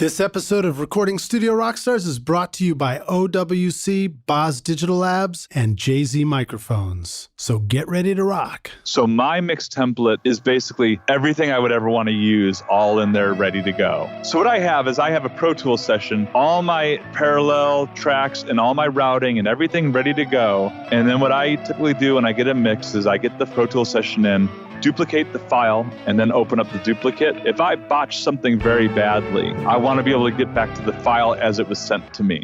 This episode of Recording Studio Rockstars is brought to you by OWC, Boz Digital Labs, and JZ Microphones. So get ready to rock. So my mix template is basically everything I would ever want to use all in there ready to go. So what I have is I have a Pro Tools session, all my parallel tracks and all my routing and everything ready to go. And then what I typically do when I get a mix is I get the Pro Tools session in, duplicate the file, and then open up the duplicate. If I botch something very badly, I want to be able to get back to the file as it was sent to me.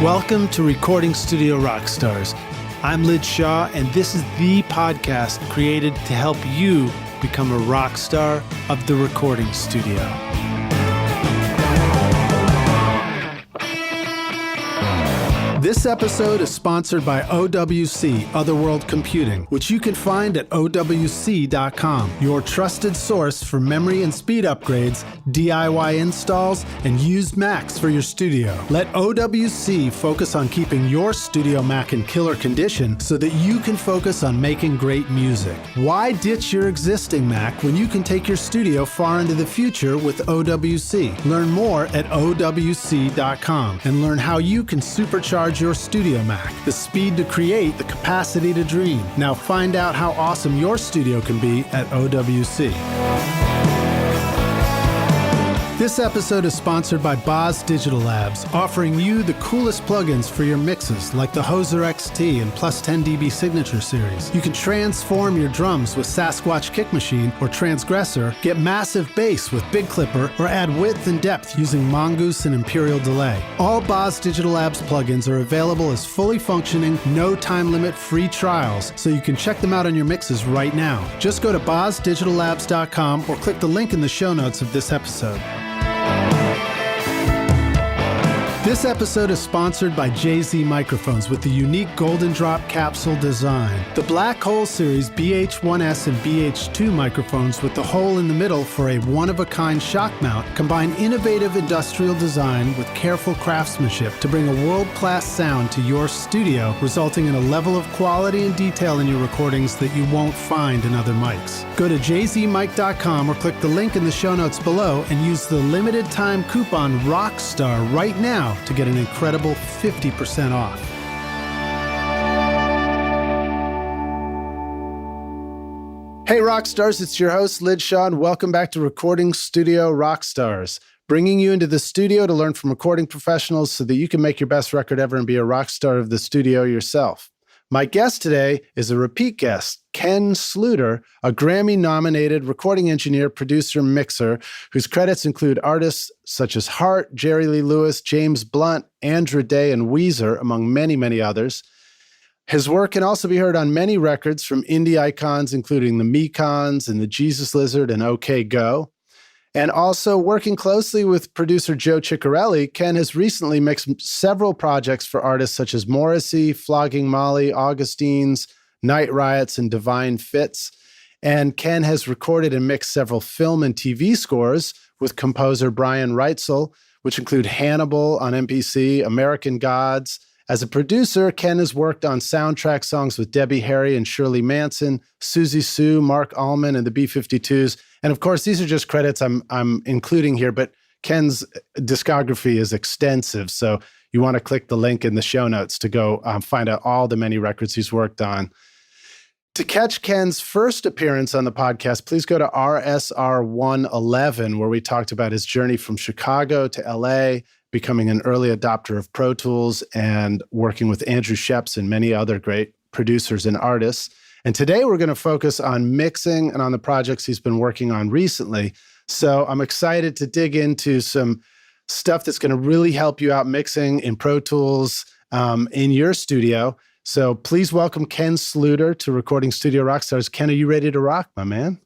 Welcome to Recording Studio Rockstars. I'm Lid Shaw, and this is the podcast created to help you become a rock star of the recording studio. This episode is sponsored by OWC, Otherworld Computing, which you can find at OWC.com, your trusted source for memory and speed upgrades, DIY installs, and used Macs for your studio. Let OWC focus on keeping your studio Mac in killer condition so that you can focus on making great music. Why ditch your existing Mac when you can take your studio far into the future with OWC? Learn more at OWC.com and learn how you can supercharge your studio Mac. The speed to create, the capacity to dream. Now find out how awesome your studio can be at OWC. This episode is sponsored by Boz Digital Labs, offering you the coolest plugins for your mixes like the Hoser XT and Plus 10 dB Signature Series. You can transform your drums with Sasquatch Kick Machine or Transgressor, get massive bass with Big Clipper, or add width and depth using Mongoose and Imperial Delay. All Boz Digital Labs plugins are available as fully functioning, no time limit free trials, so you can check them out on your mixes right now. Just go to bozdigitallabs.com or click the link in the show notes of this episode. This episode is sponsored by JZ Microphones with the unique Golden Drop capsule design. The Black Hole Series BH1S and BH2 microphones with the hole in the middle for a one-of-a-kind shock mount combine innovative industrial design with careful craftsmanship to bring a world-class sound to your studio, resulting in a level of quality and detail in your recordings that you won't find in other mics. Go to jzmic.com or click the link in the show notes below and use the limited time coupon ROCKSTAR right now to get an incredible 50% off. Hey Rockstars, it's your host Lid Shaw, and welcome back to Recording Studio Rockstars, bringing you into the studio to learn from recording professionals so that you can make your best record ever and be a rock star of the studio yourself. My guest today is a repeat guest, Ken Sluiter, a Grammy-nominated recording engineer, producer, mixer, whose credits include artists such as Hart, Jerry Lee Lewis, James Blunt, Andra Day and Weezer, among many, many others. His work can also be heard on many records from indie icons, including the Mekons and the Jesus Lizard and OK Go. And also working closely with producer Joe Chiccarelli, Ken has recently mixed several projects for artists such as Morrissey, Flogging Molly, Augustines, Riots and Divine Fits. And Ken has recorded and mixed several film and TV scores with composer Brian Reitzell, which include Hannibal on MPC, American Gods. As a producer, Ken has worked on soundtrack songs with Debbie Harry and Shirley Manson, Siouxsie Sioux, Marc Almond, and the B-52s. And of course, these are just credits I'm including here, but Ken's discography is extensive. So you want to click the link in the show notes to go find out all the many records he's worked on. To catch Ken's first appearance on the podcast, please go to RSR194, where we talked about his journey from Chicago to LA, becoming an early adopter of Pro Tools, and working with Andrew Sheps and many other great producers and artists. And today we're going to focus on mixing and on the projects he's been working on recently. So I'm excited to dig into some stuff that's going to really help you out mixing in Pro Tools in your studio. So please welcome Ken Sluiter to Recording Studio Rockstars. Ken, are you ready to rock, my man?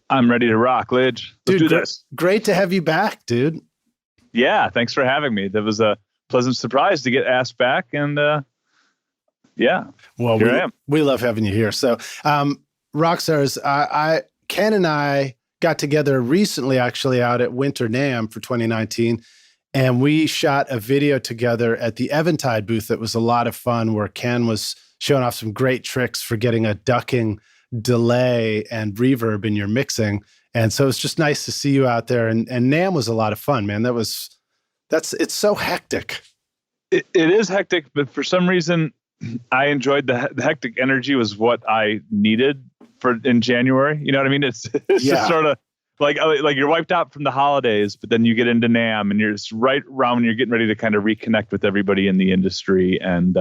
I'm ready to rock, Lid. Let's do this. Great to have you back, dude. Yeah, thanks for having me. That was a pleasant surprise to get asked back, and yeah, well, here I am. We love having you here. So, Rockstars, Ken and I got together recently, actually, out at Winter NAMM for 2019, And we shot a video together at the Eventide booth that was a lot of fun, where Ken was showing off some great tricks for getting a ducking delay and reverb in your mixing. And so it's just nice to see you out there. And NAMM was a lot of fun, man. It's so hectic. It is hectic, but for some reason, I enjoyed the hectic energy was what I needed in January. You know what I mean? It's just sort of like you're wiped out from the holidays, but then you get into NAMM and you're just right around when you're getting ready to kind of reconnect with everybody in the industry, and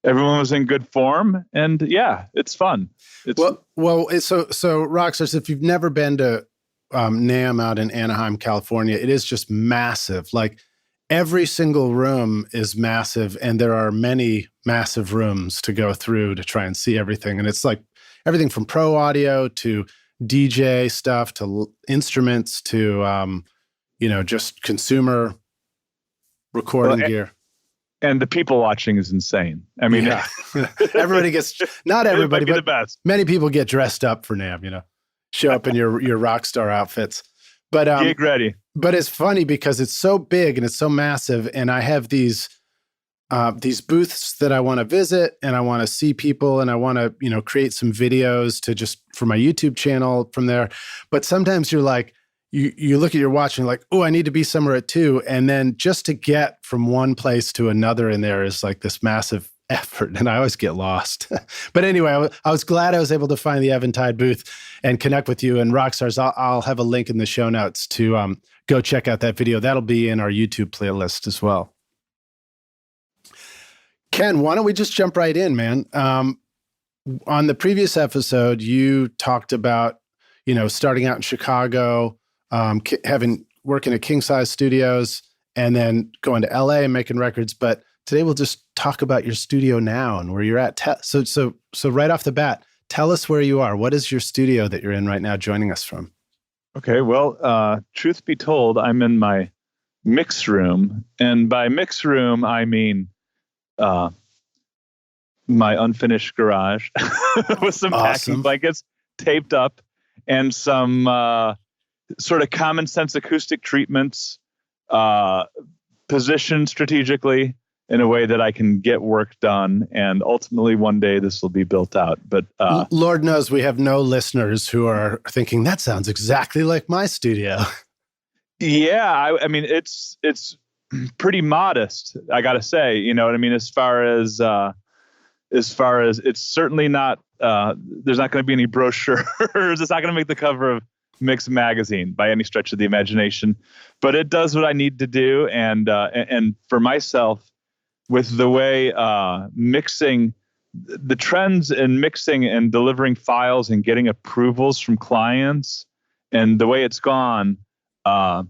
everyone was in good form, and yeah, it's fun. So Rockstars, if you've never been to NAMM out in Anaheim, California, it is just massive. Like every single room is massive, and there are many massive rooms to go through to try and see everything. And it's like everything from pro audio to DJ stuff to instruments to just consumer recording gear. And the people watching is insane. I mean, everybody gets, not everybody, but the best. Many people get dressed up for NAMM, show up in your rock star outfits. But gig ready. But it's funny because it's so big and it's so massive, and I have these booths that I want to visit, and I want to see people, and I want to, create some videos for my YouTube channel from there. But sometimes you're like, you look at your watch and you're like, oh, I need to be somewhere at 2. And then just to get from one place to another in there is like this massive effort. And I always get lost. But anyway, I was glad I was able to find the Eventide booth and connect with you. And Rockstars, I'll have a link in the show notes to go check out that video. That'll be in our YouTube playlist as well. Ken, why don't we just jump right in, man? On the previous episode, you talked about, starting out in Chicago, working at King Size Studios, and then going to LA and making records. But today we'll just talk about your studio now and where you're at. So right off the bat, tell us where you are. What is your studio that you're in right now, joining us from? Okay, well, truth be told, I'm in my mix room, and by mix room I mean my unfinished garage with some packing blankets taped up and some sort of common sense acoustic treatments, positioned strategically in a way that I can get work done. And ultimately one day this will be built out. But Lord knows we have no listeners who are thinking that sounds exactly like my studio. Yeah. I mean, it's pretty modest, I got to say, you know what I mean? As far as it's certainly not, there's not going to be any brochures. It's not going to make the cover of Mix magazine by any stretch of the imagination, but it does what I need to do. And for myself, with the way mixing, the trends in mixing and delivering files and getting approvals from clients, and the way it's gone, I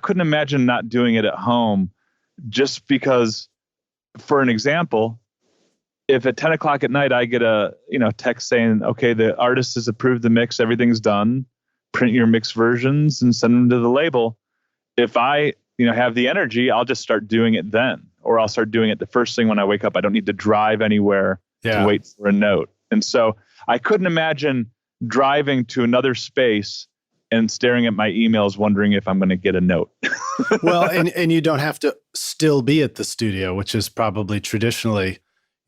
couldn't imagine not doing it at home. Just because, for an example, if at 10 o'clock at night I get a text saying, okay, the artist has approved the mix, everything's done, print your mix versions and send them to the label. If I have the energy, I'll just start doing it then, or I'll start doing it the first thing when I wake up. I don't need to drive anywhere to wait for a note. And so I couldn't imagine driving to another space and staring at my emails, wondering if I'm going to get a note. Well, and you don't have to still be at the studio, which is probably traditionally,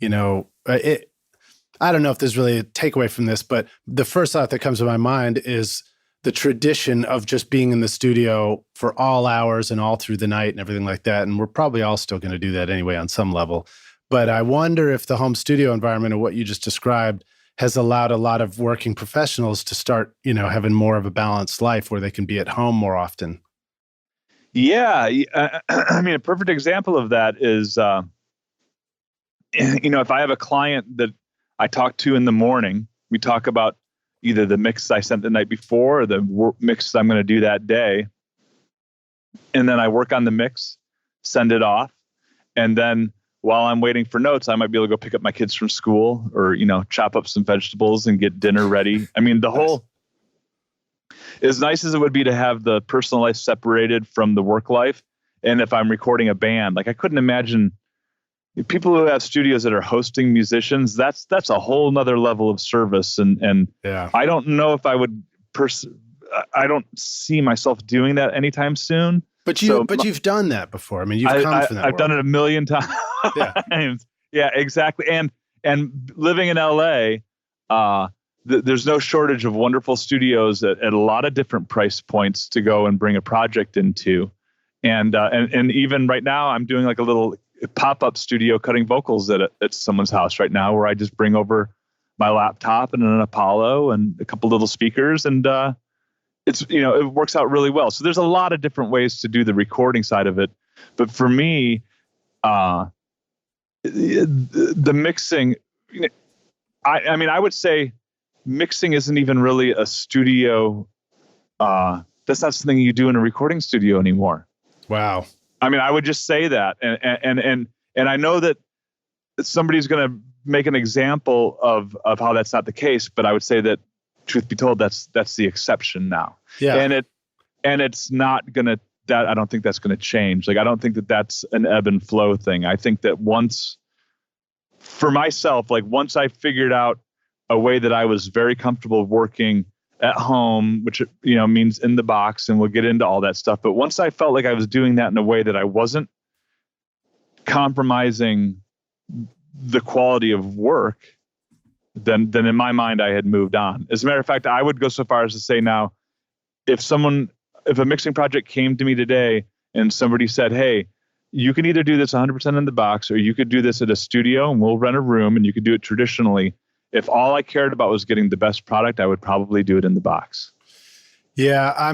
I don't know if there's really a takeaway from this, but the first thought that comes to my mind is the tradition of just being in the studio for all hours and all through the night and everything like that. And we're probably all still going to do that anyway on some level. But I wonder if the home studio environment and what you just described has allowed a lot of working professionals to start, having more of a balanced life where they can be at home more often. Yeah. I mean, a perfect example of that is, if I have a client that I talk to in the morning, we talk about either the mix I sent the night before or the mix I'm going to do that day. And then I work on the mix, send it off. And then while I'm waiting for notes, I might be able to go pick up my kids from school or, chop up some vegetables and get dinner ready. I mean, as nice as it would be to have the personal life separated from the work life. And if I'm recording a band, like I couldn't imagine people who have studios that are hosting musicians, that's a whole nother level of service. And I don't know if I would, I don't see myself doing that anytime soon. But you've done that before. I mean, you've come from that I've done it a million times. Yeah. Yeah, exactly. And living in LA, there's no shortage of wonderful studios at a lot of different price points to go and bring a project into. And even right now, I'm doing like a little pop-up studio cutting vocals at someone's house right now, where I just bring over my laptop and an Apollo and a couple little speakers, and it works out really well. So there's a lot of different ways to do the recording side of it. But for me, the mixing, I would say mixing isn't even really a studio. That's not something you do in a recording studio anymore. Wow. I mean, I would just say that. And I know that somebody's going to make an example of how that's not the case, but I would say that, truth be told, that's the exception now. Yeah. And it's not going to, I don't think that's going to change. Like, I don't think that that's an ebb and flow thing. I think that for myself, like once I figured out a way that I was very comfortable working at home, which, means in the box, and we'll get into all that stuff. But once I felt like I was doing that in a way that I wasn't compromising the quality of work, then in my mind, I had moved on. As a matter of fact, I would go so far as to say now, if a mixing project came to me today and somebody said, hey, you can either do this 100% in the box, or you could do this at a studio and we'll rent a room and you could do it traditionally. If all I cared about was getting the best product, I would probably do it in the box. Yeah,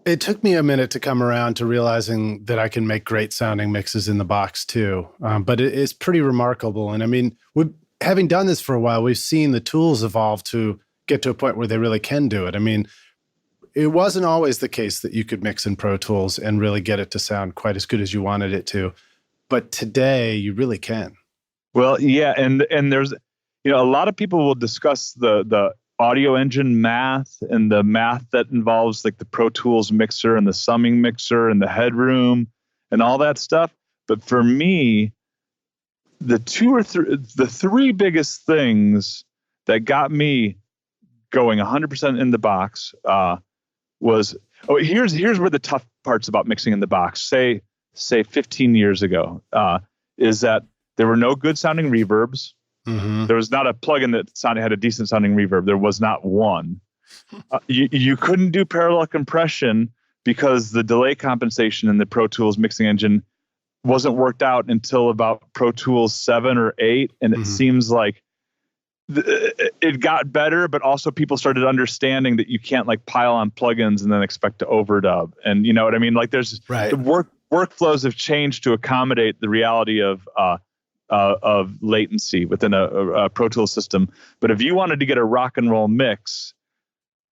it took me a minute to come around to realizing that I can make great sounding mixes in the box too. But it is pretty remarkable. And I mean, having done this for a while, we've seen the tools evolve to get to a point where they really can do it. I mean, it wasn't always the case that you could mix in Pro Tools and really get it to sound quite as good as you wanted it to. But today, you really can. Well, yeah, and there's, a lot of people will discuss the audio engine math and the math that involves like the Pro Tools mixer and the summing mixer and the headroom and all that stuff. But for me, the three biggest things that got me going 100% in the box here's where the tough parts about mixing in the box, say 15 years ago, is that there were no good sounding reverbs. Mm-hmm. There was not a plugin that had a decent sounding reverb. There was not one. You couldn't do parallel compression because the delay compensation in the Pro Tools mixing engine wasn't worked out until about Pro Tools 7 or 8. And it seems like it got better, but also people started understanding that you can't like pile on plugins and then expect to overdub. And you know what I mean? Like there's the workflows have changed to accommodate the reality of latency within a Pro Tools system. But if you wanted to get a rock and roll mix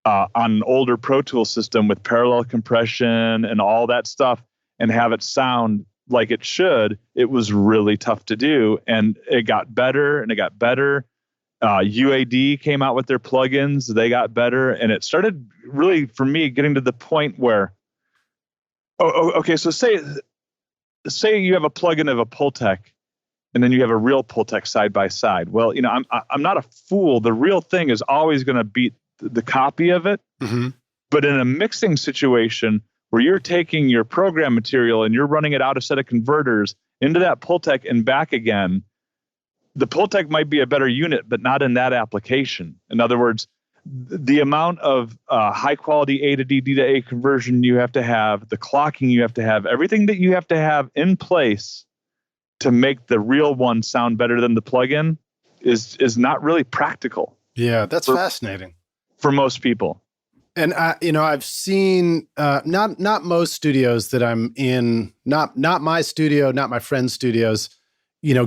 on an older Pro Tools system with parallel compression and all that stuff and have it sound like it should, it was really tough to do. And it got better and it got better. UAD came out with their plugins. They got better. And it started really, for me, getting to the point where, okay, so say you have a plugin of a Pultec, and then you have a real Pultec side by side. Well, I'm not a fool. The real thing is always going to beat the copy of it. Mm-hmm. But in a mixing situation where you're taking your program material and you're running it out a set of converters into that Pultec and back again, the Pultec might be a better unit, but not in that application. In other words, the amount of high quality A to D, D to A conversion you have to have, the clocking you have to have, everything that you have to have in place to make the real one sound better than the plugin is not really practical. Yeah, that's fascinating for most people. And I've seen not most studios that I'm in, not my studio, not my friends' studios,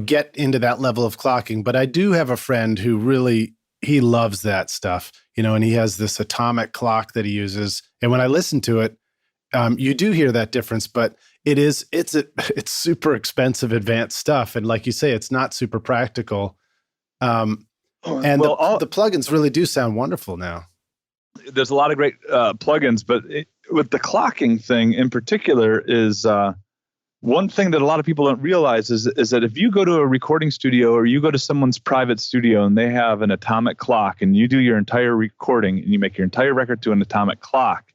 get into that level of clocking. But I do have a friend who really, he loves that stuff, and he has this atomic clock that he uses. And when I listen to it, you do hear that difference, but it's super expensive advanced stuff. And like you say, it's not super practical. The plugins really do sound wonderful now. There's a lot of great plugins, but with the clocking thing in particular is one thing that a lot of people don't realize is that if you go to a recording studio or you go to someone's private studio and they have an atomic clock and you do your entire recording and you make your entire record to an atomic clock,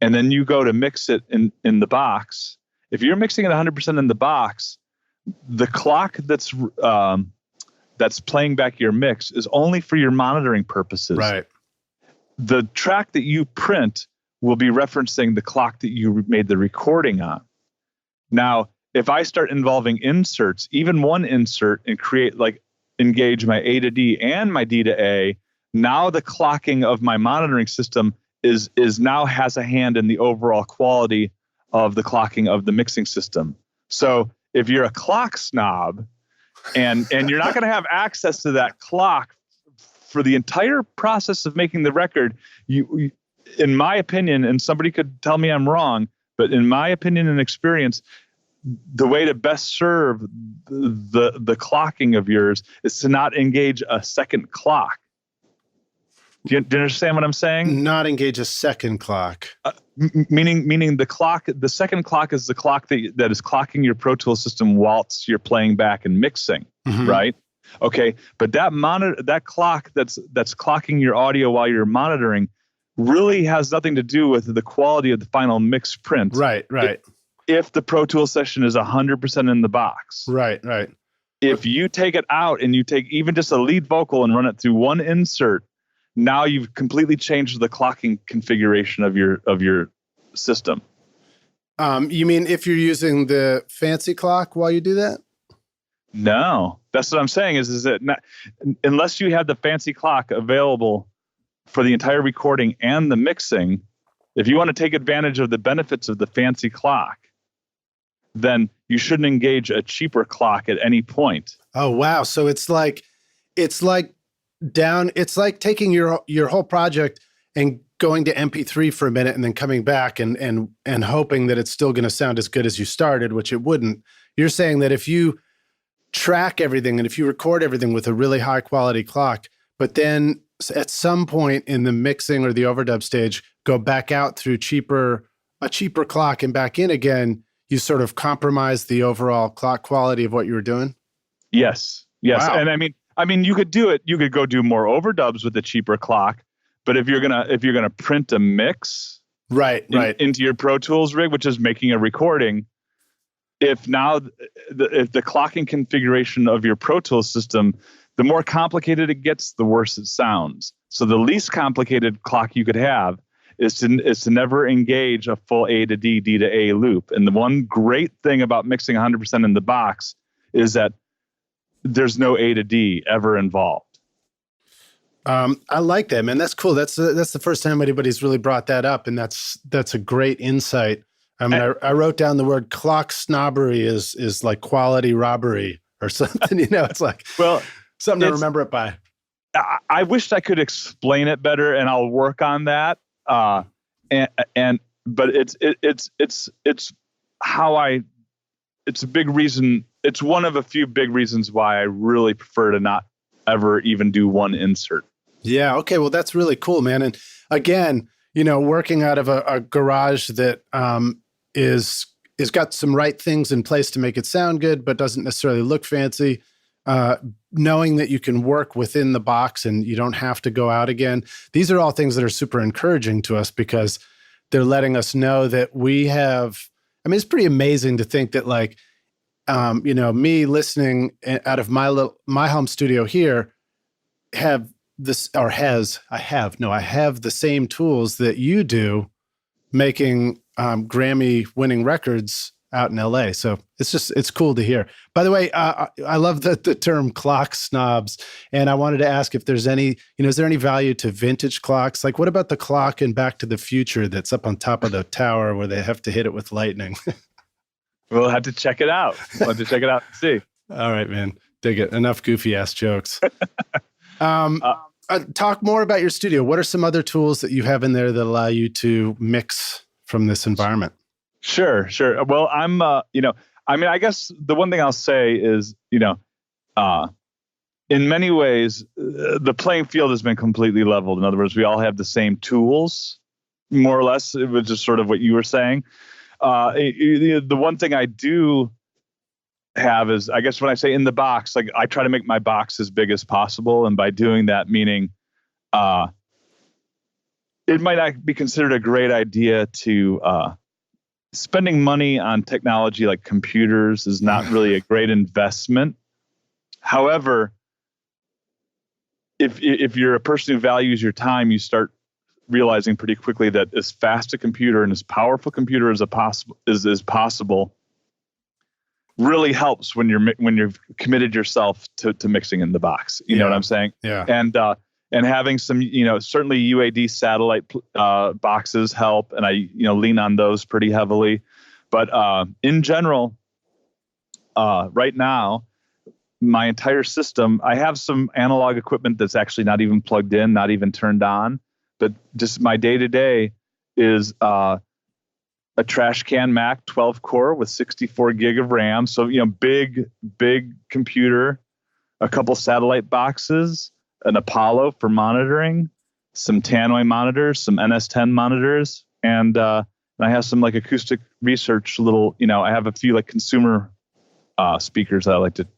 and then you go to mix it in the box. If you're mixing it 100% in the box, the clock that's playing back your mix is only for your monitoring purposes. Right. The track that you print will be referencing the clock that you made the recording on. Now, if I start involving inserts, even one insert, and engage my A to D and my D to A, now the clocking of my monitoring system is now has a hand in the overall quality of the clocking of the mixing system. So if you're a clock snob and you're not going to have access to that clock for the entire process of making the record, you, in my opinion, and somebody could tell me I'm wrong, but in my opinion and experience, the way to best serve the clocking of yours is to not engage a second clock. Do you understand what I'm saying? Not engage a second clock. Meaning the clock, the second clock is the clock that is clocking your Pro Tools system whilst you're playing back and mixing, right? Okay, but that clock that's clocking your audio while you're monitoring really has nothing to do with the quality of the final mix print. Right. If the Pro Tools session is 100% in the box. Right. If you take it out and you take even just a lead vocal and run it through one insert, now you've completely changed the clocking configuration of your system. You mean if you're using the fancy clock while you do that? No, that's what I'm saying is that unless you have the fancy clock available for the entire recording and the mixing, if you want to take advantage of the benefits of the fancy clock, then you shouldn't engage a cheaper clock at any point. Oh, wow. So it's like taking your whole project and going to MP3 for a minute and then coming back and hoping that it's still going to sound as good as you started, which it wouldn't. You're saying that if you track everything and if you record everything with a really high quality clock, but then at some point in the mixing or the overdub stage, go back out through a cheaper clock and back in again, you sort of compromise the overall clock quality of what you were doing? Yes. Wow. And I mean, you could do it. You could go do more overdubs with a cheaper clock, but if you're gonna print a mix, right, into your Pro Tools rig, which is making a recording, if the clocking configuration of your Pro Tools system, the more complicated it gets, the worse it sounds. So the least complicated clock you could have is to never engage a full A to D, D to A loop. And the one great thing about mixing 100% in the box is that there's no A to D ever involved. I like that, man. That's cool. That's the first time anybody's really brought that up, and that's a great insight. I mean, I wrote down the word clock snobbery is like quality robbery or something. It's like something to remember it by. I wished I could explain it better, and I'll work on that. But it's how it's a big reason. It's one of a few big reasons why I really prefer to not ever even do one insert. Yeah. Okay. Well, that's really cool, man. And again, working out of a garage that is got some right things in place to make it sound good, but doesn't necessarily look fancy. Knowing that you can work within the box and you don't have to go out again. These are all things that are super encouraging to us because they're letting us know that we have, it's pretty amazing to think that me listening out of my home studio here I have the same tools that you do making Grammy winning records out in LA. So it's cool to hear. By the way, I love the term clock snobs. And I wanted to ask if there's any, is there any value to vintage clocks? Like what about the clock in Back to the Future that's up on top of the tower where they have to hit it with lightning? We'll have to check it out. We'll have to check it out and see. All right, man. Dig it. Enough goofy ass jokes. Talk more about your studio. What are some other tools that you have in there that allow you to mix from this environment? Sure. Well, I guess the one thing I'll say is, in many ways, the playing field has been completely leveled. In other words, we all have the same tools, more or less. It was just sort of what you were saying. The one thing I do have is, I guess when I say in the box, like I try to make my box as big as possible. And by doing that, meaning it might not be considered a great idea to spending money on technology like computers is not really a great investment. However, if you're a person who values your time, you start realizing pretty quickly that as fast a computer and as powerful a computer as possible really helps when you've committed yourself to mixing in the box. You know what I'm saying? Yeah. And having some, certainly UAD satellite boxes help, and I lean on those pretty heavily. But in general, right now, my entire system, I have some analog equipment that's actually not even plugged in, not even turned on. But just my day-to-day is a trash can Mac 12 core with 64 gig of RAM. So, big computer, a couple satellite boxes, an Apollo for monitoring, some Tannoy monitors, some NS10 monitors, and I have some like acoustic research little, I have a few like consumer speakers that I like to,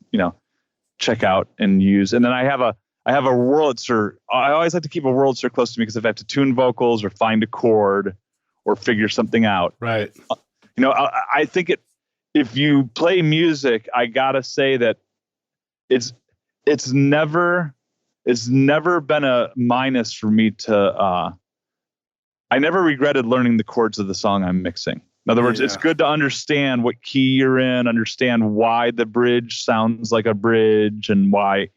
check out and use. And then I have a Wurlitzer. I always like to keep a Wurlitzer close to me because if I have to tune vocals or find a chord or figure something out. Right. I think if you play music, I gotta say that it's never been a minus for me to, I never regretted learning the chords of the song I'm mixing. In other words, it's good to understand what key you're in, understand why the bridge sounds like a bridge and why,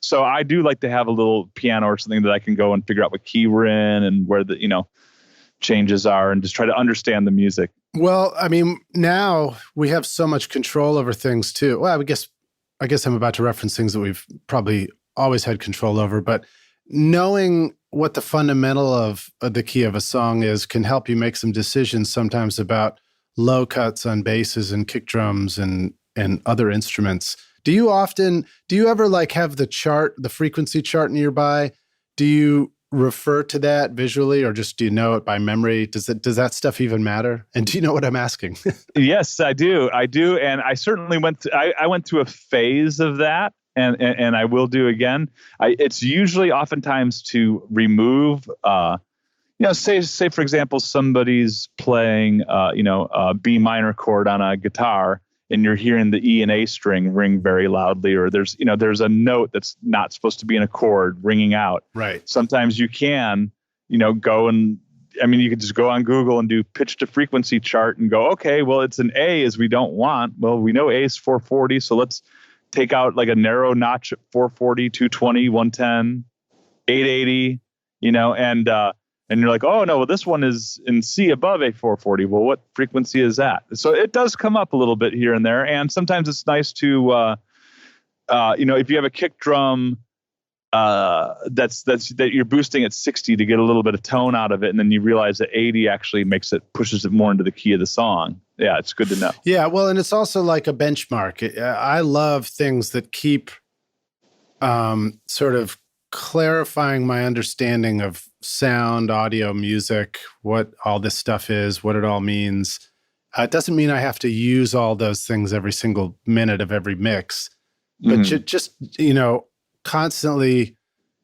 So I do like to have a little piano or something that I can go and figure out what key we're in and where the, changes are and just try to understand the music. Well, I mean, now we have so much control over things too. Well, I guess I'm about to reference things that we've probably always had control over, but knowing what the fundamental of the key of a song is can help you make some decisions sometimes about low cuts on basses and kick drums and other instruments. Do you ever like have the frequency chart nearby? Do you refer to that visually, or just do you know it by memory? Does that stuff even matter? And do you know what I'm asking? Yes, I do. And I certainly went through a phase of that. And I will do again. It's usually oftentimes to remove, say for example, somebody's playing, a B minor chord on a guitar, and you're hearing the E and A string ring very loudly, or there's a note that's not supposed to be in a chord ringing out. Right. Sometimes you can, go and, you could just go on Google and do pitch to frequency chart and go, okay, well, it's an A as we don't want. Well, we know A is 440, so let's take out like a narrow notch at 440, 220, 110, 880, and you're like, oh no, well, this one is in C above a 440. Well, what frequency is that? So it does come up a little bit here and there. And sometimes it's nice to, if you have a kick drum that you're boosting at 60 to get a little bit of tone out of it, and then you realize that 80 actually pushes it more into the key of the song. Yeah, it's good to know. Yeah, well, and it's also like a benchmark. I love things that keep sort of clarifying my understanding of sound, audio, music, what all this stuff is, what it all means. It doesn't mean I have to use all those things every single minute of every mix, but just constantly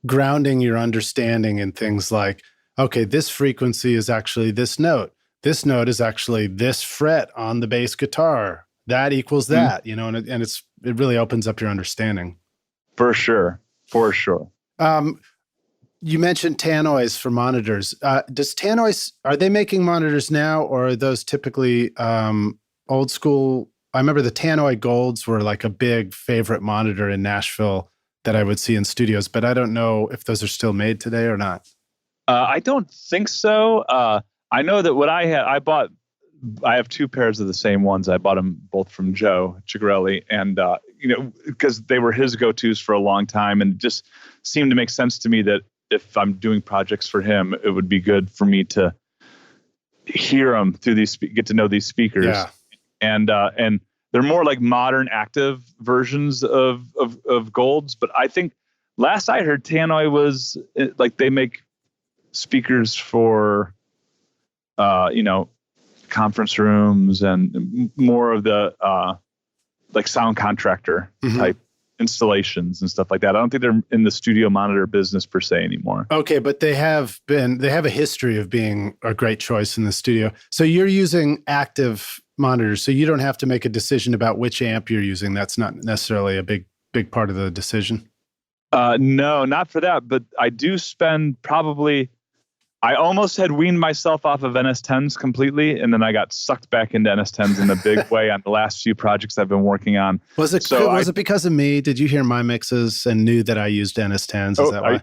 grounding your understanding in things like, okay, this frequency is actually this note. This note is actually this fret on the bass guitar. That equals that, and it really opens up your understanding. For sure. You mentioned Tannoys for monitors. Does Tannoys, are they making monitors now, or are those typically old school? I remember the Tannoy Golds were like a big favorite monitor in Nashville that I would see in studios, but I don't know if those are still made today or not. I don't think so. I know that what I have two pairs of the same ones. I bought them both from Joe Chiccarelli, and because they were his go-tos for a long time, and it just seemed to make sense to me that if I'm doing projects for him, it would be good for me to hear them through get to know these speakers. Yeah. And they're more like modern active versions of Golds. But I think last I heard, Tannoy was like they make speakers for, conference rooms and more of the like sound contractor type installations and stuff like that. I don't think they're in the studio monitor business per se anymore. Okay, but they have a history of being a great choice in the studio. So you're using active monitors, so you don't have to make a decision about which amp you're using. That's not necessarily a big part of the decision. No, not for that. But I do spend I almost had weaned myself off of NS10s completely, and then I got sucked back into NS10s in a big way on the last few projects I've been working on. Was it because of me? Did you hear my mixes and knew that I used NS10s? Is that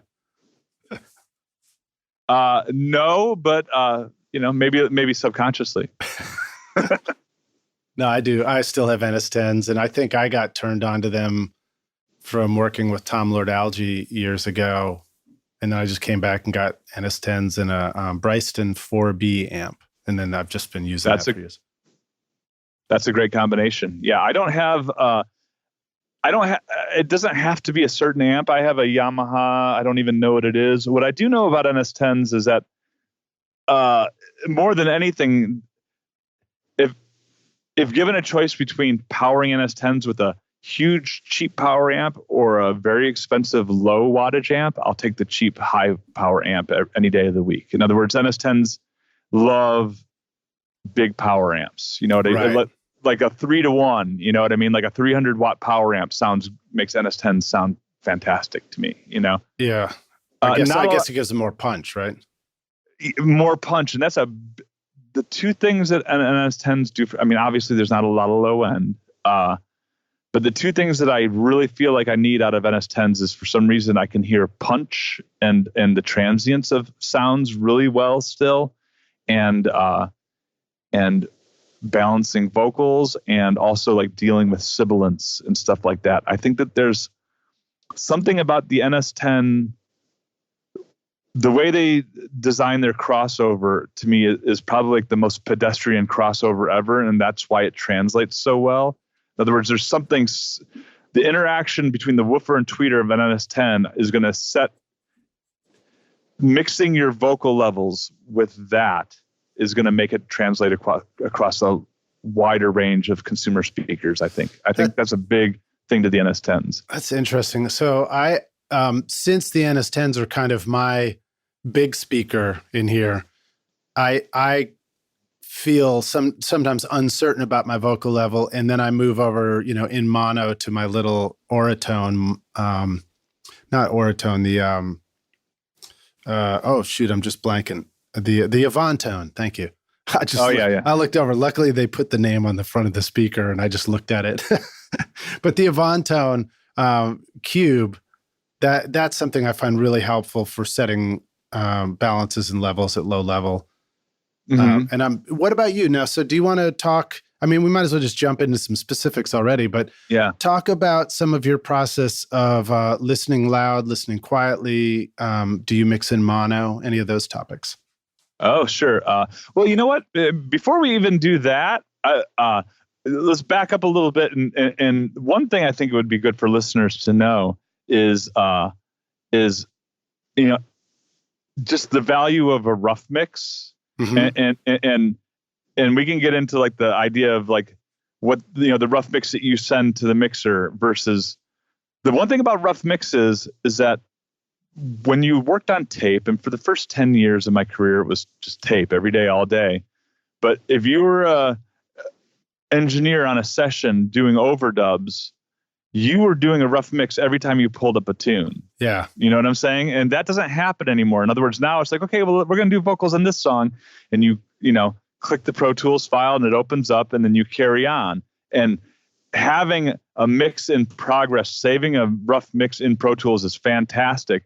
why? No, but maybe subconsciously. No, I do. I still have NS10s, and I think I got turned on to them from working with Tom Lord Alge years ago. And then I just came back and got NS10s and a Bryston 4B amp. And then I've just been using that for years. That's a great combination. Yeah, it doesn't have to be a certain amp. I have a Yamaha. I don't even know what it is. What I do know about NS10s is that more than anything, if given a choice between powering NS10s with a huge cheap power amp or a very expensive low wattage amp, I'll take the cheap high power amp any day of the week. In other words, NS10s love big power amps. You know what I mean? Like a 3-to-1, you know what I mean? Like a 300 watt power amp makes NS10s sound fantastic to me, you know? Yeah. I guess it gives them more punch, right? More punch. And that's the two things that NS10s do obviously there's not a lot of low end, but the two things that I really feel like I need out of NS10s is for some reason I can hear punch and the transience of sounds really well still, and balancing vocals, and also like dealing with sibilance and stuff like that. I think that there's something about the NS10, the way they design their crossover to me is probably like the most pedestrian crossover ever, and that's why it translates so well. In other words, there's something, the interaction between the woofer and tweeter of an NS10 is going to set, mixing your vocal levels with that is going to make it translate across a wider range of consumer speakers, I think. I think that's a big thing to the NS10s. That's interesting. So since the NS10s are kind of my big speaker in here, I feel sometimes uncertain about my vocal level, and then I move over, in mono to my little Oratone, not Oratone, I'm just blanking. The Avantone. Thank you. I looked over. Luckily, they put the name on the front of the speaker, and I just looked at it. But the Avantone Cube, that's something I find really helpful for setting balances and levels at low level. Mm-hmm. What about you now? So do you want to talk? We might as well just jump into some specifics already, but talk about some of your process of listening loud, listening quietly. Do you mix in mono? Any of those topics? Oh, sure. Well, you know what? Before we even do that, let's back up a little bit. And one thing I think it would be good for listeners to know is just the value of a rough mix. Mm-hmm. And we can get into like the idea of like what, the rough mix that you send to the mixer versus the one thing about rough mixes is that when you worked on tape, and for the first 10 years of my career, it was just tape every day, all day. But if you were a engineer on a session doing overdubs, you were doing a rough mix every time you pulled up a tune. Yeah. You know what I'm saying? And that doesn't happen anymore. In other words, now it's like, okay, well, we're going to do vocals on this song. And you click the Pro Tools file and it opens up and then you carry on. And having a mix in progress, saving a rough mix in Pro Tools is fantastic.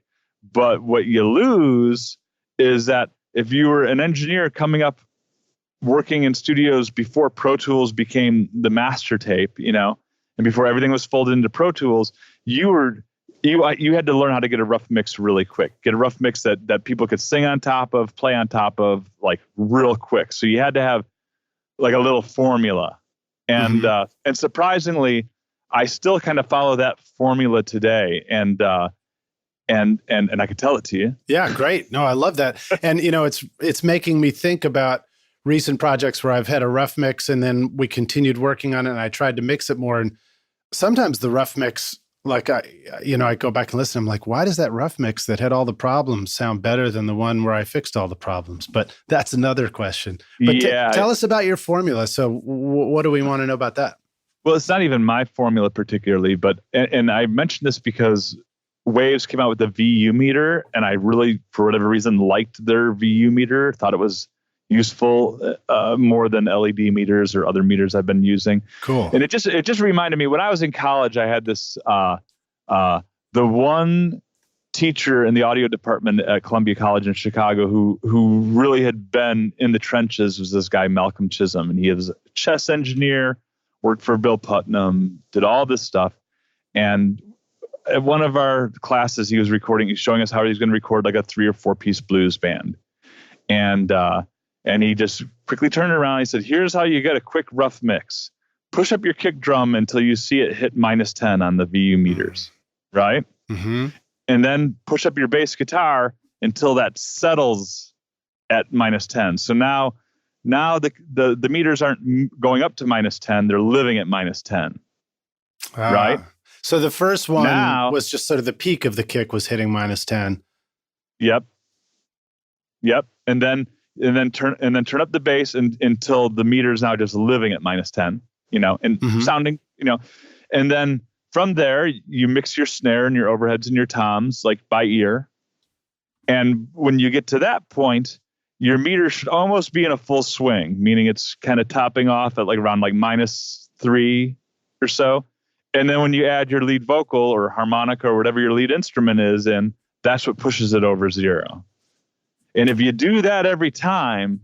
But what you lose is that if you were an engineer coming up working in studios before Pro Tools became the master tape, and before everything was folded into Pro Tools, you had to learn how to get a rough mix really quick. Get a rough mix that people could sing on top of, play on top of, like real quick. So you had to have like a little formula. And mm-hmm. And surprisingly, I still kind of follow that formula today. And I could tell it to you. Yeah, great. No, I love that. And it's making me think about recent projects where I've had a rough mix and then we continued working on it and I tried to mix it more. And sometimes the rough mix like I go back and listen. I'm like, why does that rough mix that had all the problems sound better than the one where I fixed all the problems? But that's another question. But tell us about your formula. So what do we want to know about that? Well, it's not even my formula particularly, but and I mentioned this because Waves came out with the VU meter, and I really, for whatever reason, liked their VU meter. Thought it was useful more than LED meters or other meters I've been using. Cool. And it just reminded me when I was in college, I had this the one teacher in the audio department at Columbia College in Chicago who really had been in the trenches was this guy Malcolm Chisholm, and he was a chess engineer, worked for Bill Putnam, did all this stuff, and at one of our classes he was showing us how he was going to record like a 3 or 4 piece blues band, and he just quickly turned around. He said, here's how you get a quick rough mix. Push up your kick drum until you see it hit -10 on the VU meters, right? Mm-hmm. And then push up your bass guitar until that settles at -10. So now the meters aren't going up to -10. They're living at -10, right? So the first one was just sort of the peak of the kick was hitting -10. Yep. And then turn up the bass until the meter is now just living at -10, and sounding, and then from there you mix your snare and your overheads and your toms like by ear. And when you get to that point, your meter should almost be in a full swing, meaning it's kind of topping off at like around like -3 or so. And then when you add your lead vocal or harmonica or whatever your lead instrument is in, that's what pushes it over 0. And if you do that every time,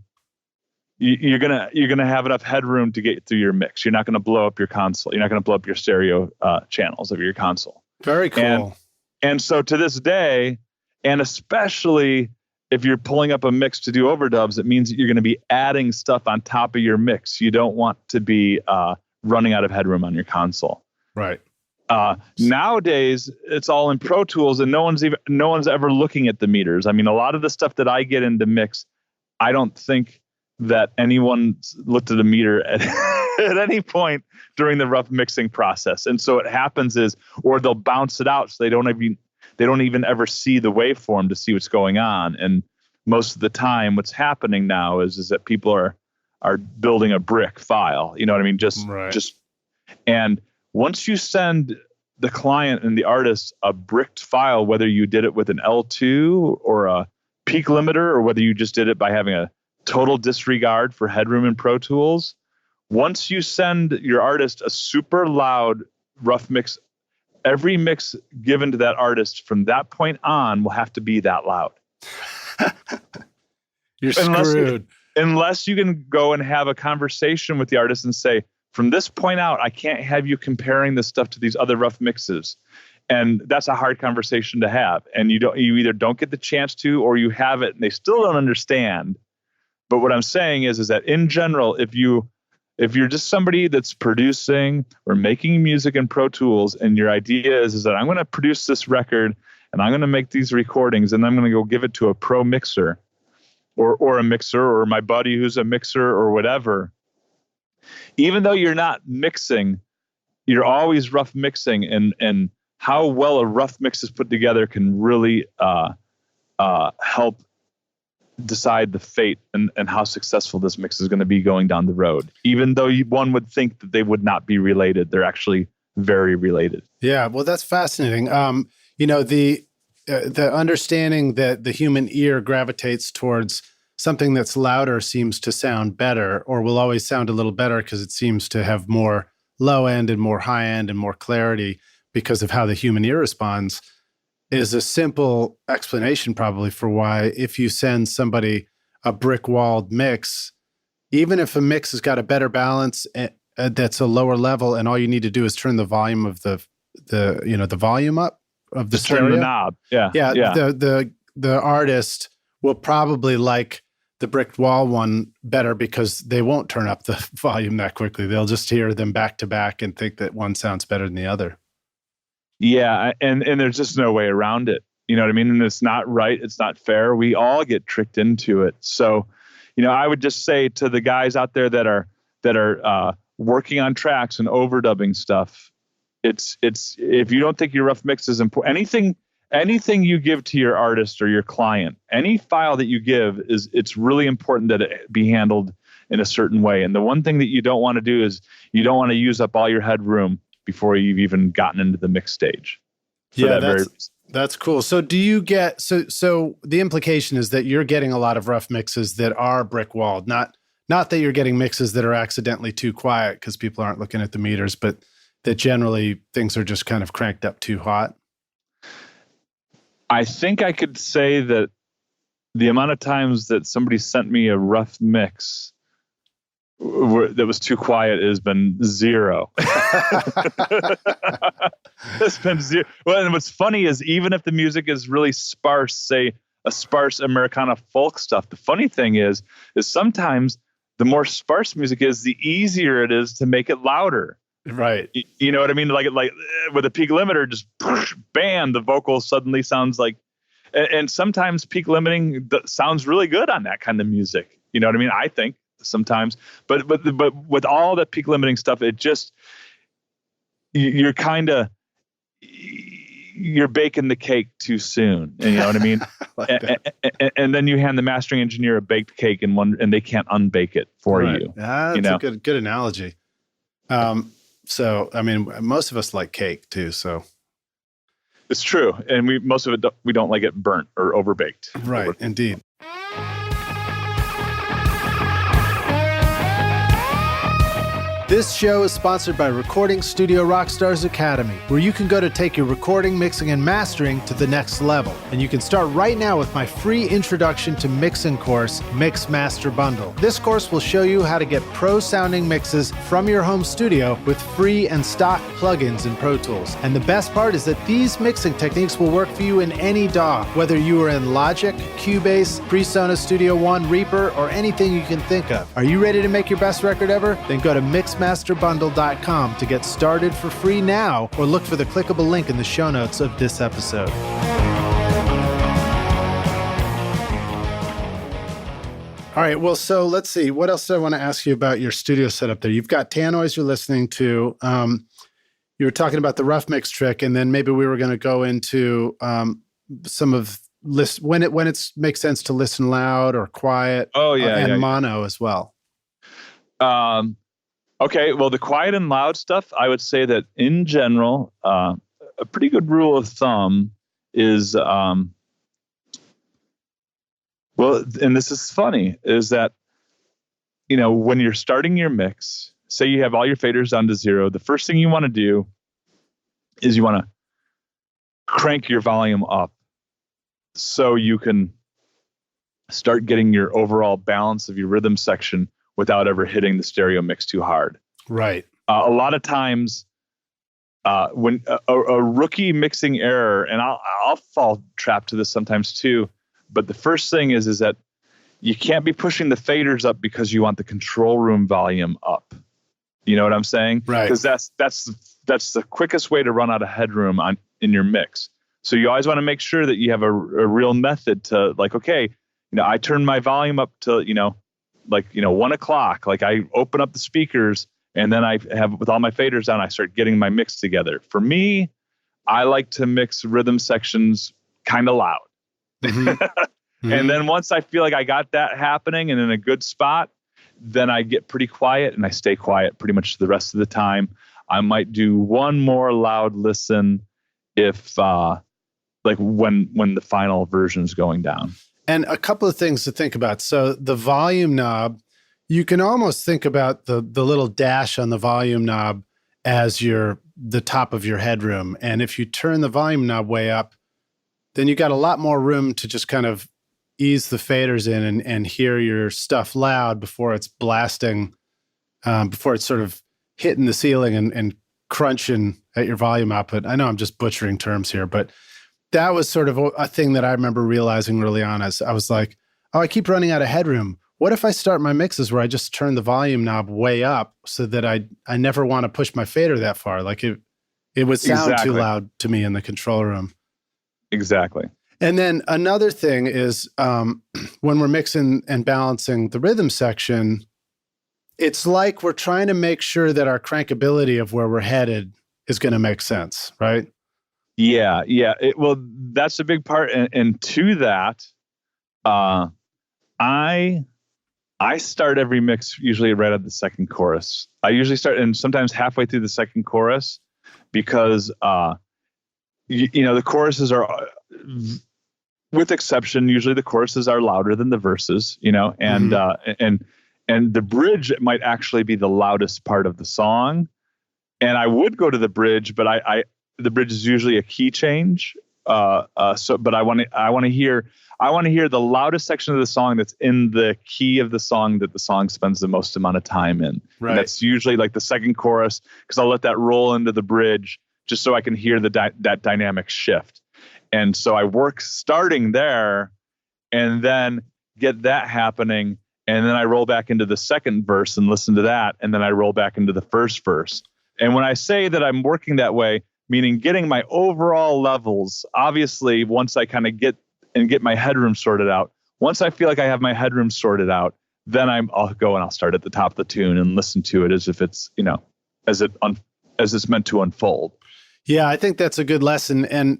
you're gonna have enough headroom to get through your mix. You're not gonna blow up your console. You're not gonna blow up your stereo channels of your console. Very cool. And so to this day, and especially if you're pulling up a mix to do overdubs, it means that you're going to be adding stuff on top of your mix. You don't want to be running out of headroom on your console. Right. Nowadays, it's all in Pro Tools, and no one's ever looking at the meters. I mean, a lot of the stuff that I get into mix, I don't think that anyone looked at a meter at any point during the rough mixing process. And so what happens is, or they'll bounce it out, so they don't even ever see the waveform to see what's going on. And most of the time, what's happening now is that people are building a brick file. You know what I mean? And once you send the client and the artist a bricked file, whether you did it with an L2 or a peak limiter, or whether you just did it by having a total disregard for headroom in Pro Tools, once you send your artist a super loud rough mix, every mix given to that artist from that point on will have to be that loud. You're screwed. Unless you can go and have a conversation with the artist and say, from this point out, I can't have you comparing this stuff to these other rough mixes. And that's a hard conversation to have. And you either don't get the chance to, or you have it and they still don't understand. But what I'm saying is that in general, if you're just somebody that's producing or making music in Pro Tools, and your idea is that I'm going to produce this record and I'm going to make these recordings and I'm going to go give it to a pro mixer or a mixer or my buddy who's a mixer or whatever, even though you're not mixing, you're always rough mixing, and how well a rough mix is put together can really help decide the fate and how successful this mix is going to be going down the road. Even though one would think that they would not be related, they're actually very related. Yeah, well, that's fascinating. The understanding that the human ear gravitates towards something that's louder seems to sound better, or will always sound a little better because it seems to have more low end and more high end and more clarity because of how the human ear responds, is a simple explanation probably for why if you send somebody a brick-walled mix, even if a mix has got a better balance that's a lower level, and all you need to do is turn the volume of the volume up of the stereo. Turn the knob. Yeah. The artist will probably like the brick wall one better because they won't turn up the volume that quickly. They'll just hear them back to back and think that one sounds better than the other. Yeah, and there's just no way around it. You know what I mean? And it's not right. It's not fair. We all get tricked into it. So, I would just say to the guys out there that are working on tracks and overdubbing stuff, It's if you don't think your rough mix is important, anything you give to your artist or your client, any file that you give it's really important that it be handled in a certain way. And the one thing that you don't want to do is you don't want to use up all your headroom before you've even gotten into the mix stage. That's cool. So do you get, so the implication is that you're getting a lot of rough mixes that are brick walled, not that you're getting mixes that are accidentally too quiet because people aren't looking at the meters, but that generally things are just kind of cranked up too hot? I think I could say that the amount of times that somebody sent me a rough mix that was too quiet has been zero. It's been zero. Well, and what's funny is even if the music is really sparse, say a sparse Americana folk stuff, the funny thing is sometimes the more sparse music is, the easier it is to make it louder. Right. You know what I mean? Like with a peak limiter, just bam, the vocal suddenly sounds like, and sometimes peak limiting sounds really good on that kind of music. You know what I mean? I think sometimes, but with all that peak limiting stuff, it just, you're baking the cake too soon. You know what I mean? and then you hand the mastering engineer a baked cake and they can't unbake it for you. That's a good analogy. So, I mean, most of us like cake too, so. It's true. And most of it, we don't like it burnt or overbaked. Right, indeed. This show is sponsored by Recording Studio Rockstars Academy, where you can go to take your recording, mixing, and mastering to the next level. And you can start right now with my free introduction to mixing course, Mix Master Bundle. This course will show you how to get pro-sounding mixes from your home studio with free and stock plugins in Pro Tools. And the best part is that these mixing techniques will work for you in any DAW, whether you are in Logic, Cubase, PreSonus Studio One, Reaper, or anything you can think of. Are you ready to make your best record ever? Then go to mixmasterbundle.com to get started for free now, or look for the clickable link in the show notes of this episode. All right, well, so let's see. What else do I want to ask you about your studio setup there? You've got Tannoys you're listening to. You were talking about the rough mix trick, and then maybe we were going to go into some of when it makes sense to listen loud or quiet. And mono as well. Okay, well, the quiet and loud stuff, I would say that in general, a pretty good rule of thumb is, well, and this is funny, is that, you know, when you're starting your mix, say you have all your faders down to zero, the first thing you want to do is you want to crank your volume up so you can start getting your overall balance of your rhythm section without ever hitting the stereo mix too hard. Right. A lot of times when a rookie mixing error, and I'll fall trap to this sometimes too, but the first thing is that you can't be pushing the faders up because you want the control room volume up. You know what I'm saying? Right. Because that's the quickest way to run out of headroom in your mix. So you always want to make sure that you have a real method to, like, okay, you know, I turn my volume up to, 1 o'clock. Like, I open up the speakers and then I have, with all my faders down, I start getting my mix together. For me, I like to mix rhythm sections kind of loud. Mm-hmm. Mm-hmm. And then once I feel like I got that happening and in a good spot, then I get pretty quiet and I stay quiet pretty much the rest of the time. I might do one more loud listen if when the final version is going down. And a couple of things to think about. So the volume knob, you can almost think about the little dash on the volume knob as the top of your headroom. And if you turn the volume knob way up, then you got a lot more room to just kind of ease the faders in and hear your stuff loud before it's blasting, before it's sort of hitting the ceiling and crunching at your volume output. I know I'm just butchering terms here, but that was sort of a thing that I remember realizing early on. As I was like, oh, I keep running out of headroom. What if I start my mixes where I just turn the volume knob way up so that I never want to push my fader that far? Like it would sound too loud to me in the control room. Exactly. And then another thing is when we're mixing and balancing the rhythm section, it's like we're trying to make sure that our crankability of where we're headed is going to make sense, right? Yeah. Well, that's a big part. And to that, I start every mix usually right at the second chorus. I usually start, and sometimes halfway through the second chorus, because the choruses are, with exception, usually the choruses are louder than the verses. And the bridge might actually be the loudest part of the song. And I would go to the bridge, but the bridge is usually a key change. But I want to hear the loudest section of the song that's in the key of the song that the song spends the most amount of time in. Right. And that's usually like the second chorus, because I'll let that roll into the bridge just so I can hear that dynamic shift. And so I work starting there and then get that happening. And then I roll back into the second verse and listen to that. And then I roll back into the first verse. And when I say that I'm working that way, meaning getting my overall levels, obviously, once I kind of get my headroom sorted out, once I feel like I have my headroom sorted out, then I'll go and I'll start at the top of the tune and listen to it as if it's, as it's meant to unfold. Yeah, I think that's a good lesson. And,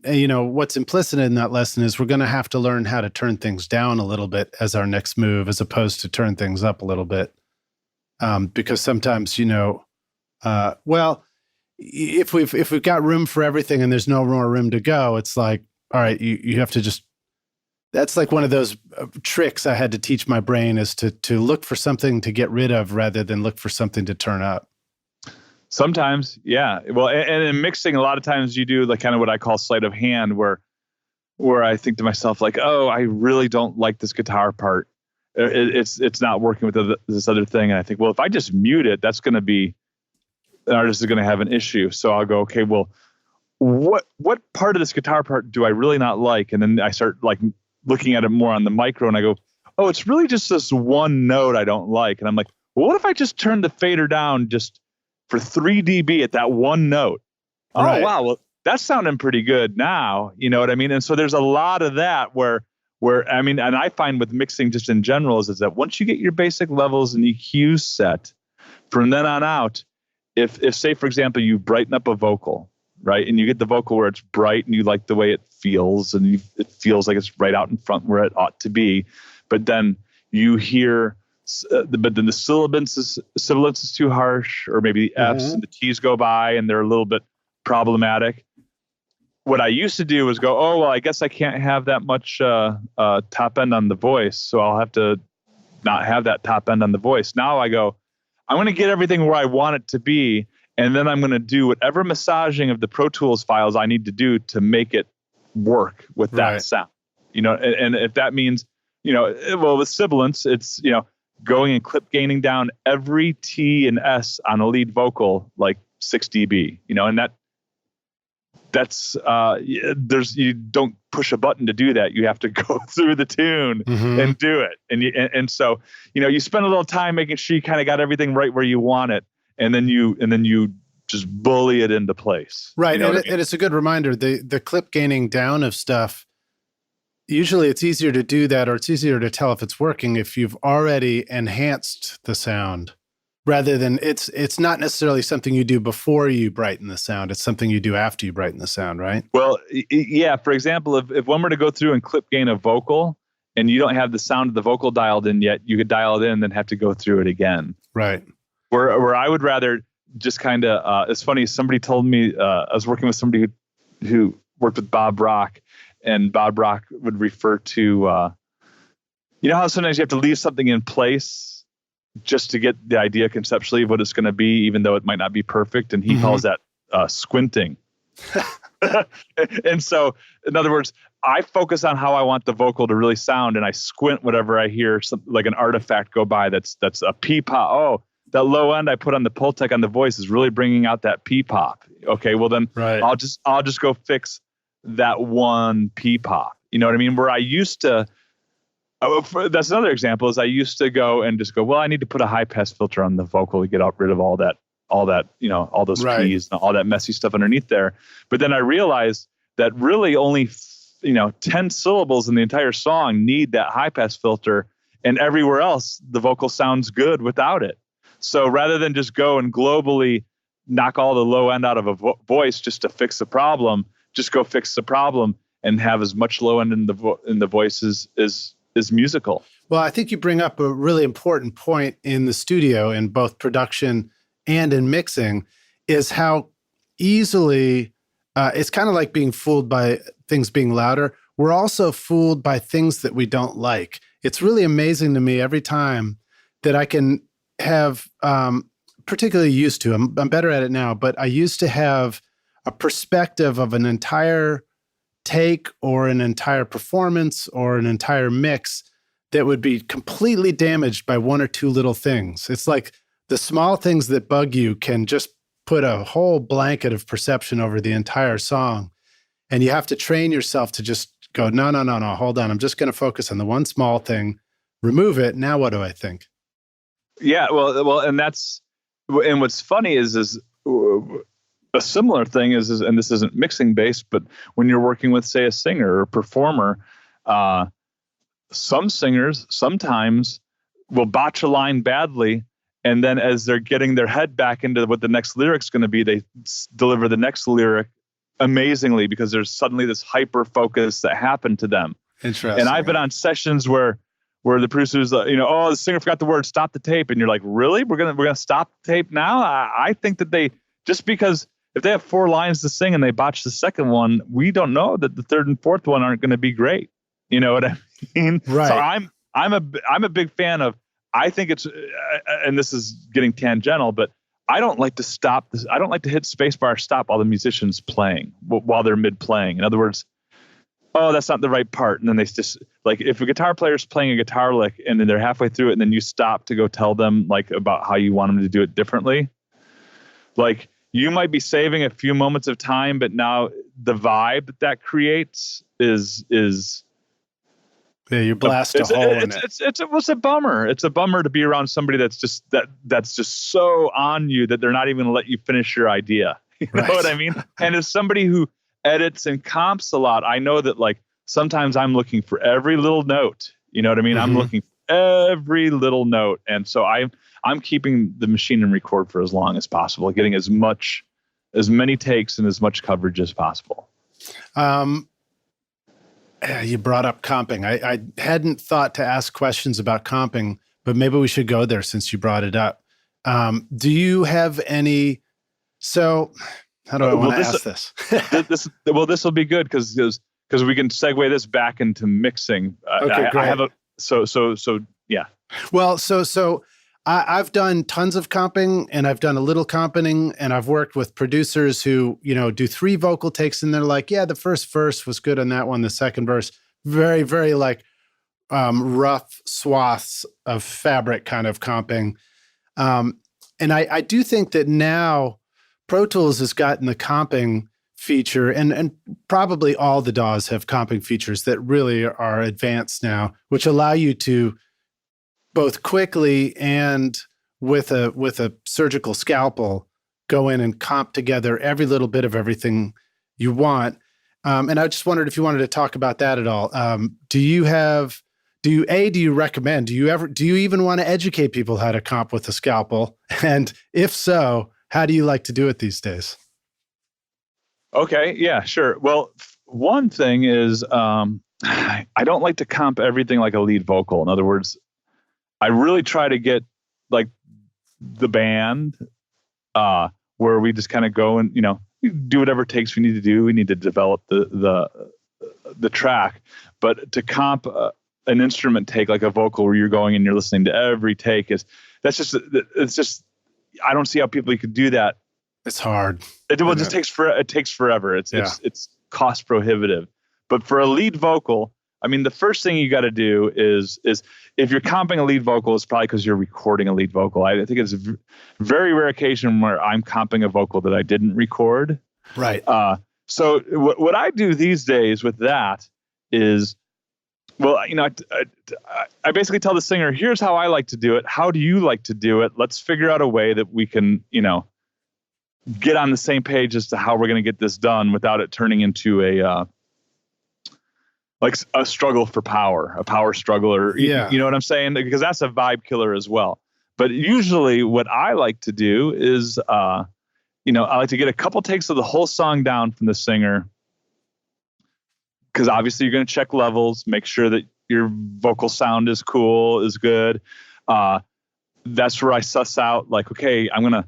what's implicit in that lesson is we're going to have to learn how to turn things down a little bit as our next move, as opposed to turn things up a little bit. Because sometimes, if we've got room for everything and there's no more room to go, it's like, all right, you have to just, that's like one of those tricks I had to teach my brain, is to look for something to get rid of rather than look for something to turn up. Sometimes, yeah. Well, and in mixing, a lot of times you do like kind of what I call sleight of hand, where I think to myself like, oh, I really don't like this guitar part. It's not working with this other thing. And I think, well, if I just mute it, that's going to be, the artist is going to have an issue. So I'll go, okay, well, what part of this guitar part do I really not like? And then I start like looking at it more on the micro, and I go, oh, it's really just this one note I don't like. And I'm like, well, what if I just turn the fader down just for 3 dB at that one note? Right. Oh, wow. Well, that's sounding pretty good now. You know what I mean? And so there's a lot of that where and I find with mixing just in general is that once you get your basic levels and EQs set, from then on out, if say, for example, you brighten up a vocal, right? And you get the vocal where it's bright and you like the way it feels, and it feels like it's right out in front where it ought to be. But then you hear, but then the sibilance is too harsh, or maybe the Fs and the Ts go by and they're a little bit problematic. What I used to do was go, oh, well, I guess I can't have that much top end on the voice, so I'll have to not have that top end on the voice. Now I go, I'm going to get everything where I want it to be, and then I'm going to do whatever massaging of the Pro Tools files I need to do to make it work with that sound. And if that means, well, with sibilance, it's, going and clip gaining down every T and S on a lead vocal, like 6 dB, and that's you don't push a button to do that. You have to go through the tune and do it. And so, you spend a little time making sure you kind of got everything right where you want it. And then you just bully it into place. Right. And it's a good reminder, the clip gaining down of stuff, usually it's easier to do that, or it's easier to tell if it's working if you've already enhanced the sound, rather than it's not necessarily something you do before you brighten the sound. It's something you do after you brighten the sound, right? Well, yeah. For example, if one were to go through and clip gain a vocal and you don't have the sound of the vocal dialed in yet, you could dial it in and then have to go through it again. Right. Where I would rather just kind of, it's funny, somebody told me, I was working with somebody who worked with Bob Rock, and Bob Rock would refer to, how sometimes you have to leave something in place just to get the idea conceptually of what it's going to be, even though it might not be perfect. And he calls that squinting. And so, in other words, I focus on how I want the vocal to really sound, and I squint whenever I hear something like an artifact go by that's a P-pop. Oh, that low end I put on the Pultec on the voice is really bringing out that P-pop. Okay, well then I'll just go fix that one P-pop. You know what I mean? Where I used to, that's another example, is I used to go and just go, well, I need to put a high pass filter on the vocal to get rid of all that, all those P's and all that messy stuff underneath there. But then I realized that really only, 10 syllables in the entire song need that high pass filter, and everywhere else, the vocal sounds good without it. So rather than just go and globally knock all the low end out of a voice just to fix the problem. Just go fix the problem and have as much low end in the voice as musical. Well, I think you bring up a really important point in the studio, in both production and in mixing, is how easily it's kind of like being fooled by things being louder. We're also fooled by things that we don't like. It's really amazing to me every time that I can have, particularly used to, I'm better at it now, but I used to have a perspective of an entire take or an entire performance or an entire mix that would be completely damaged by one or two little things. It's like the small things that bug you can just put a whole blanket of perception over the entire song. And you have to train yourself to just go, no, hold on. I'm just going to focus on the one small thing, remove it. Now what do I think? Yeah, well, and what's funny is a similar thing is, and this isn't mixing based, but when you're working with, say, a singer or a performer, some singers sometimes will botch a line badly, and then as they're getting their head back into what the next lyric's going to be, they deliver the next lyric amazingly because there's suddenly this hyper focus that happened to them. Interesting. And I've been on sessions where the producer's, the singer forgot the word, stop the tape, and you're like, really? We're gonna stop the tape now? I think that they, just because if they have 4 lines to sing and they botch the second one, we don't know that the third and fourth one aren't going to be great. You know what I mean? Right. So I'm a big fan of. I think it's, and this is getting tangential, but I don't like to stop this. I don't like to hit spacebar stop while the musician's playing, while they're mid playing. In other words, oh, that's not the right part, and then they just, like, if a guitar player's playing a guitar lick and then they're halfway through it, and then you stop to go tell them like about how you want them to do it differently, like. You might be saving a few moments of time, but now the vibe that creates is yeah, you blast a hole in it. It's a bummer. It's a bummer to be around somebody that's just so on you that they're not even gonna let you finish your idea. You know what I mean? And as somebody who edits and comps a lot, I know that like sometimes I'm looking for every little note. You know what I mean? Mm-hmm. I'm looking for every little note, and so I'm keeping the machine in record for as long as possible, getting as many takes and as much coverage as possible. You brought up comping. I hadn't thought to ask questions about comping, but maybe we should go there since you brought it up. Do you have any? So how do I want to ask this? This will be good because we can segue this back into mixing. Okay, great. I have yeah. Well, so I've done tons of comping, and I've done a little comping, and I've worked with producers who, do 3 vocal takes, and they're like, yeah, the first verse was good on that one. The second verse, very, very like rough swaths of fabric kind of comping. And I do think that now Pro Tools has gotten the comping feature, and probably all the DAWs have comping features that really are advanced now, which allow you to both quickly and with a surgical scalpel go in and comp together every little bit of everything you want. And I just wondered if you wanted to talk about that at all. Do you recommend, do you even want to educate people how to comp with a scalpel? And if so, how do you like to do it these days? Okay. Yeah, sure. Well, one thing is, I don't like to comp everything like a lead vocal. In other words, I really try to get like the band, where we just kind of go and, do whatever it takes we need to do. We need to develop the track, but to comp an instrument take like a vocal where you're going and you're listening to every take it's just, I don't see how people could do that. It's hard. It takes forever. It's cost prohibitive. But for a lead vocal, I mean, the first thing you got to do is if you're comping a lead vocal, it's probably because you're recording a lead vocal. I think it's a very rare occasion where I'm comping a vocal that I didn't record. Right. So what I do these days with that is, well, I basically tell the singer, here's how I like to do it. How do you like to do it? Let's figure out a way that we can, get on the same page as to how we're going to get this done without it turning into a struggle for power, a power struggle, or you know what I'm saying? Because that's a vibe killer as well. But usually what I like to do is I like to get a couple takes of the whole song down from the singer, because obviously you're going to check levels, make sure that your vocal sound is cool, is good. That's where I suss out, like, okay, I'm gonna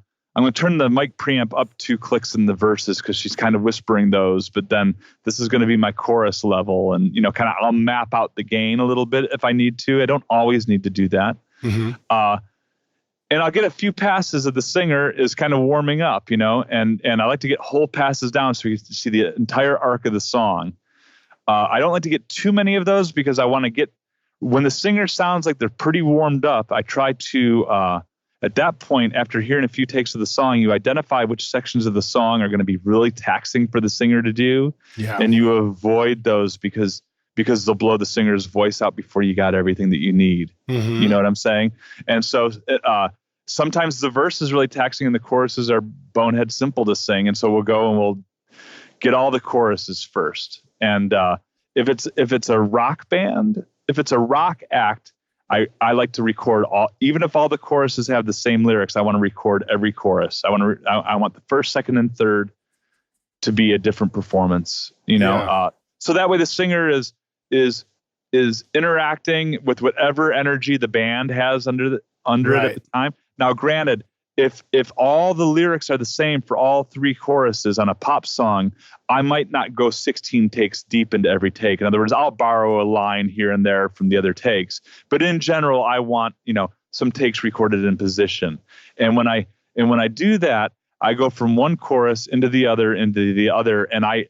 turn the mic preamp up 2 clicks in the verses because she's kind of whispering those, but then this is going to be my chorus level, and kind of I'll map out the gain a little bit if I need to. I don't always need to do that. Mm-hmm. And I'll get a few passes of the singer is kind of warming up, and I like to get whole passes down so you can see the entire arc of the song. I don't like to get too many of those because I want to get, when the singer sounds like they're pretty warmed up, I try to, at that point, after hearing a few takes of the song, you identify which sections of the song are going to be really taxing for the singer to do. Yeah. And you avoid those because they'll blow the singer's voice out before you got everything that you need. Mm-hmm. You know what I'm saying? And so sometimes the verse is really taxing and the choruses are bonehead simple to sing. And so we'll go and we'll get all the choruses first. And if it's a rock band, if it's a rock act, I like to record all, even if all the choruses have the same lyrics, I want to record every chorus. I want the first, second, and third to be a different performance, so that way the singer is interacting with whatever energy the band has under right. it at the time. Now, granted, if all the lyrics are the same for all 3 choruses on a pop song, I might not go 16 takes deep into every take. In other words, I'll borrow a line here and there from the other takes. But in general, I want, some takes recorded in position. And when I do that, I go from one chorus into the other, and I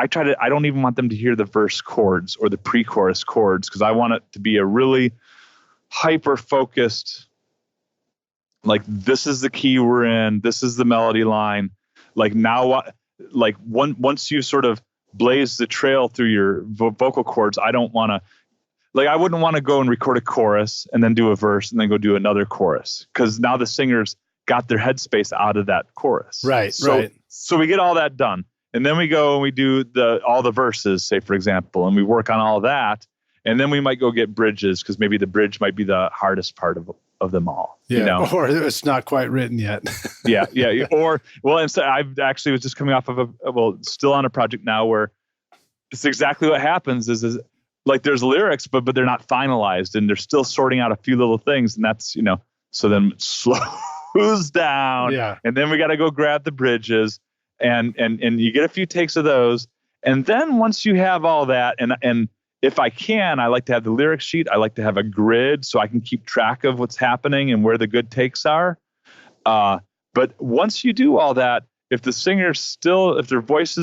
don't even want them to hear the verse chords or the pre-chorus chords, because I want it to be a really hyper-focused, like, this is the key we're in, this is the melody line. Like, now, like, once you sort of blaze the trail through your vocal cords, I wouldn't want to go and record a chorus and then do a verse and then go do another chorus, because now the singer's got their headspace out of that chorus. Right, right. So we get all that done. And then we go and we do all the verses, say, for example, and we work on all that. And then we might go get bridges, because maybe the bridge might be the hardest part of them all. Yeah, or it's not quite written yet. yeah. And so I actually was just coming off of still on a project now where it's exactly what happens is like there's lyrics, but they're not finalized, and they're still sorting out a few little things, and that's, so then it slows down. Yeah. And then we got to go grab the bridges, and you get a few takes of those. And then once you have all that, and if I can, I like to have the lyric sheet. I like to have a grid so I can keep track of what's happening and where the good takes are. But once you do all that, if the singer if their voice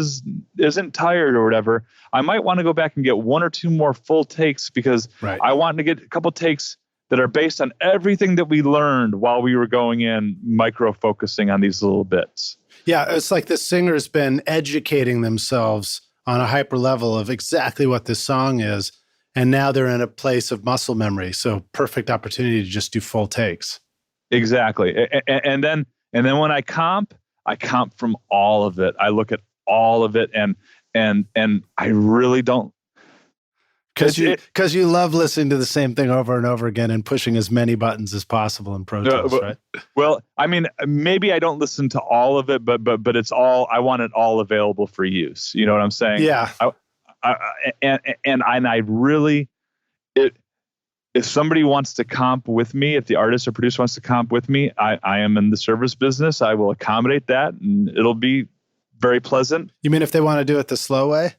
isn't tired or whatever, I might want to go back and get 1 or 2 more full takes, because right. I want to get a couple takes that are based on everything that we learned while we were going in, micro-focusing on these little bits. Yeah, it's like the singer's been educating themselves on a hyper level of exactly what this song is. And now they're in a place of muscle memory. So perfect opportunity to just do full takes. Exactly. And then when I comp from all of it. I look at all of it, and I really don't. Because you love listening to the same thing over and over again and pushing as many buttons as possible in Pro Tools, right? Well, I mean, maybe I don't listen to all of it, but it's all, I want it all available for use. You know what I'm saying? Yeah. I really, if somebody wants to comp with me, if the artist or producer wants to comp with me, I am in the service business. I will accommodate that, and it'll be very pleasant. You mean if they want to do it the slow way?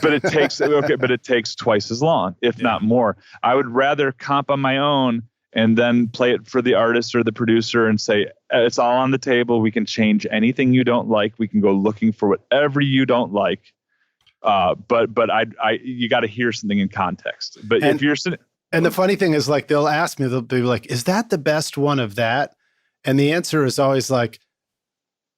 But it takes twice as long, if not more. I would rather comp on my own and then play it for the artist or the producer and say, it's all on the table. We can change anything you don't like. We can go looking for whatever you don't like. But you got to hear something in context. But if you're sitting, and the funny thing is, like, they'll ask me, they'll be like, is that the best one of that? And the answer is always like,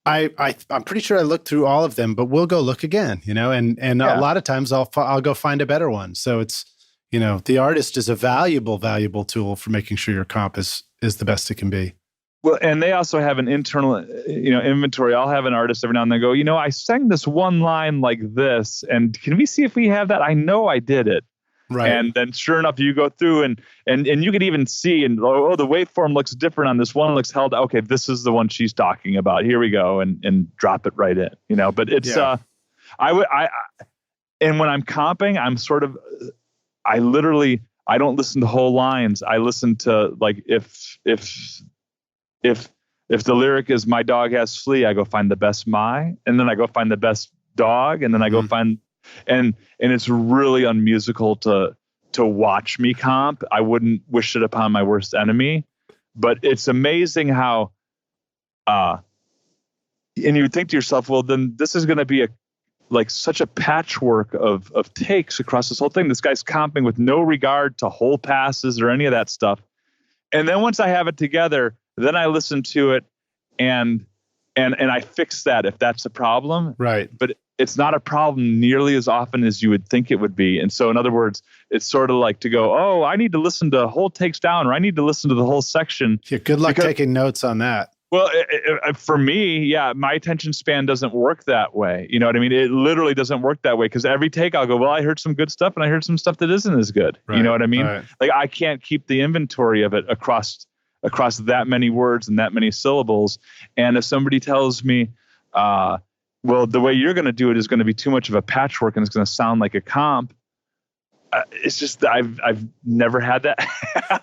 I'm pretty sure I looked through all of them, but we'll go look again, and a lot of times I'll go find a better one. So it's, the artist is a valuable tool for making sure your comp is the best it can be. Well, and they also have an internal, inventory. I'll have an artist every now and then go, I sang this one line like this, and can we see if we have that? I know I did it. Right. And then sure enough, you go through and you can even see, and the waveform looks different on this one. Looks held. Okay, this is the one she's talking about. Here we go, and drop it right in. But it's and when I'm comping, I'm sort of, I don't listen to whole lines. I listen to, like, if the lyric is "my dog has flea," I go find the best "my," and then I go find the best dog, and then I go find. And it's really unmusical to watch me comp. I wouldn't wish it upon my worst enemy, but it's amazing how, and you would think to yourself, well, then this is going to be such a patchwork of takes across this whole thing. This guy's comping with no regard to whole passes or any of that stuff. And then once I have it together, then I listen to it and I fix that if that's a problem. Right. But it's not a problem nearly as often as you would think it would be. And so, in other words, it's sort of like to go, oh, I need to listen to whole takes down, or I need to listen to the whole section. Yeah, good luck taking notes on that. Well, for me, my attention span doesn't work that way. You know what I mean? It literally doesn't work that way, because every take I'll go, well, I heard some good stuff and I heard some stuff that isn't as good. Right, you know what I mean? Right. Like, I can't keep the inventory of it across that many words and that many syllables. And if somebody tells me, well, the way you're going to do it is going to be too much of a patchwork and it's going to sound like a comp, it's just, I've never had that.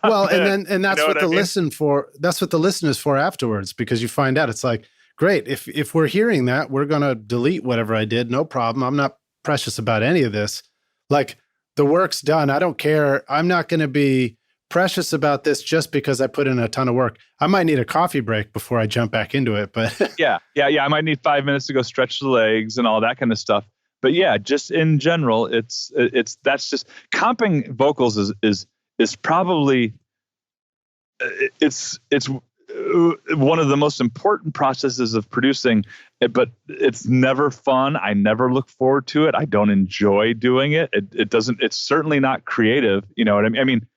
Well, and that's what the listen for. That's what the listen is for afterwards, because you find out it's like, great. If we're hearing that, we're going to delete whatever I did. No problem. I'm not precious about any of this. Like, the work's done. I don't care. I'm not going to be precious about this just because I put in a ton of work. I might need a coffee break before I jump back into it, but yeah. I might need 5 minutes to go stretch the legs and all that kind of stuff. But yeah, just in general, that's just comping vocals is probably it's one of the most important processes of producing, but it's never fun. I never look forward to it. I don't enjoy doing it. It's certainly not creative. You know what I mean? I mean,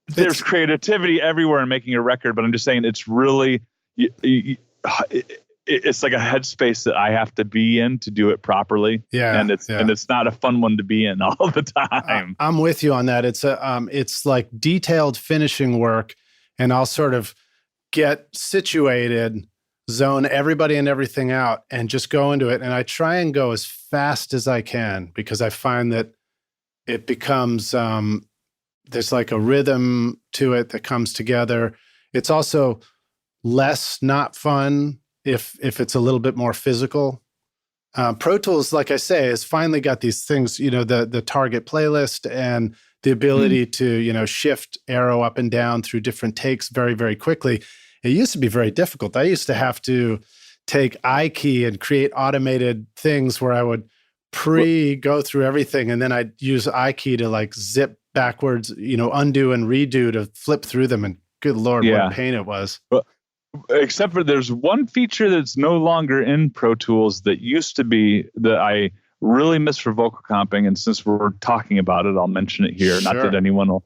there's creativity everywhere in making a record, but I'm just saying it's really, it's like a headspace that I have to be in to do it properly. Yeah. And it's not a fun one to be in all the time. I'm with you on that. It's like detailed finishing work, and I'll sort of get situated, zone everybody and everything out, and just go into it. And I try and go as fast as I can, because I find that it becomes, there's like a rhythm to it that comes together. It's also less not fun if it's a little bit more physical. Pro Tools, like I say, has finally got these things, the target playlist and the ability to, shift arrow up and down through different takes very, very quickly. It used to be very difficult. I used to have to take iKey and create automated things where I would go through everything, and then I'd use iKey to like zip backwards, undo and redo to flip through them. And good Lord, what a pain it was. Well, except for there's one feature that's no longer in Pro Tools that used to be, that I really miss for vocal comping. And since we're talking about it, I'll mention it here. Sure. Not that anyone will.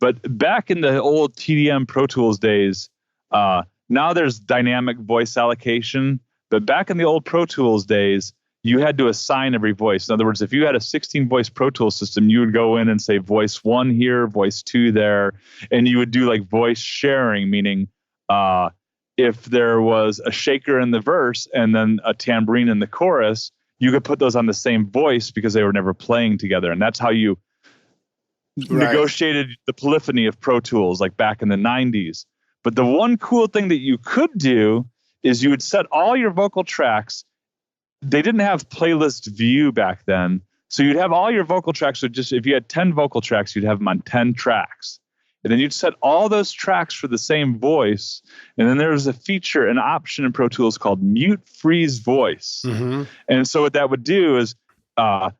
But back in the old TDM Pro Tools days, now there's dynamic voice allocation. But back in the old Pro Tools days, you had to assign every voice. In other words, if you had a 16-voice Pro Tools system, you would go in and say voice 1 here, voice 2 there, and you would do like voice sharing, meaning if there was a shaker in the verse and then a tambourine in the chorus, you could put those on the same voice because they were never playing together. And that's how you negotiated the polyphony of Pro Tools, like back in the 90s. But the one cool thing that you could do is you would set all your vocal tracks. They didn't have playlist view back then. So you'd have all your vocal tracks. So just if you had 10 vocal tracks, you'd have them on 10 tracks. And then you'd set all those tracks for the same voice. And then there was a feature, an option in Pro Tools called mute freeze voice. Mm-hmm. And so what that would do is I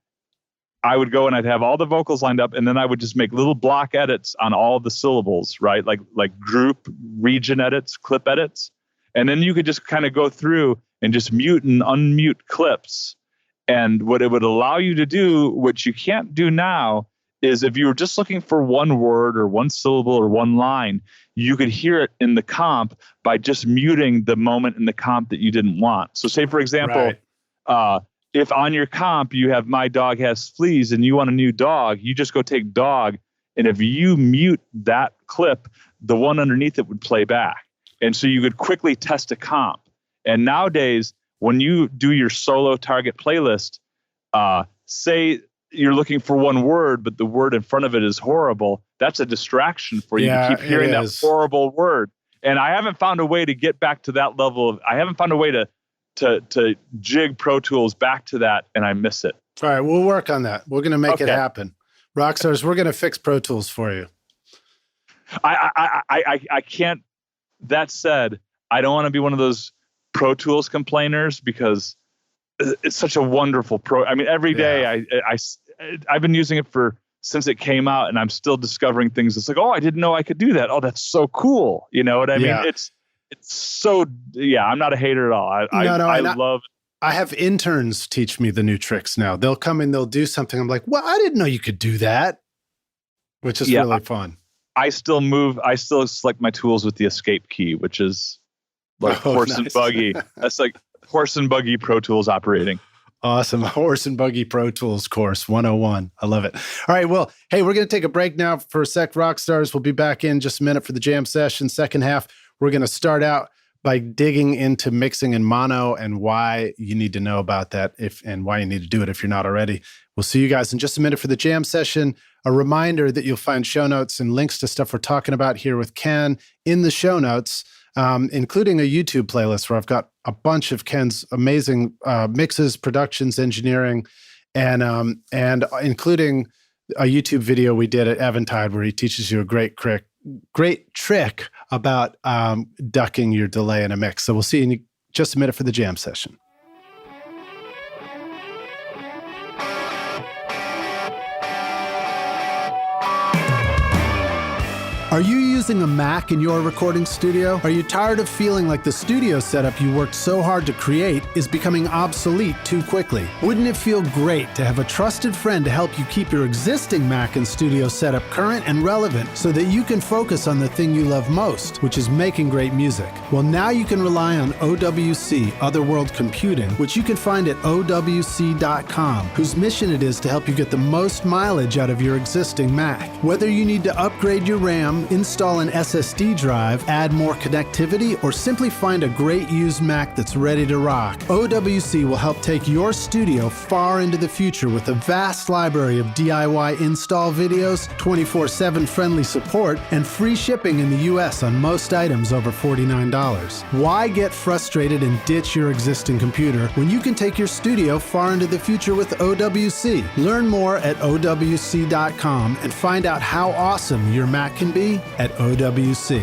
would go and I'd have all the vocals lined up, and then I would just make little block edits on all the syllables, right? Like group, region edits, clip edits. And then you could just kind of go through and just mute and unmute clips. And what it would allow you to do, which you can't do now, is if you were just looking for one word or one syllable or one line, you could hear it in the comp by just muting the moment in the comp that you didn't want. So say, for example, if on your comp you have My Dog Has Fleas and you want a new dog, you just go take dog. And if you mute that clip, the one underneath it would play back. And so you could quickly test a comp. And nowadays, when you do your solo target playlist, say you're looking for one word, but the word in front of it is horrible, that's a distraction for you to keep hearing that horrible word. And I haven't found a way to get back to that level of, I haven't found a way to jig Pro Tools back to that, and I miss it. All right, we'll work on that. We're going to make it happen. Rockstars, we're going to fix Pro Tools for you. I can't. That said, I don't want to be one of those Pro Tools complainers because it's such a wonderful I mean, every day I've been using it since it came out, and I'm still discovering things. It's like, oh, I didn't know I could do that. Oh, that's so cool. You know what I mean? It's so, I'm not a hater at all. I love it. I have interns teach me the new tricks now. They'll come in, they'll do something. I'm like, well, I didn't know you could do that, which is really fun. I still select my tools with the escape key, which is like horse and buggy. That's like horse and buggy Pro Tools operating. Awesome. Horse and Buggy Pro Tools course 101. I love it. All right. Well, hey, we're going to take a break now for a sec. Rockstars, we'll be back in just a minute for the jam session. Second half, we're going to start out by digging into mixing in mono and why you need to know about that and why you need to do it if you're not already. We'll see you guys in just a minute for the jam session. A reminder that you'll find show notes and links to stuff we're talking about here with Ken in the show notes, including a YouTube playlist where I've got a bunch of Ken's amazing mixes, productions, engineering, and including a YouTube video we did at Eventide where he teaches you a great trick about ducking your delay in a mix. So we'll see you in just a minute for the jam session. Are you using a Mac in your recording studio? Are you tired of feeling like the studio setup you worked so hard to create is becoming obsolete too quickly? Wouldn't it feel great to have a trusted friend to help you keep your existing Mac and studio setup current and relevant so that you can focus on the thing you love most, which is making great music? Well, now you can rely on OWC, Otherworld Computing, which you can find at OWC.com, whose mission it is to help you get the most mileage out of your existing Mac. Whether you need to upgrade your RAM, install an SSD drive, add more connectivity, or simply find a great used Mac that's ready to rock, OWC will help take your studio far into the future with a vast library of DIY install videos, 24/7 friendly support, and free shipping in the US on most items over $49. Why get frustrated and ditch your existing computer when you can take your studio far into the future with OWC? Learn more at OWC.com and find out how awesome your Mac can be at OWC.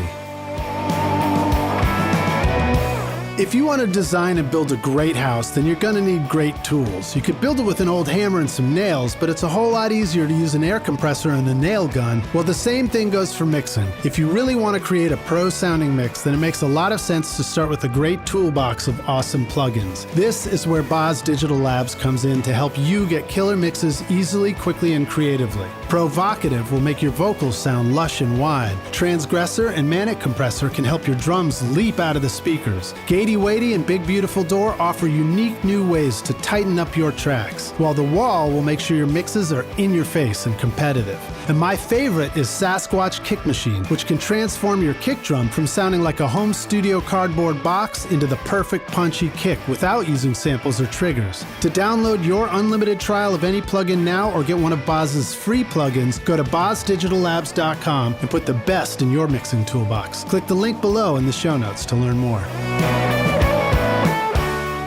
If you want to design and build a great house, then you're going to need great tools. You could build it with an old hammer and some nails, but it's a whole lot easier to use an air compressor and a nail gun. Well, the same thing goes for mixing. If you really want to create a pro-sounding mix, then it makes a lot of sense to start with a great toolbox of awesome plugins. This is where Boz Digital Labs comes in to help you get killer mixes easily, quickly, and creatively. Provocative will make your vocals sound lush and wide. Transgressor and Manic Compressor can help your drums leap out of the speakers. Gatey Waity and Big Beautiful Door offer unique new ways to tighten up your tracks, while the Wall will make sure your mixes are in your face and competitive. And my favorite is Sasquatch Kick Machine, which can transform your kick drum from sounding like a home studio cardboard box into the perfect punchy kick without using samples or triggers. To download your unlimited trial of any plugin now or get one of Boz's free plugins, go to bozdigitallabs.com and put the best in your mixing toolbox. Click the link below in the show notes to learn more.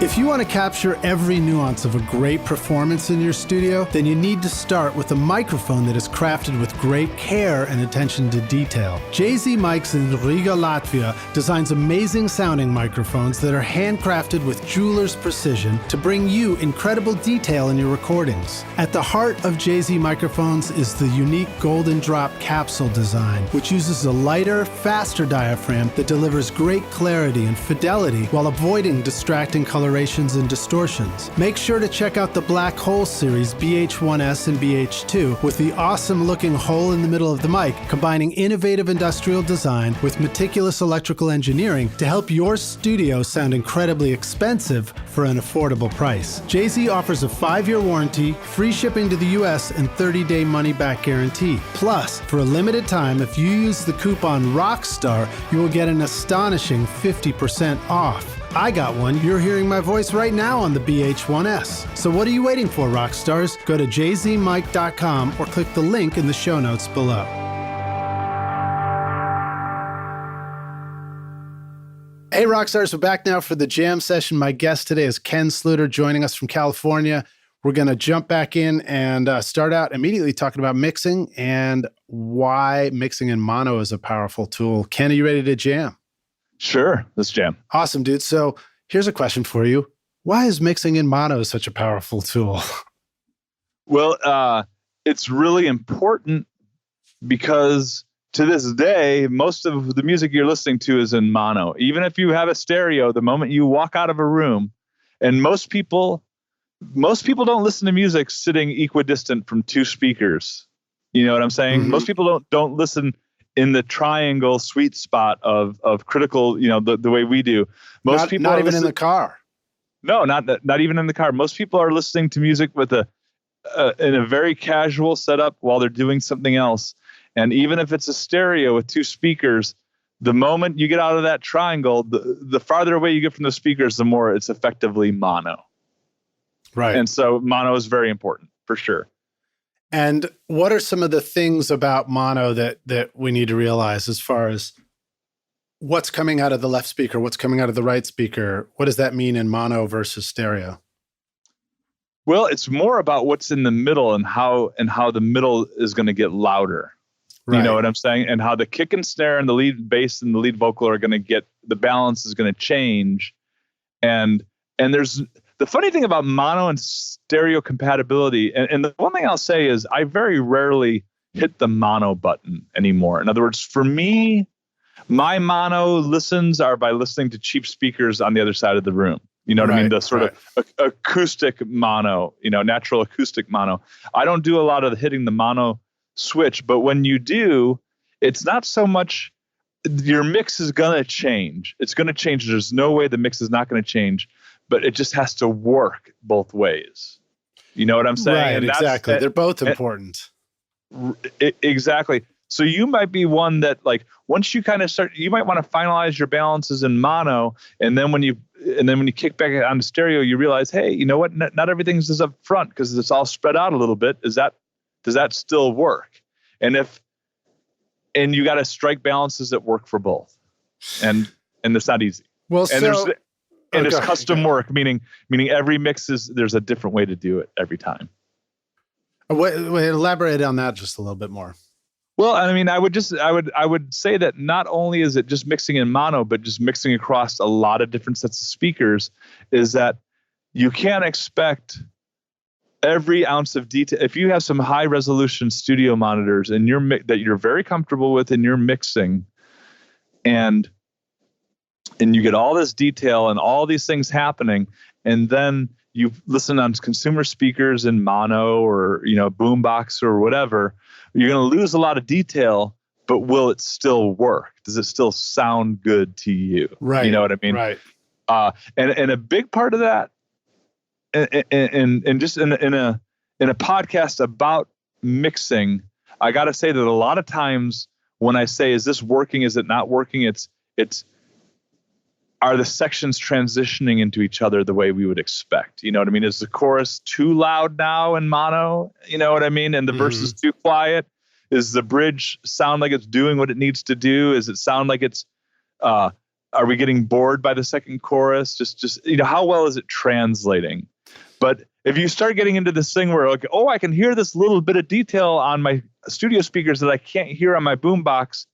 If you want to capture every nuance of a great performance in your studio, then you need to start with a microphone that is crafted with great care and attention to detail. JZ Mics in Riga, Latvia designs amazing sounding microphones that are handcrafted with jeweler's precision to bring you incredible detail in your recordings. At the heart of JZ Microphones is the unique Golden Drop capsule design, which uses a lighter, faster diaphragm that delivers great clarity and fidelity while avoiding distracting color aberrations and distortions. Make sure to check out the Black Hole series BH1S and BH2 with the awesome-looking hole in the middle of the mic, combining innovative industrial design with meticulous electrical engineering to help your studio sound incredibly expensive for an affordable price. Jay-Z offers a 5-year warranty, free shipping to the US, and 30-day money-back guarantee. Plus, for a limited time, if you use the coupon ROCKSTAR, you will get an astonishing 50% off. I got one. You're hearing my voice right now on the BH1S. So what are you waiting for, rock stars? Go to jzmike.com or click the link in the show notes below. Hey, rock stars, we're back now for the jam session. My guest today is Ken Sluiter, joining us from California. We're going to jump back in and start out immediately talking about mixing and why mixing in mono is a powerful tool. Ken, are you ready to jam? Sure, let's jam. Awesome, dude. So here's a question for you. Why is mixing in mono such a powerful tool? Well, it's really important because to this day, most of the music you're listening to is in mono. Even if you have a stereo, the moment you walk out of a room, and most people don't listen to music sitting equidistant from two speakers. You know what I'm saying? Mm-hmm. Most people don't listen in the triangle sweet spot of critical, the way we do. Most people not even in the car. No, not even in the car. Most people are listening to music with in a very casual setup while they're doing something else. And even if it's a stereo with two speakers, the moment you get out of that triangle, the farther away you get from the speakers, the more it's effectively mono. Right. And so mono is very important for sure. And what are some of the things about mono that we need to realize as far as what's coming out of the left speaker, what's coming out of the right speaker? What does that mean in mono versus stereo? Well, it's more about what's in the middle and how the middle is going to get louder. Right. You know what I'm saying? And how the kick and snare and the lead bass and the lead vocal are going to get, the balance is going to change. And there's the funny thing about mono and stereo compatibility. And the one thing I'll say is I very rarely hit the mono button anymore. In other words, for me, my mono listens are by listening to cheap speakers on the other side of the room. You know what I mean? The sort of acoustic mono, natural acoustic mono. I don't do a lot of hitting the mono switch, but when you do, it's not so much your mix is going to change. It's going to change. There's no way the mix is not going to change, but it just has to work both ways. You know what I'm saying? Right, exactly. They're both important. Exactly. So you might be one that, like, once you kind of start, you might want to finalize your balances in mono, and then when you kick back on the stereo, you realize, hey, you know what? Not everything's just up front because it's all spread out a little bit. Does that still work? And you got to strike balances that work for both, and it's not easy. Well, and there's custom work, meaning every mix there's a different way to do it every time. Wait, elaborate on that just a little bit more. Well, I mean, I would say that not only is it just mixing in mono, but just mixing across a lot of different sets of speakers, is that you can't expect every ounce of detail. If you have some high resolution studio monitors and that you're very comfortable with in your mixing, and you get all this detail and all these things happening, and then you listen on consumer speakers in mono or boombox or whatever, you're going to lose a lot of detail. But will it still work? Does it still sound good to you? Right. You know what I mean? Right. And a big part of that, and just in a podcast about mixing, I got to say that a lot of times when I say, is this working? Is it not working? It's are the sections transitioning into each other the way we would expect? You know what I mean? Is the chorus too loud now in mono? You know what I mean? And the verse is too quiet? Is the bridge sound like it's doing what it needs to do? Is it sound like it's, are we getting bored by the second chorus? Just how well is it translating? But if you start getting into this thing where, like, I can hear this little bit of detail on my studio speakers that I can't hear on my boombox,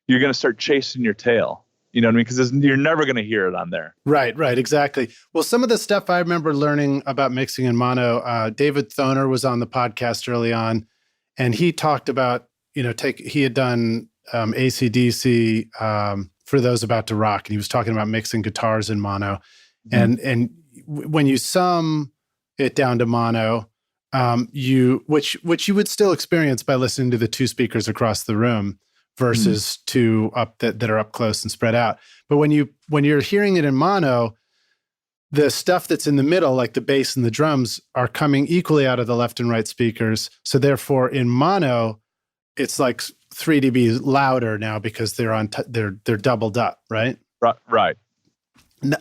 you're going to start chasing your tail. You know what I mean? Because you're never going to hear it on there. Right, exactly. Well, some of the stuff I remember learning about mixing in mono, David Thoner was on the podcast early on, and he talked about, he had done AC/DC for those about to rock, and he was talking about mixing guitars in mono. And when you sum it down to mono, which you would still experience by listening to the two speakers across the room versus two up that are up close and spread out. But when you're hearing it in mono, the stuff that's in the middle, like the bass and the drums, are coming equally out of the left and right speakers. So therefore, in mono, it's like 3 dB louder now because they're they're doubled up, right? Right.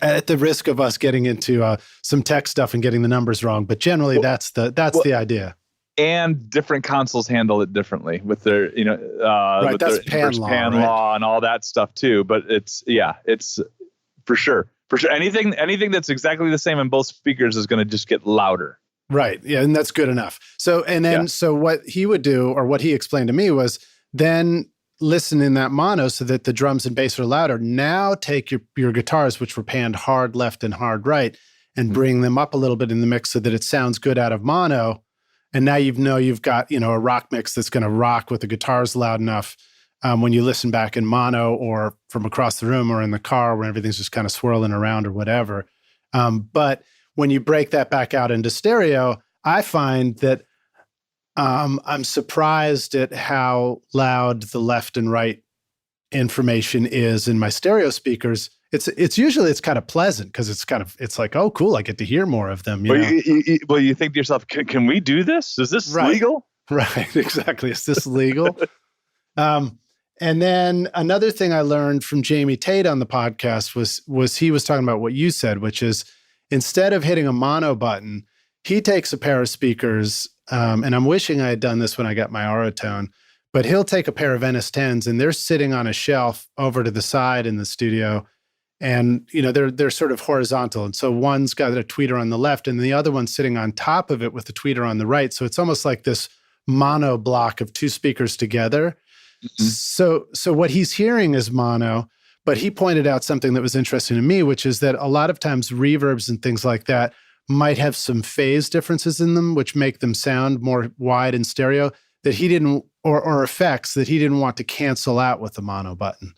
At the risk of us getting into some tech stuff and getting the numbers wrong, but generally that's the idea. And different consoles handle it differently with their, right, with that's their pan law and all that stuff too. But it's for sure. Anything that's exactly the same in both speakers is going to just get louder. Right. Yeah, and that's good enough. So what he would do, or what he explained to me, was then listen in that mono so that the drums and bass are louder. Now take your guitars, which were panned hard left and hard right, and bring them up a little bit in the mix so that it sounds good out of mono. And now you've got, a rock mix that's going to rock with the guitars loud enough when you listen back in mono or from across the room or in the car where everything's just kind of swirling around or whatever. But when you break that back out into stereo, I find that I'm surprised at how loud the left and right information is in my stereo speakers. It's kind of pleasant because it's like, oh, cool, I get to hear more of them. You think to yourself, can we do this? Is this legal? Right, exactly. Is this legal? And then another thing I learned from Jamie Tate on the podcast was he was talking about what you said, which is instead of hitting a mono button, he takes a pair of speakers, and I'm wishing I had done this when I got my Aurotone, but he'll take a pair of NS10s and they're sitting on a shelf over to the side in the studio. And, they're sort of horizontal. And so one's got a tweeter on the left and the other one's sitting on top of it with the tweeter on the right. So it's almost like this mono block of two speakers together. Mm-hmm. So what he's hearing is mono, but he pointed out something that was interesting to me, which is that a lot of times reverbs and things like that might have some phase differences in them, which make them sound more wide in stereo that he didn't, or effects that he didn't want to cancel out with the mono button.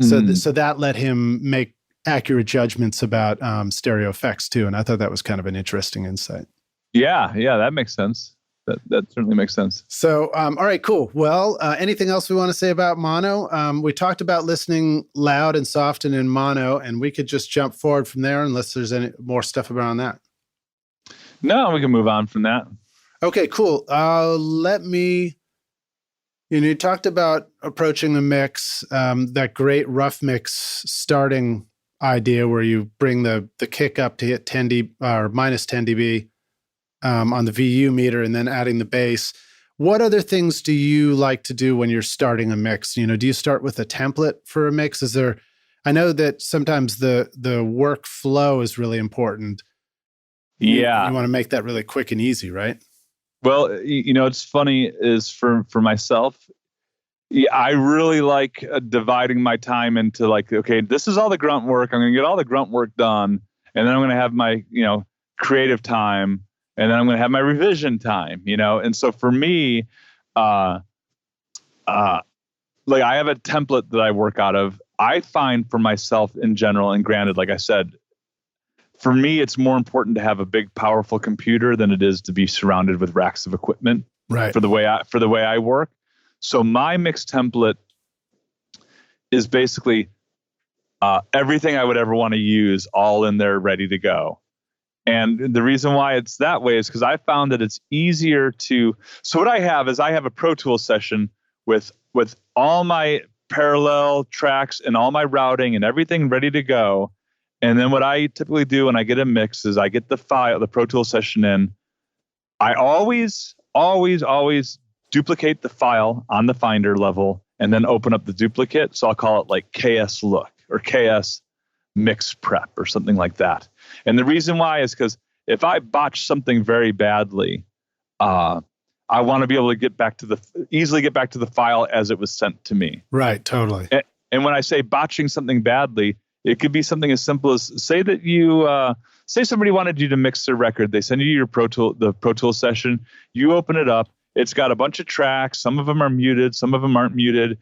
So that let him make accurate judgments about stereo effects too. And I thought that was kind of an interesting insight. Yeah, that makes sense. That certainly makes sense. So, all right, cool. Well, anything else we want to say about mono? We talked about listening loud and soft and in mono, and we could just jump forward from there unless there's any more stuff around that. No, we can move on from that. Okay, cool. You talked about approaching the mix, that great rough mix starting idea where you bring the kick up to hit 10 dB or minus 10 dB on the VU meter and then adding the bass. What other things do you like to do when you're starting a mix? Do you start with a template for a mix? I know that sometimes the workflow is really important. Yeah. You want to make that really quick and easy, right? Well, it's funny is for myself, I really like dividing my time into like, okay, this is all the grunt work. I'm going to get all the grunt work done. And then I'm going to have my, creative time. And then I'm going to have my revision time, And so for me, like I have a template that I work out of. I find for myself in general, and granted, like I said, for me, it's more important to have a big, powerful computer than it is to be surrounded with racks of equipment. Right. For the way I work. So my mix template is basically everything I would ever want to use, all in there, ready to go. And the reason why it's that way is because I found that it's easier to. So what I have is I have a Pro Tools session with all my parallel tracks and all my routing and everything ready to go. And then what I typically do when I get a mix is I get the Pro Tools session in. I always duplicate the file on the Finder level and then open up the duplicate. So I'll call it like KS Look or KS Mix Prep or something like that. And the reason why is because if I botch something very badly, I want to be able to easily get back to the file as it was sent to me. Right, totally. And when I say botching something badly, it could be something as simple as say somebody wanted you to mix their record. They send you the Pro Tools session. You open it up. It's got a bunch of tracks. Some of them are muted. Some of them aren't muted.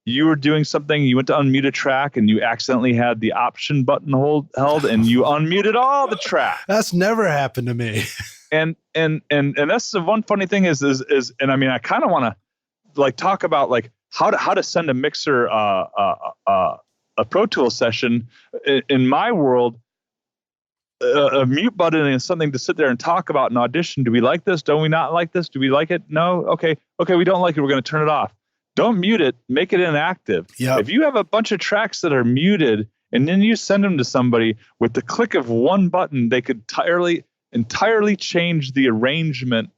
You were doing something. You went to unmute a track and you accidentally had the option button held and you unmuted all the tracks. That's never happened to me. And that's the one funny thing is, and I mean, I kind of want to like talk about like how to send a mixer a Pro Tools session. In my world, a mute button is something to sit there and talk about in audition. Do we like this? Don't we not like this? Do we like it? No. Okay, we don't like it. We're going to turn it off. Don't mute it. Make it inactive. Yep. If you have a bunch of tracks that are muted and then you send them to somebody with the click of one button, they could entirely change the arrangement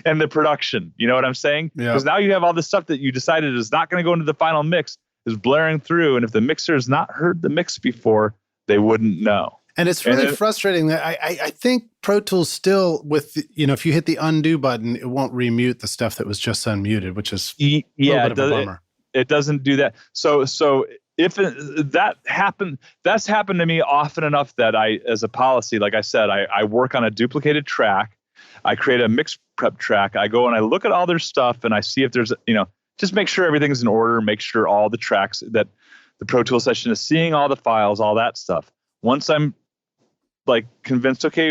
and the production. You know what I'm saying? Because now you have all this stuff that you decided is not going to go into the final mix is blaring through. And if the mixer has not heard the mix before, they wouldn't know. And it's really frustrating that I think Pro Tools still with, if you hit the undo button, it won't remute the stuff that was just unmuted, which is a little bit of a bummer. It doesn't do that. So if that's happened to me often enough that I, as a policy, like I said, I work on a duplicated track. I create a mix prep track. I go and I look at all their stuff and I see if there's, just make sure everything's in order, make sure all the tracks that the Pro Tools session is seeing all the files, all that stuff. Once I'm like convinced, okay,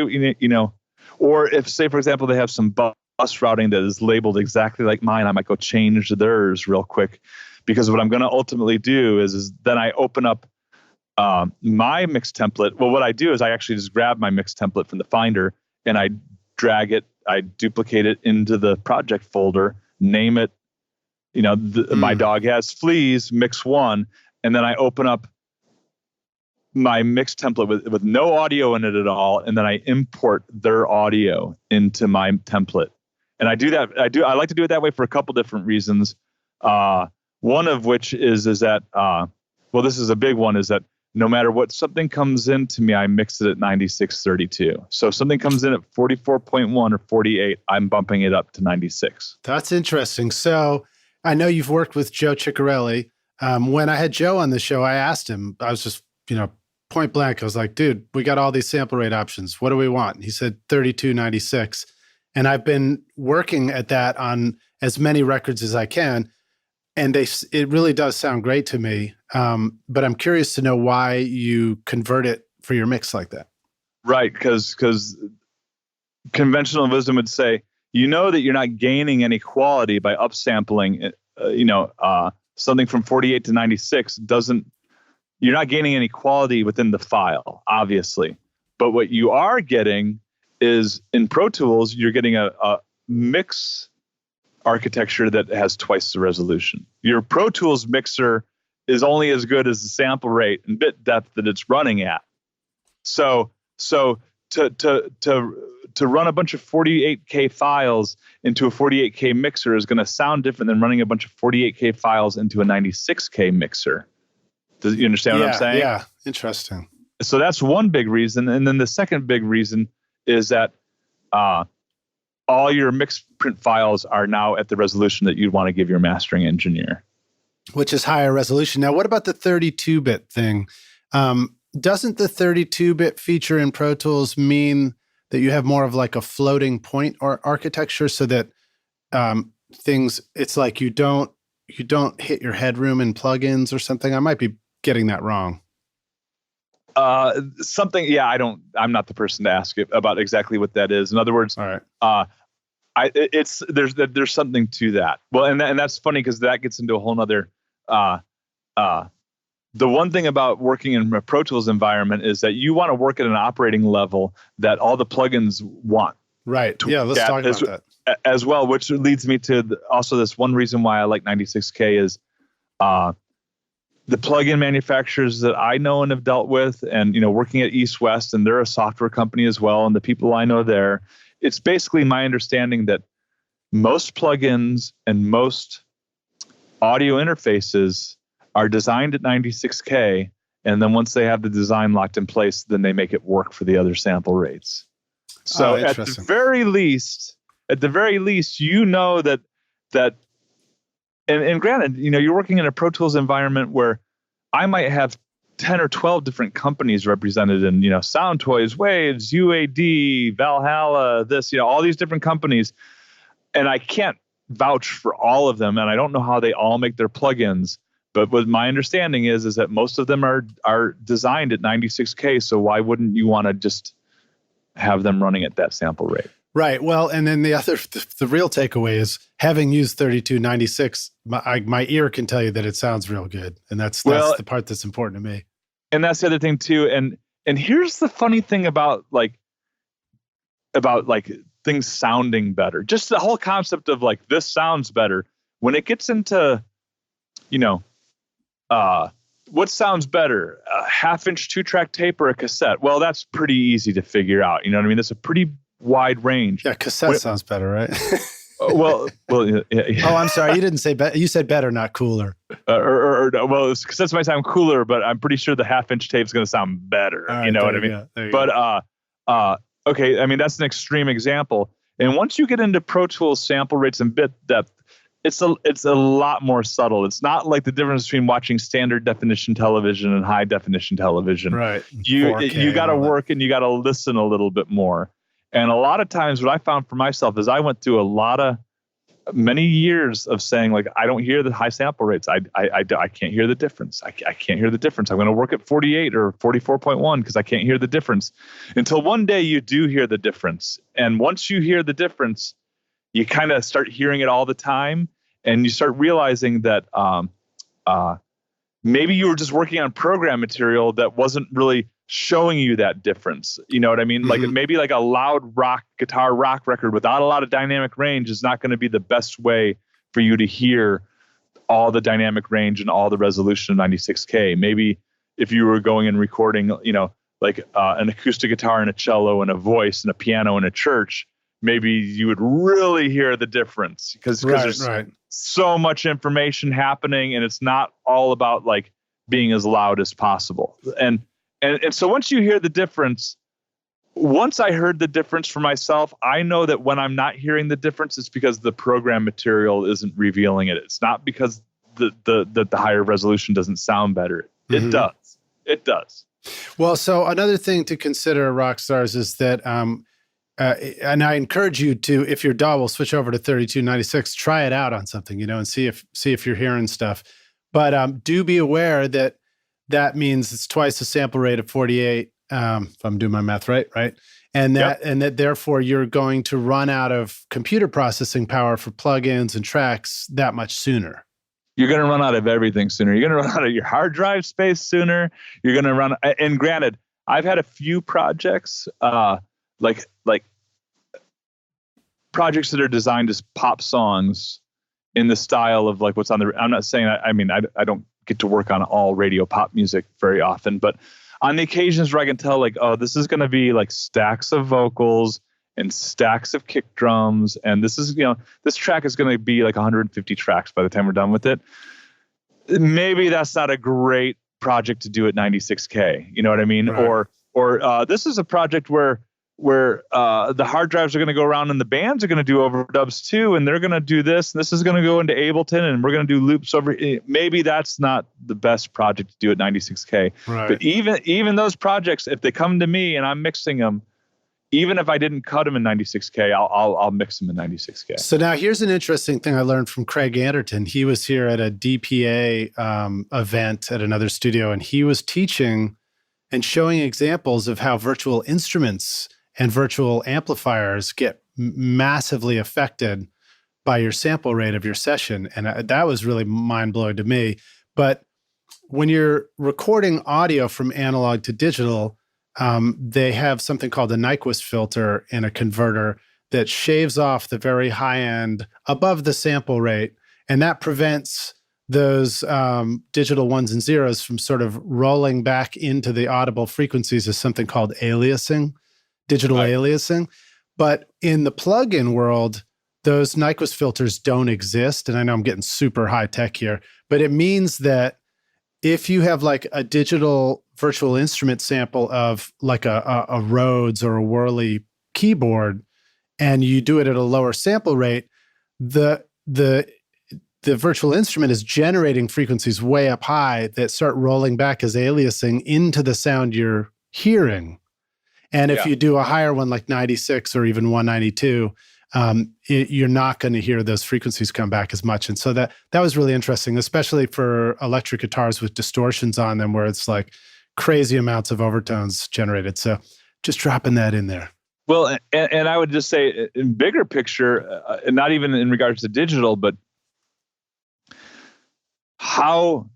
or if say, for example, they have some bus routing that is labeled exactly like mine, I might go change theirs real quick because what I'm going to ultimately do is then I open up my mix template. Well, what I do is I actually just grab my mix template from the Finder and I drag it, I duplicate it into the project folder, name it, my dog has fleas, mix 1, and then I open up my mix template with no audio in it at all, and then I import their audio into my template. And I do that. I like to do it that way for a couple different reasons. One of which is that this is a big one, is that no matter what something comes into me, I mix it at 9632. So if something comes in at 44.1 or 48, I'm bumping it up to 96. That's interesting. So I know you've worked with Joe Chiccarelli. When I had Joe on the show, I asked him, I was just, point blank, I was like, dude, we got all these sample rate options. What do we want? And he said 3296. And I've been working at that on as many records as I can. And it really does sound great to me. But I'm curious to know why you convert it for your mix like that. Right, because conventional wisdom would say, that you're not gaining any quality by upsampling, something from 48 to 96 you're not gaining any quality within the file, obviously. But what you are getting is in Pro Tools, you're getting a mix architecture that has twice the resolution. Your Pro Tools mixer is only as good as the sample rate and bit depth that it's running at. So to run a bunch of 48K files into a 48K mixer is going to sound different than running a bunch of 48K files into a 96K mixer. Do you understand what I'm saying? Yeah, interesting. So that's one big reason. And then the second big reason is that all your mix print files are now at the resolution that you'd want to give your mastering engineer. Which is higher resolution. Now, what about the 32-bit thing? Doesn't the 32-bit feature in Pro Tools mean that you have more of like a floating point or architecture so that it's like you don't hit your headroom in plugins or something? I might be getting that wrong. I'm not the person to ask it about exactly what that is. In other words, all right. There's something to that. Well, and that's funny because that gets into a whole nother. The one thing about working in a Pro Tools environment is that you want to work at an operating level that all the plugins want. Right. Yeah. Let's talk about that as well. Which leads me to also this one reason why I like 96K is the plugin manufacturers that I know and have dealt with, and working at East West, and they're a software company as well, and the people I know there. It's basically my understanding that most plugins and most audio interfaces are designed at 96K, and then once they have the design locked in place, then they make it work for the other sample rates. So at the very least, that and granted, you're working in a Pro Tools environment where I might have 10 or 12 different companies represented in, Sound Toys, Waves, UAD, Valhalla, all these different companies. and I can't vouch for all of them, and I don't know how they all make their plugins. But what my understanding is that most of them are designed at 96K. So why wouldn't you want to just have them running at that sample rate? Right. Well, and then the real takeaway is, having used 3296, my ear can tell you that it sounds real good, and that's the part that's important to me. And that's the other thing too. And here's the funny thing about things sounding better. Just the whole concept of like, this sounds better. When it gets into, what sounds better, a 1/2-inch 2-track tape or a cassette? Well, that's pretty easy to figure out. You know what I mean? That's a pretty wide range. Yeah, cassette sounds better, right? well, yeah. Oh, I'm sorry. You didn't say better. You said better, not cooler. Well, cassettes might sound cooler, but I'm pretty sure the 1/2-inch tape is going to sound better. Right, you know what I mean? But okay, I mean, that's an extreme example. And once you get into Pro Tools sample rates and bit depth, it's a lot more subtle. It's not like the difference between watching standard definition television and high definition television. Right. You got to work and you got to listen a little bit more. And a lot of times what I found for myself is I went through many years of saying, like, I don't hear the high sample rates. I can't hear the difference. I can't hear the difference. I'm going to work at 48 or 44.1 because I can't hear the difference. Until one day you do hear the difference. And once you hear the difference, you kind of start hearing it all the time. And you start realizing that maybe you were just working on program material that wasn't really showing you that difference. You know what I mean? Mm-hmm. Like maybe like a loud guitar rock record without a lot of dynamic range is not going to be the best way for you to hear all the dynamic range and all the resolution of 96K. Maybe if you were going and recording, like an acoustic guitar and a cello and a voice and a piano in a church, maybe you would really hear the difference because there's so much information happening, and it's not all about like being as loud as possible. And so once you hear the difference, once I heard the difference for myself, I know that when I'm not hearing the difference, it's because the program material isn't revealing it. It's not because the higher resolution doesn't sound better. It does. It does. Well, so another thing to consider, Rockstars, is that and I encourage you to, if your DAW will switch over to 3296, try it out on something, and see if you're hearing stuff. But do be aware that means it's twice the sample rate of 48, if I'm doing my math right? And that therefore you're going to run out of computer processing power for plugins and tracks that much sooner. You're going to run out of everything sooner. You're going to run out of your hard drive space sooner. You're going to run, and granted, I've had a few projects, like projects that are designed as pop songs in the style of like what's on the, I'm not saying, I don't get to work on all radio pop music very often, but on the occasions where I can tell like, oh, this is going to be like stacks of vocals and stacks of kick drums. And this is, this track is going to be like 150 tracks by the time we're done with it. Maybe that's not a great project to do at 96K. You know what I mean? Right. Or this is a project where the hard drives are going to go around and the bands are going to do overdubs too, and they're going to do this, and this is going to go into Ableton, and we're going to do loops over. Maybe that's not the best project to do at 96K. Right. But even those projects, if they come to me and I'm mixing them, even if I didn't cut them in 96K, I'll mix them in 96K. So now here's an interesting thing I learned from Craig Anderton. He was here at a DPA event at another studio, and he was teaching and showing examples of how virtual instruments and virtual amplifiers get massively affected by your sample rate of your session. And that was really mind-blowing to me. But when you're recording audio from analog to digital, they have something called a Nyquist filter in a converter that shaves off the very high end above the sample rate. And that prevents those digital ones and zeros from sort of rolling back into the audible frequencies as something called aliasing. Digital aliasing. But in the plugin world, those Nyquist filters don't exist. And I know I'm getting super high tech here, but it means that if you have like a digital virtual instrument sample of like a Rhodes or a Whirly keyboard, and you do it at a lower sample rate, the virtual instrument is generating frequencies way up high that start rolling back as aliasing into the sound you're hearing. And if you do a higher one like 96 or even 192, you're not going to hear those frequencies come back as much. And so that was really interesting, especially for electric guitars with distortions on them, where it's like crazy amounts of overtones generated. So just dropping that in there. Well, and I would just say in bigger picture, not even in regards to digital, but how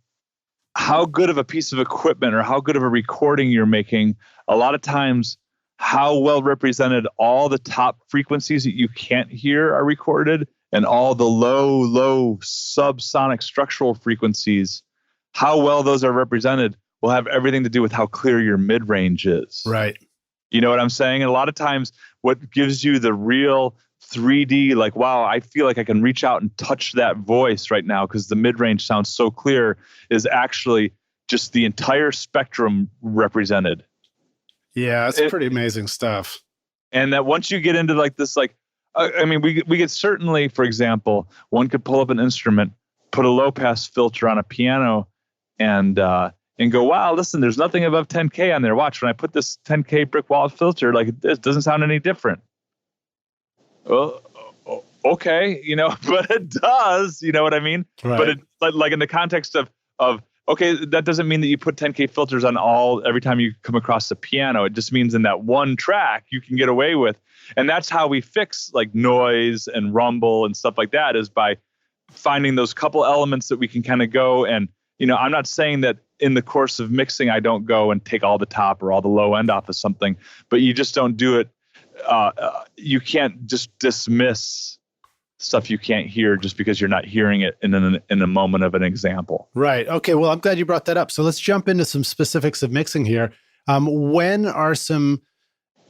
good of a piece of equipment or how good of a recording you're making, a lot of times how well represented all the top frequencies that you can't hear are recorded, and all the low subsonic structural frequencies, how well those are represented will have everything to do with how clear your mid-range is. Right. You know what I'm saying? And a lot of times what gives you the real 3D, like, wow, I feel like I can reach out and touch that voice right now because the mid-range sounds so clear, is actually just the entire spectrum represented. Yeah, it's pretty amazing stuff. And that once you get into like this, like, I mean, we could certainly, for example, one could pull up an instrument, put a low pass filter on a piano, and go, wow, listen, there's nothing above 10K on there. Watch, when I put this 10K brick wall filter, like, it doesn't sound any different. Well, okay, but it does, you know what I mean? Right. But it, like in the context of okay, that doesn't mean that you put 10K filters on every time you come across the piano. It just means in that one track you can get away with. And that's how we fix like noise and rumble and stuff like that, is by finding those couple elements that we can kind of go. And, I'm not saying that in the course of mixing, I don't go and take all the top or all the low end off of something, but you just don't do it. You can't just dismiss stuff you can't hear just because you're not hearing it in a moment of an example. Right. Okay. Well, I'm glad you brought that up. So let's jump into some specifics of mixing here. When are some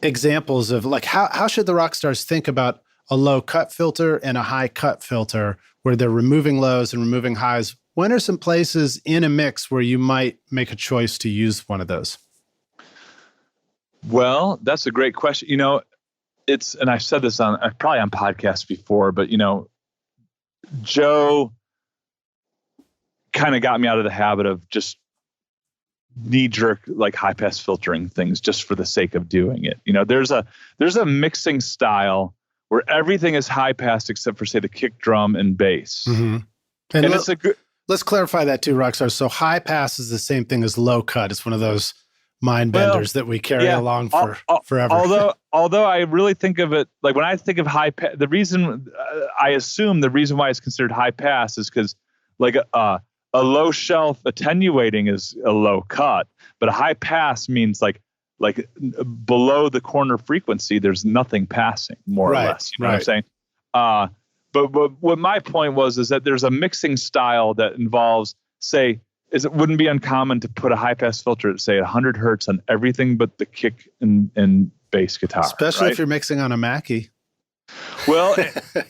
examples of like, how should the rock stars think about a low cut filter and a high cut filter where they're removing lows and removing highs? When are some places in a mix where you might make a choice to use one of those? Well, that's a great question. And I've said this probably on podcasts before, but Joe kind of got me out of the habit of just knee-jerk like high-pass filtering things just for the sake of doing it. There's a mixing style where everything is high-pass except for, say, the kick drum and bass. Mm-hmm. And it's a good. Let's clarify that too, Rockstar. So high-pass is the same thing as low-cut. It's one of those mind benders that we carry along for forever. Although I really think of it, like when I think of high pass, the reason I assume the reason why it's considered high pass is because like a low shelf attenuating is a low cut, but a high pass means like below the corner frequency, there's nothing passing, more or less. You know what I'm saying? But what my point was is that there's a mixing style that involves, say, it wouldn't be uncommon to put a high pass filter at, say, 100 hertz on everything but the kick and bass guitar. Especially if you're mixing on a Mackie. Well,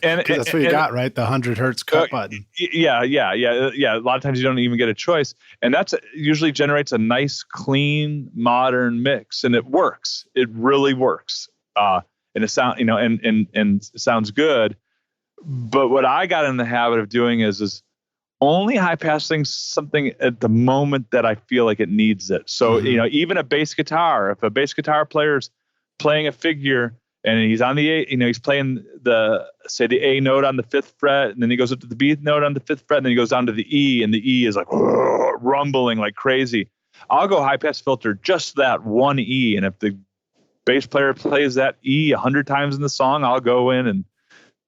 and that's what you got, right? The 100 hertz cut button. Yeah. A lot of times you don't even get a choice. And that's usually generates a nice, clean, modern mix. And it works. It really works. And it sounds good. But what I got in the habit of doing is only high passing something at the moment that I feel like it needs it. So, even a bass guitar, if a bass guitar player's playing a figure and he's on the A, he's playing the A note on the 5th fret, and then he goes up to the B note on the 5th fret, and then he goes down to the E, and the E is like rumbling like crazy. I'll go high pass filter just that one E. And if the bass player plays that E 100 times in the song, I'll go in and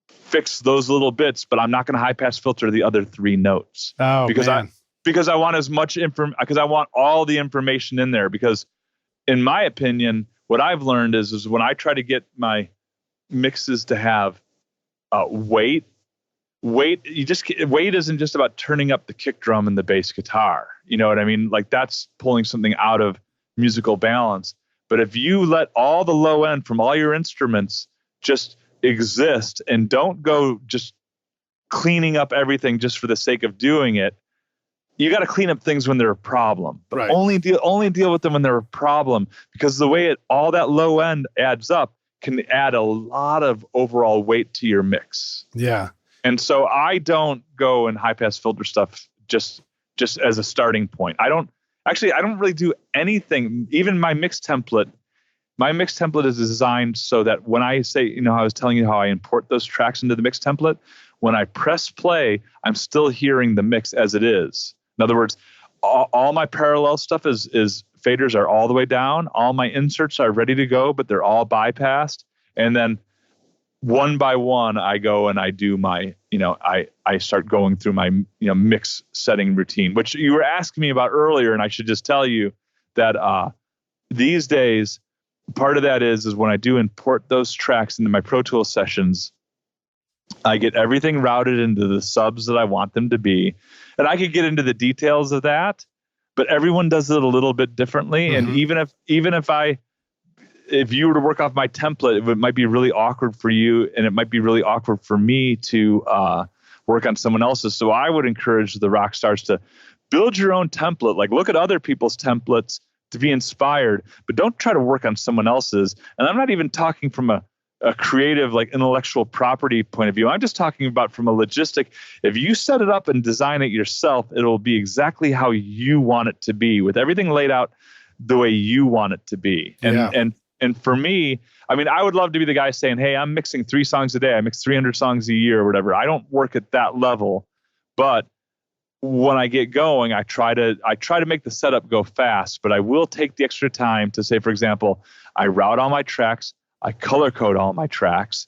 fix those little bits, but I'm not going to high pass filter the other 3 notes. Oh, because man. I want as much because I want all the information in there. Because in my opinion, what I've learned is when I try to get my mixes to have weight isn't just about turning up the kick drum and the bass guitar. You know what I mean? Like that's pulling something out of musical balance. But if you let all the low end from all your instruments just exist and don't go just cleaning up everything just for the sake of doing it, you got to clean up things when they're a problem, but only deal with them when they're a problem, because the way all that low end adds up can add a lot of overall weight to your mix. Yeah. And so I don't go and high pass filter stuff just as a starting point. I don't really do anything. Even my mix template my mix template is designed so that when I say, I was telling you how I import those tracks into the mix template, when I press play, I'm still hearing the mix as it is. In other words, all my parallel stuff is faders are all the way down. All my inserts are ready to go, but they're all bypassed. And then one by one, I go and I do my, I start going through my, mix setting routine, which you were asking me about earlier. And I should just tell you that these days, part of that is when I do import those tracks into my Pro Tools sessions, I get everything routed into the subs that I want them to be. And I could get into the details of that, but everyone does it a little bit differently. Mm-hmm. And even if you were to work off my template, it might be really awkward for you, and it might be really awkward for me to work on someone else's. So I would encourage the rock stars to build your own template. Like, look at other people's templates to be inspired, but don't try to work on someone else's. And I'm not even talking from a creative, like intellectual property point of view. I'm just talking about from a logistic. If you set it up and design it yourself, it'll be exactly how you want it to be, with everything laid out the way you want it to be. And for me, I mean, I would love to be the guy saying, hey, I'm mixing 3 songs a day. I mix 300 songs a year or whatever. I don't work at that level, but when I get going, I try to make the setup go fast, but I will take the extra time to say, for example, I route all my tracks. I color code all my tracks.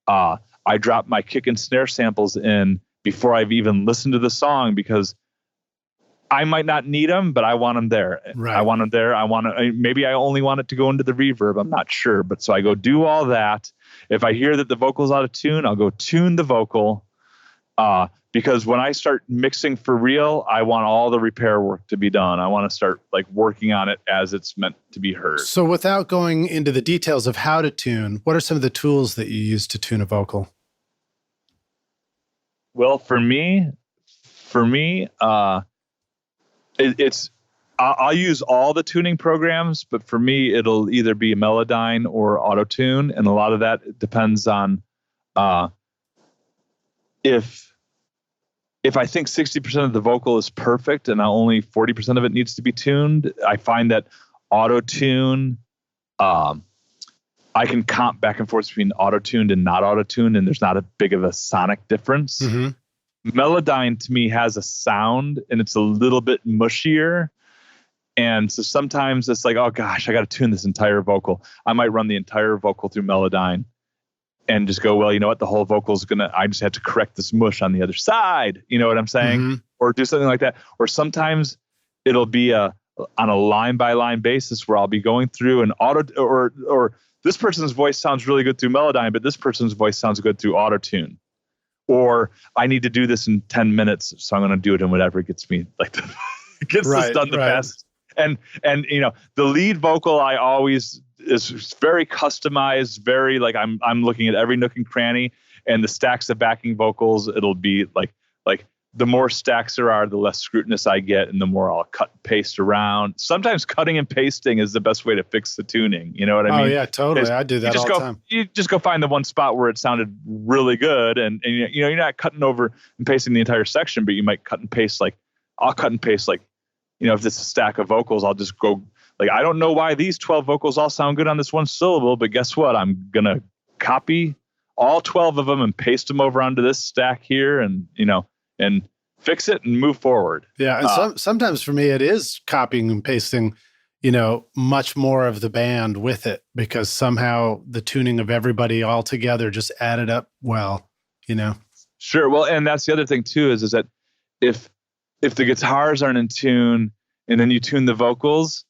I drop my kick and snare samples in before I've even listened to the song, because I might not need them, but I want them there. Right. I want them there. Maybe I only want it to go into the reverb. I'm not sure. But so I go do all that. If I hear that the vocal's out of tune, I'll go tune the vocal. Because when I start mixing for real, I want all the repair work to be done. I want to start like working on it as it's meant to be heard. So without going into the details of how to tune, what are some of the tools that you use to tune a vocal? Well, for me, I'll use all the tuning programs, but for me, it'll either be Melodyne or Auto-Tune. And a lot of that depends on if I think 60% of the vocal is perfect and only 40% of it needs to be tuned, I find that Auto-Tune, I can comp back and forth between auto-tuned and not auto-tuned, and there's not a big of a sonic difference. Mm-hmm. Melodyne to me has a sound, and it's a little bit mushier. And so sometimes it's like, oh gosh, I got to tune this entire vocal. I might run the entire vocal through Melodyne and just go, well, you know what? The whole vocal's I just have to correct this mush on the other side. You know what I'm saying? Mm-hmm. Or do something like that. Or sometimes it'll be on a line by line basis where I'll be going through and or this person's voice sounds really good through Melodyne, but this person's voice sounds good through Auto-Tune. Or I need to do this in 10 minutes, so I'm going to do it in whatever gets me gets this done the best. And you know, the lead vocal I always is very customized, very like I'm looking at every nook and cranny, and the stacks of backing vocals, it'll be like the more stacks there are, the less scrutinous I get, and the more I'll cut and paste around. Sometimes cutting and pasting is the best way to fix the tuning. You know what I mean? Oh yeah, totally. I do that all the time. You just go find the one spot where it sounded really good, and you know, you're not cutting over and pasting the entire section, but you might cut and paste I'll cut and paste you know, if it's a stack of vocals, I'll just go I don't know why these 12 vocals all sound good on this one syllable, but guess what? I'm going to copy all 12 of them and paste them over onto this stack here, and, you know, and fix it and move forward. Yeah. And sometimes for me, it is copying and pasting, you know, much more of the band with it, because somehow the tuning of everybody all together just added up well, you know? Sure. Well, and that's the other thing too, is that if the guitars aren't in tune and then you tune the vocals,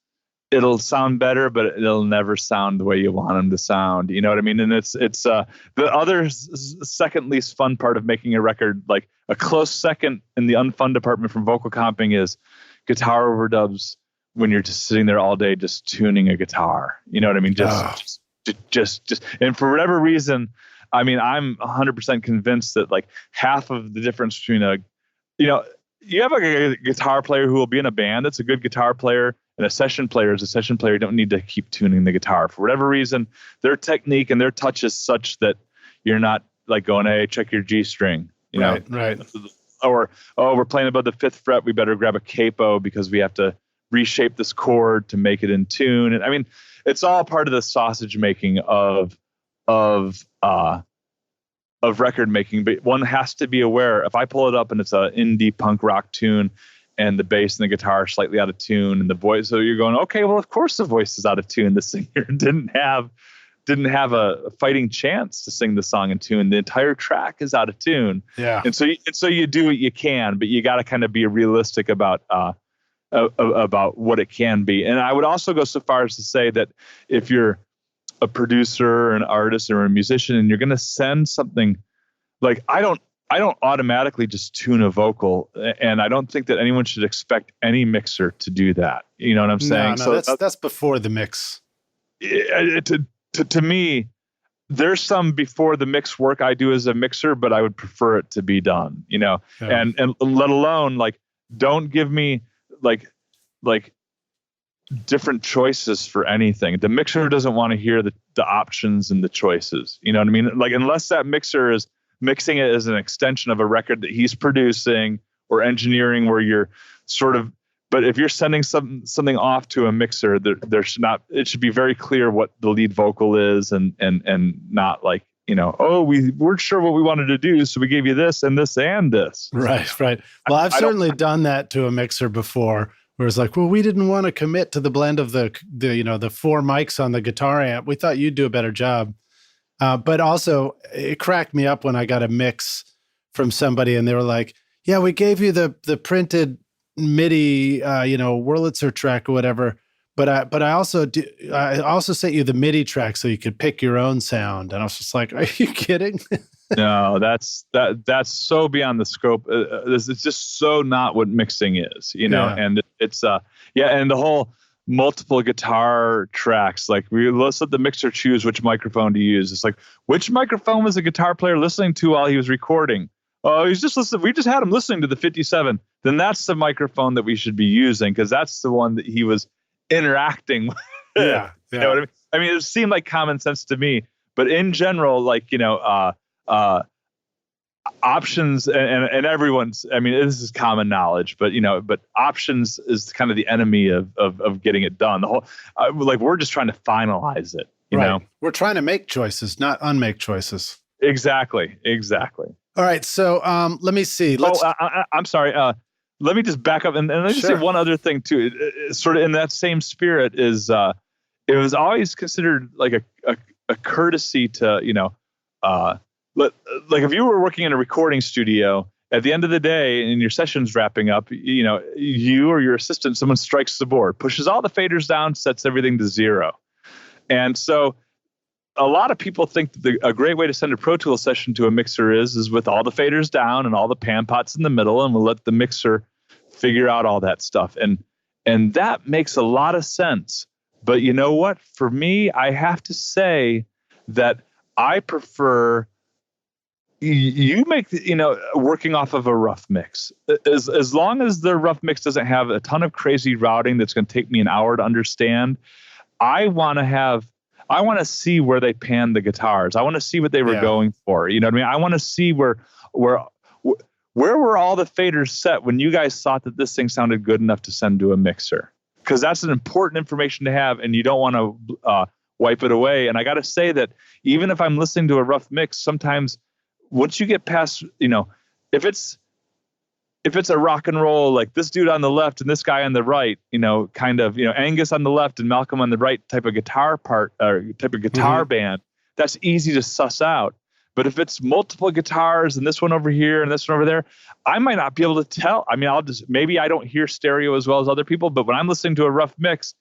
it'll sound better, but it'll never sound the way you want them to sound. You know what I mean? And it's the other second least fun part of making a record, like a close second in the unfun department from vocal comping, is guitar overdubs when you're just sitting there all day just tuning a guitar. You know what I mean? Just and for whatever reason, I mean, I'm 100% convinced that half of the difference between you have a guitar player who will be in a band that's a good guitar player, and a session player is a session player. You don't need to keep tuning the guitar. For whatever reason, their technique and their touch is such that you're not going, hey, check your G string. You know? Right. Or, oh, we're playing above the 5th fret. We better grab a capo because we have to reshape this chord to make it in tune. And I mean, it's all part of the sausage making of record making. But one has to be aware, if I pull it up and it's an indie punk rock tune and the bass and the guitar are slightly out of tune and the voice, so you're going, okay, well, of course the voice is out of tune. The singer didn't have a fighting chance to sing the song in tune. The entire track is out of tune. Yeah. And so you do what you can, but you got to kind of be realistic about what it can be. And I would also go so far as to say that if you're a producer or an artist or a musician and you're going to send something, like I don't automatically just tune a vocal, and I don't think that anyone should expect any mixer to do that. You know what I'm saying? No, so that's before the mix. To me, there's some before the mix work I do as a mixer, but I would prefer it to be done, you know, and let alone like, don't give me like different choices for anything. The mixer doesn't want to hear the options and the choices. You know what I mean? Like, unless that mixer is mixing it as an extension of a record that he's producing or engineering, where you're sort of, but if you're sending something off to a mixer, there should not, it should be very clear what the lead vocal is, and not like, you know, oh, we weren't sure what we wanted to do, so we gave you this and this and this. Right. Well, I've certainly done that to a mixer before, where it's like, well, we didn't want to commit to the blend of the four mics on the guitar amp. We thought you'd do a better job. But also, it cracked me up when I got a mix from somebody and they were like, yeah, we gave you the printed MIDI, Wurlitzer track or whatever. But I also sent you the MIDI track so you could pick your own sound. And I was just like, are you kidding? No, that's so beyond the scope. It's just so not what mixing is, you know. Yeah. And it's and the whole multiple guitar tracks. Like, let's let the mixer choose which microphone to use. It's like, which microphone was the guitar player listening to while he was recording? Oh, he's just listening. We just had him listening to the 57. Then that's the microphone that we should be using, because that's the one that he was interacting with. Yeah. You know what I mean? I mean, it seemed like common sense to me, but in general, like, options and everyone's, I mean, this is common knowledge, but but options is kind of the enemy of getting it done. The whole, like, we're just trying to finalize it, you know? We're trying to make choices, not unmake choices. Exactly. All right. So, let me see. I'm sorry. Let me just back up and let me just say one other thing too. Sort of in that same spirit is, it was always considered like a courtesy to, like if you were working in a recording studio, at the end of the day and your session's wrapping up, you or your assistant, someone strikes the board, pushes all the faders down, sets everything to 0. And so a lot of people think that a great way to send a Pro Tools session to a mixer is with all the faders down and all the pan pots in the middle, and we'll let the mixer figure out all that stuff. And that makes a lot of sense. But you know what? For me, I have to say that I prefer you make, working off of a rough mix. As long as the rough mix doesn't have a ton of crazy routing that's going to take me an hour to understand, I want to see where they panned the guitars. I want to see what they were going for. You know what I mean? I want to see where were all the faders set when you guys thought that this thing sounded good enough to send to a mixer? Because that's an important information to have, and you don't want to wipe it away. And I got to say that even if I'm listening to a rough mix, sometimes once you get past, if it's a rock and roll, like this dude on the left and this guy on the right, Angus on the left and Malcolm on the right type of guitar part or type of guitar band, that's easy to suss out. But if it's multiple guitars and this one over here and this one over there, I might not be able to tell. I mean, maybe I don't hear stereo as well as other people, but when I'm listening to a rough mix,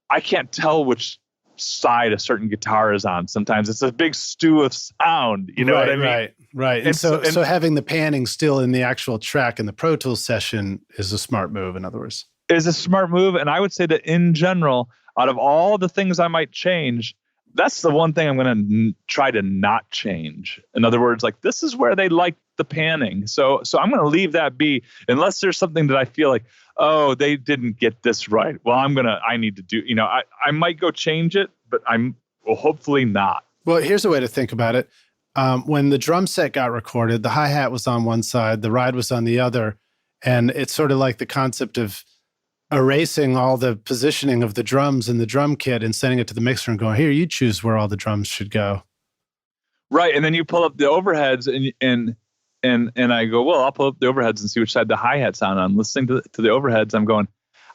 I can't tell which side a certain guitar is on. Sometimes it's a big stew of sound. You know what I mean? Right. And so having the panning still in the actual track in the Pro Tools session is a smart move, in other words. Is a smart move. And I would say that in general, out of all the things I might change, that's the one thing I'm going to try to not change. In other words, like, this is where they like the panning. So I'm going to leave that be, unless there's something that I feel like, oh, they didn't get this right. Well, I need to do, I might go change it, but hopefully not. Well, here's a way to think about it. When the drum set got recorded, the hi-hat was on one side, the ride was on the other. And it's sort of like the concept of erasing all the positioning of the drums in the drum kit and sending it to the mixer and going, here, you choose where all the drums should go. Right. And then you pull up the overheads and I go, well, I'll pull up the overheads and see which side the hi-hat's on. I'm listening to the overheads. I'm going,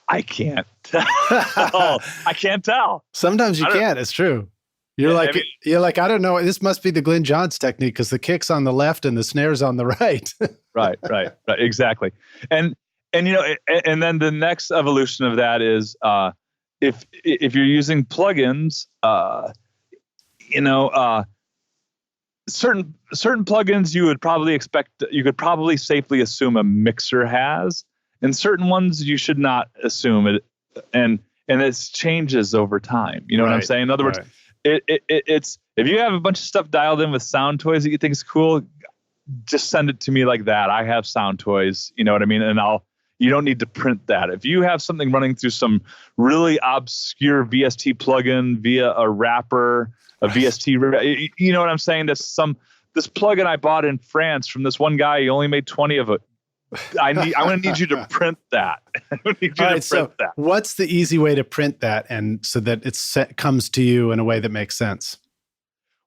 I can't tell. I can't tell. Sometimes you can't. It's true. You're like, I don't know. This must be the Glyn Johns technique because the kick's on the left and the snare's on the right. Right. Exactly. And and then the next evolution of that is if you're using plugins, certain plugins you could probably safely assume a mixer has, and certain ones you should not assume it, and it changes over time. You know what I'm saying? In other words, it's if you have a bunch of stuff dialed in with sound toys that you think is cool, just send it to me like that. I have sound toys, you know what I mean? And you don't need to print that. If you have something running through some really obscure VST plugin via a wrapper, a VST, you know what I'm saying? This plugin I bought in France from this one guy, he only made 20 of it. I'm going to need you to print that. I need you to print that. What's the easy way to print that and so that it comes to you in a way that makes sense?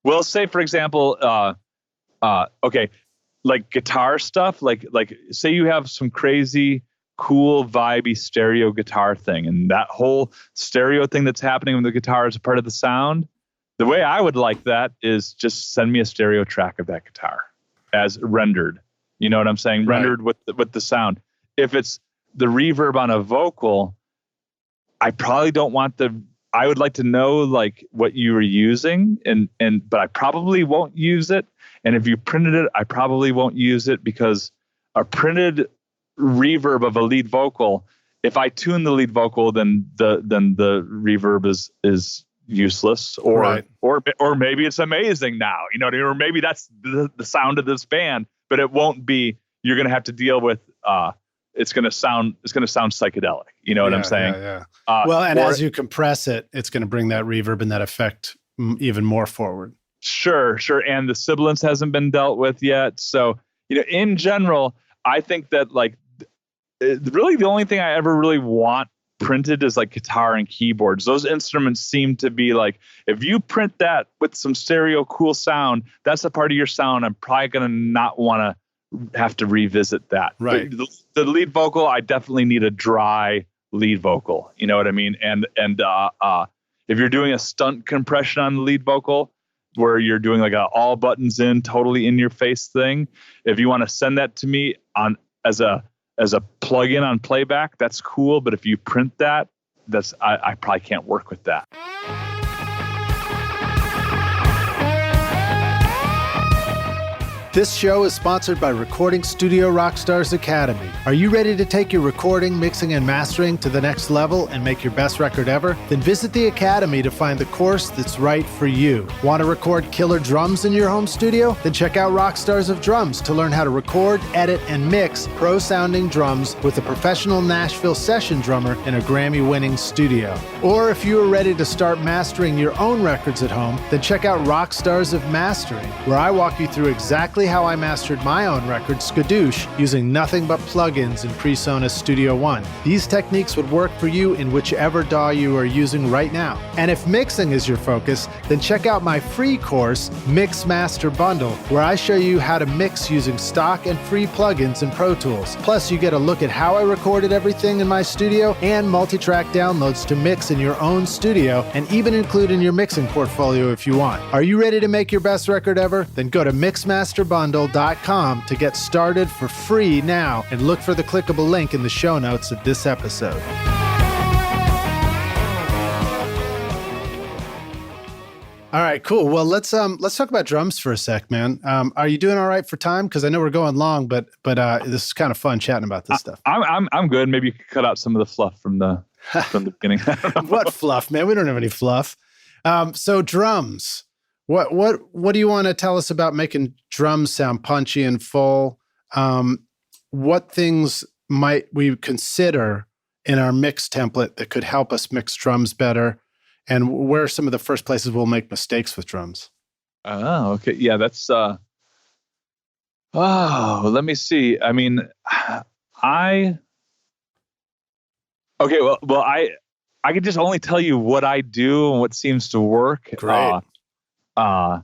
Well, say for example, okay, like guitar stuff, like say you have some crazy, cool, vibey stereo guitar thing, and that whole stereo thing that's happening with the guitar is a part of the sound. The way I would like that is just send me a stereo track of that guitar as rendered. You know what I'm saying? Right. Rendered with the sound. If it's the reverb on a vocal, I probably don't want I would like to know like what you were using, but I probably won't use it. And if you printed it, I probably won't use it because a printed reverb of a lead vocal, if I tune the lead vocal, then the reverb is useless, or maybe it's amazing now, you know, or maybe that's the sound of this band, but it won't be. You're going to have to deal with it's going to sound psychedelic, you know what I'm saying? Yeah. As you compress it, it's going to bring that reverb and that effect even more forward. Sure. And the sibilance hasn't been dealt with yet. So, in general, I think that like really the only thing I ever really want printed is like guitar and keyboards. Those instruments seem to be like, if you print that with some stereo cool sound, that's a part of your sound. I'm probably going to not want to have to revisit that. Right. The lead vocal, I definitely need a dry lead vocal. You know what I mean? And if you're doing a stunt compression on the lead vocal, where you're doing like a all buttons in, totally in your face thing, if you want to send that to me as a plug-in on playback, that's cool. But if you print that, I probably can't work with that. This show is sponsored by Recording Studio Rockstars Academy. Are you ready to take your recording, mixing, and mastering to the next level and make your best record ever? Then visit the Academy to find the course that's right for you. Want to record killer drums in your home studio? Then check out Rockstars of Drums to learn how to record, edit, and mix pro-sounding drums with a professional Nashville session drummer in a Grammy-winning studio. Or if you are ready to start mastering your own records at home, then check out Rockstars of Mastering, where I walk you through exactly how I mastered my own record, Skadoosh, using nothing but plugins in PreSonus Studio One. These techniques would work for you in whichever DAW you are using right now. And if mixing is your focus, then check out my free course, Mix Master Bundle, where I show you how to mix using stock and free plugins in Pro Tools. Plus, you get a look at how I recorded everything in my studio and multi-track downloads to mix in your own studio and even include in your mixing portfolio if you want. Are you ready to make your best record ever? Then go to mixmasterbundle.com to get started for free now and look for the clickable link in the show notes of this episode. All right, cool. Well, let's talk about drums for a sec, man. Are you doing all right for time? Because I know we're going long, but this is kind of fun chatting about this stuff. I'm good. Maybe you could cut out some of the fluff from the beginning. What fluff, man? We don't have any fluff. So drums. What do you want to tell us about making drums sound punchy and full? What things might we consider in our mix template that could help us mix drums better? And where are some of the first places we'll make mistakes with drums? Oh, okay. Yeah, that's let me see. I mean, Okay, well, I can just only tell you what I do and what seems to work. Great. A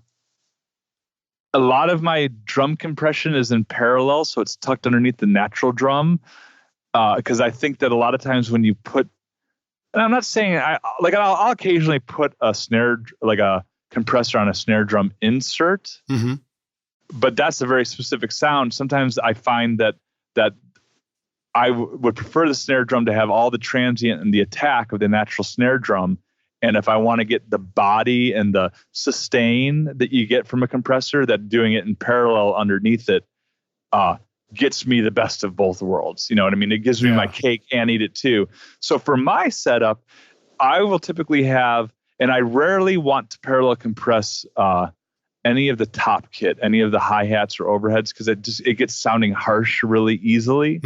lot of my drum compression is in parallel, so it's tucked underneath the natural drum. Because I think that a lot of times when you put, and I'm not saying I'll occasionally put a snare, like a compressor on a snare drum insert, but that's a very specific sound. Sometimes I find that I would prefer the snare drum to have all the transient and the attack of the natural snare drum. And if I want to get the body and the sustain that you get from a compressor, that doing it in parallel underneath it gets me the best of both worlds. You know what I mean? It gives me my cake and eat it too. So for my setup, I will typically have, and I rarely want to parallel compress any of the top kit, any of the hi-hats or overheads, because it gets sounding harsh really easily.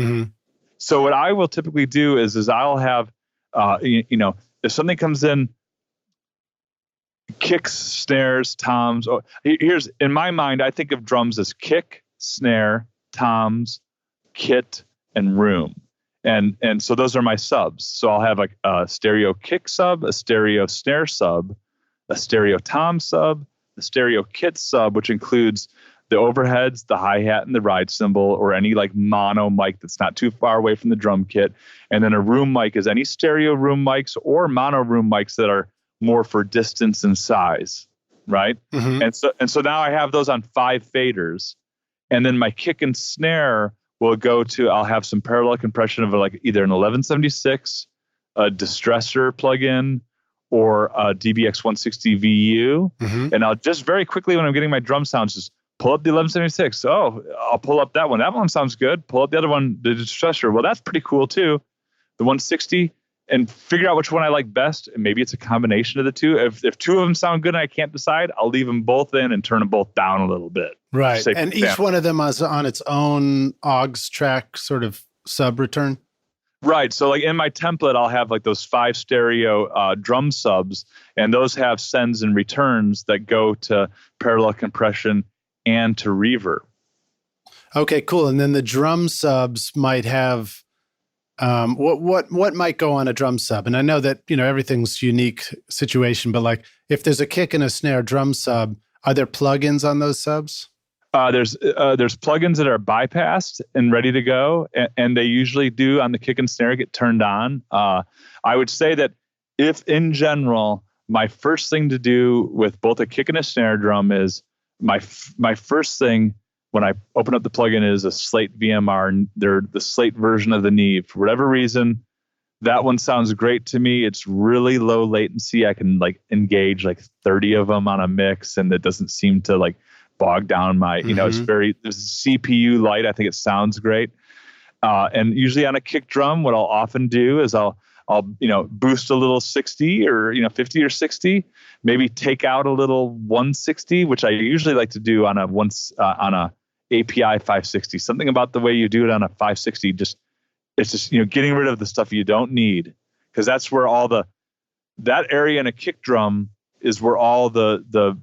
So what I will typically do is I'll have, if something comes in, kicks, snares, toms. Here's, in my mind, I think of drums as kick, snare, toms, kit, and room. And so those are my subs. So I'll have like a stereo kick sub, a stereo snare sub, a stereo tom sub, a stereo kit sub, which includes the overheads, the hi-hat, and the ride cymbal, or any like mono mic that's not too far away from the drum kit. And then a room mic is any stereo room mics or mono room mics that are more for distance and size, right? And so now I have those on 5 faders. And then my kick and snare will go to, I'll have some parallel compression of like either an 1176, a distressor plugin, or a DBX 160 VU. And I'll just very quickly, when I'm getting my drum sounds, just pull up the 1176. Oh, I'll pull up that one. That one sounds good. Pull up the other one, the distressor. Well, that's pretty cool too. The 160, and figure out which one I like best. And maybe it's a combination of the two. If two of them sound good and I can't decide, I'll leave them both in and turn them both down a little bit. Right. And each one of them is on its own aux track sort of sub return. Right. So like in my template, I'll have like those 5 stereo drum subs, and those have sends and returns that go to parallel compression and to reverb. Okay, cool. And then the drum subs might have what might go on a drum sub? And I know that, everything's unique situation, but like if there's a kick and a snare drum sub, are there plugins on those subs? There's plugins that are bypassed and ready to go, and they usually do on the kick and snare get turned on. I would say that if in general, my first thing to do with both a kick and a snare drum is my first thing when I open up the plugin is a Slate VMR, and they're the Slate version of the Neve. For whatever reason, that one sounds great to me. It's really low latency. I can like engage like 30 of them on a mix, and it doesn't seem to like bog down my, it's CPU light. I think it sounds great. And usually on a kick drum, what I'll often do is I'll boost a little 60 or 50 or 60, maybe take out a little 160, which I usually like to do on a API 560. Something about the way you do it on a 560, it's just getting rid of the stuff you don't need, because that's where all that area in a kick drum is where all the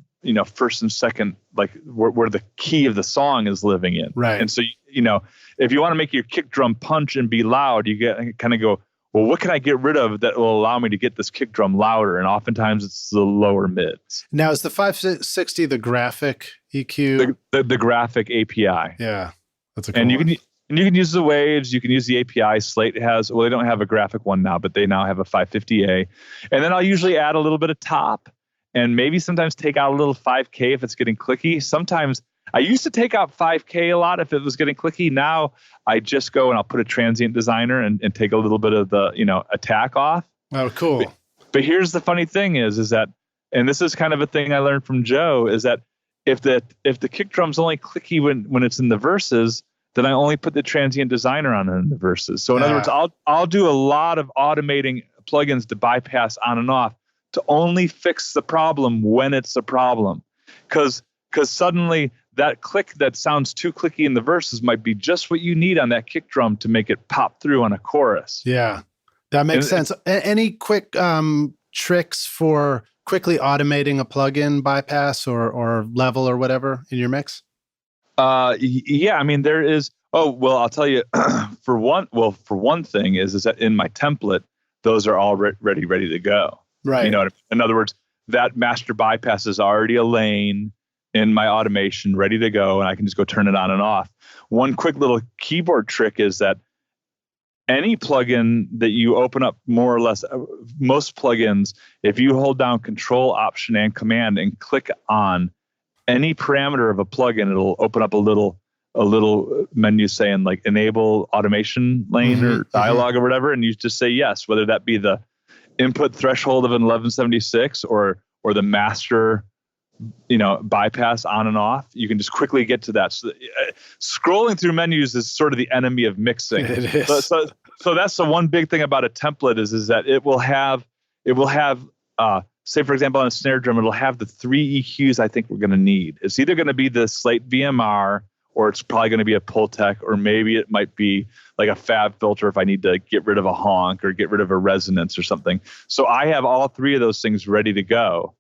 first and second, like where the key of the song is living in. Right. And so if you want to make your kick drum punch and be loud, you kind of go, well, what can I get rid of that will allow me to get this kick drum louder? And oftentimes it's the lower mids. Now, is the 560 the graphic EQ? The graphic API. Yeah, that's a cool one. And you can use the waves. You can use the API. Slate has, well, they don't have a graphic one now, but they now have a 550A. And then I'll usually add a little bit of top, and maybe sometimes take out a little 5K if it's getting clicky. Sometimes I used to take out 5K a lot if it was getting clicky. Now I just go and I'll put a transient designer and take a little bit of the, attack off. Oh, cool. But here's the funny thing is that, and this is kind of a thing I learned from Joe, is that if the kick drum's only clicky when it's in the verses, then I only put the transient designer on in the verses. So in other words, I'll do a lot of automating plugins to bypass on and off to only fix the problem when it's a problem. Because suddenly that click that sounds too clicky in the verses might be just what you need on that kick drum to make it pop through on a chorus. Yeah, that makes sense. Any quick tricks for quickly automating a plugin bypass or level or whatever in your mix? Yeah, I mean, there is. Oh, well, I'll tell you. For one thing is that in my template, those are all ready to go. Right. You know, in other words, that master bypass is already a lane in my automation ready to go, and I can just go turn it on and off. One quick little keyboard trick is that any plugin that you open up, more or less, most plugins, if you hold down Control, Option, and Command and click on any parameter of a plugin, it'll open up a little menu saying like enable automation lane or dialogue or whatever, and you just say yes, whether that be the input threshold of an 1176 or the master, you know, bypass on and off. You can just quickly get to that. So, scrolling through menus is sort of the enemy of mixing. It is. So that's the one big thing about a template is that it will have say for example on a snare drum, it'll have the 3 EQs I think we're going to need. It's either going to be the Slate VMR, or it's probably going to be a Pultec, or maybe it might be like a fab filter if I need to get rid of a honk or get rid of a resonance or something. So I have all 3 of those things ready to go,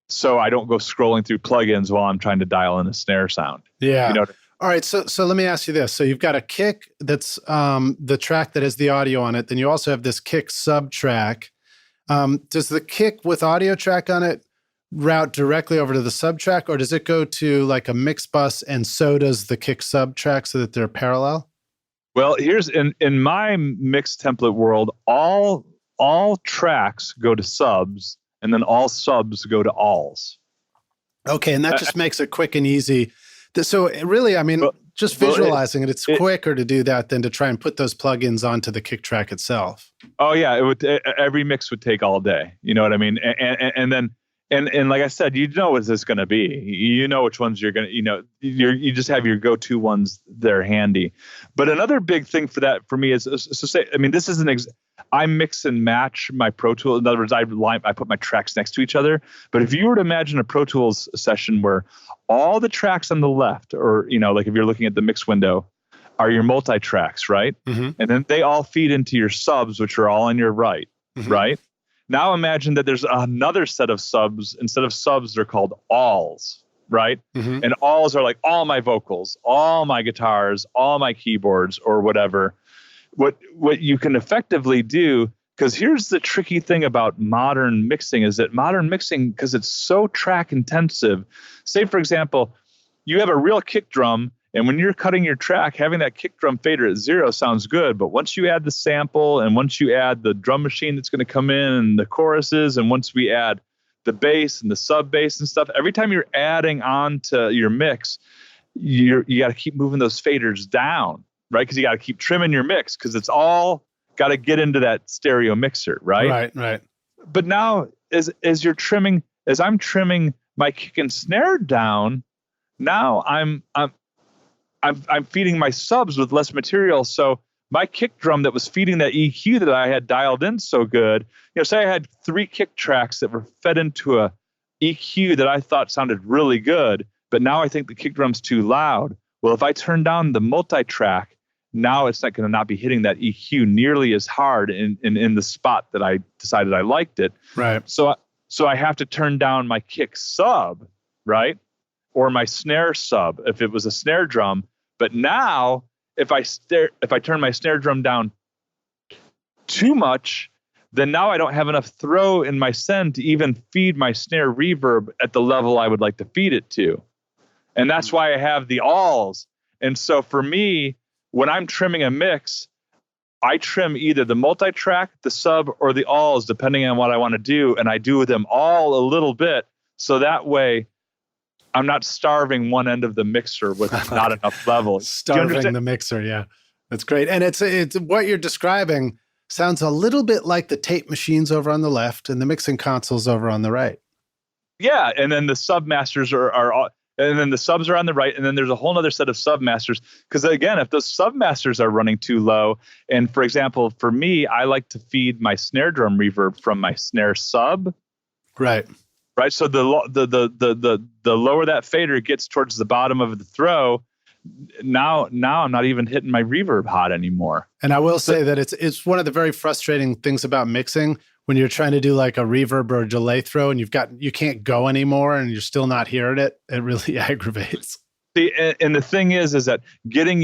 so I don't go scrolling through plugins while I'm trying to dial in a snare sound. Yeah. You know? All right. So let me ask you this. So you've got a kick that's the track that has the audio on it. Then you also have this kick sub track. Does the kick with audio track on it route directly over to the sub track, or does it go to like a mix bus and so does the kick sub track so that they're parallel? Well, here's in my mix template world, all tracks go to subs, and then all subs go to alls. Okay, and that just makes it quick and easy. So really, I mean, just visualizing it's quicker to do that than to try and put those plugins onto the kick track itself. Oh yeah, every mix would take all day. You know what I mean? And then like I said, you know what this is going to be. You know which ones you're going to, you know, you just have your go-to ones there handy. But another big thing for me is, so say, I mean, this is I mix and match my Pro Tools. In other words, I put my tracks next to each other. But if you were to imagine a Pro Tools session where all the tracks on the left, or, you know, like if you're looking at the mix window, are your multi-tracks, right? And then they all feed into your subs, which are all on your right, right? Now imagine that there's another set of subs. Instead of subs, they're called alls, right? And alls are like all my vocals, all my guitars, all my keyboards, or whatever. What you can effectively do, because here's the tricky thing about modern mixing, is that modern mixing, because it's so track intensive, say for example, you have a real kick drum, and when you're cutting your track, having that kick drum fader at 0 sounds good. But once you add the sample, and once you add the drum machine that's going to come in and the choruses, and once we add the bass and the sub bass and stuff, every time you're adding on to your mix, you got to keep moving those faders down, right? Because you got to keep trimming your mix, because it's all got to get into that stereo mixer, right? Right. But now, as I'm trimming my kick and snare down, now I'm feeding my subs with less material. So my kick drum that was feeding that EQ that I had dialed in so good, you know, say I had 3 kick tracks that were fed into a EQ that I thought sounded really good, but now I think the kick drum's too loud. Well, if I turn down the multi-track, now it's not going to not be hitting that EQ nearly as hard in the spot that I decided I liked it. Right. So I have to turn down my kick sub, right? Or my snare sub if it was a snare drum. But now, if I turn my snare drum down too much, then now I don't have enough throw in my send to even feed my snare reverb at the level I would like to feed it to. And that's why I have the alls. And so for me, when I'm trimming a mix, I trim either the multi-track, the sub, or the alls, depending on what I want to do. And I do them all a little bit. So that way, I'm not starving one end of the mixer with not enough level. Starving the mixer, yeah. That's great. And it's what you're describing sounds a little bit like the tape machines over on the left and the mixing consoles over on the right. Yeah, and then the sub masters are and then the subs are on the right, and then there's a whole other set of sub masters. Because again, if those sub masters are running too low, and for example, for me, I like to feed my snare drum reverb from my snare sub. Right. So the lower that fader gets towards the bottom of the throw, now I'm not even hitting my reverb hot anymore. And I will say that it's one of the very frustrating things about mixing when you're trying to do like a reverb or a delay throw and you can't go anymore and you're still not hearing it. It really aggravates. See, and the thing is that getting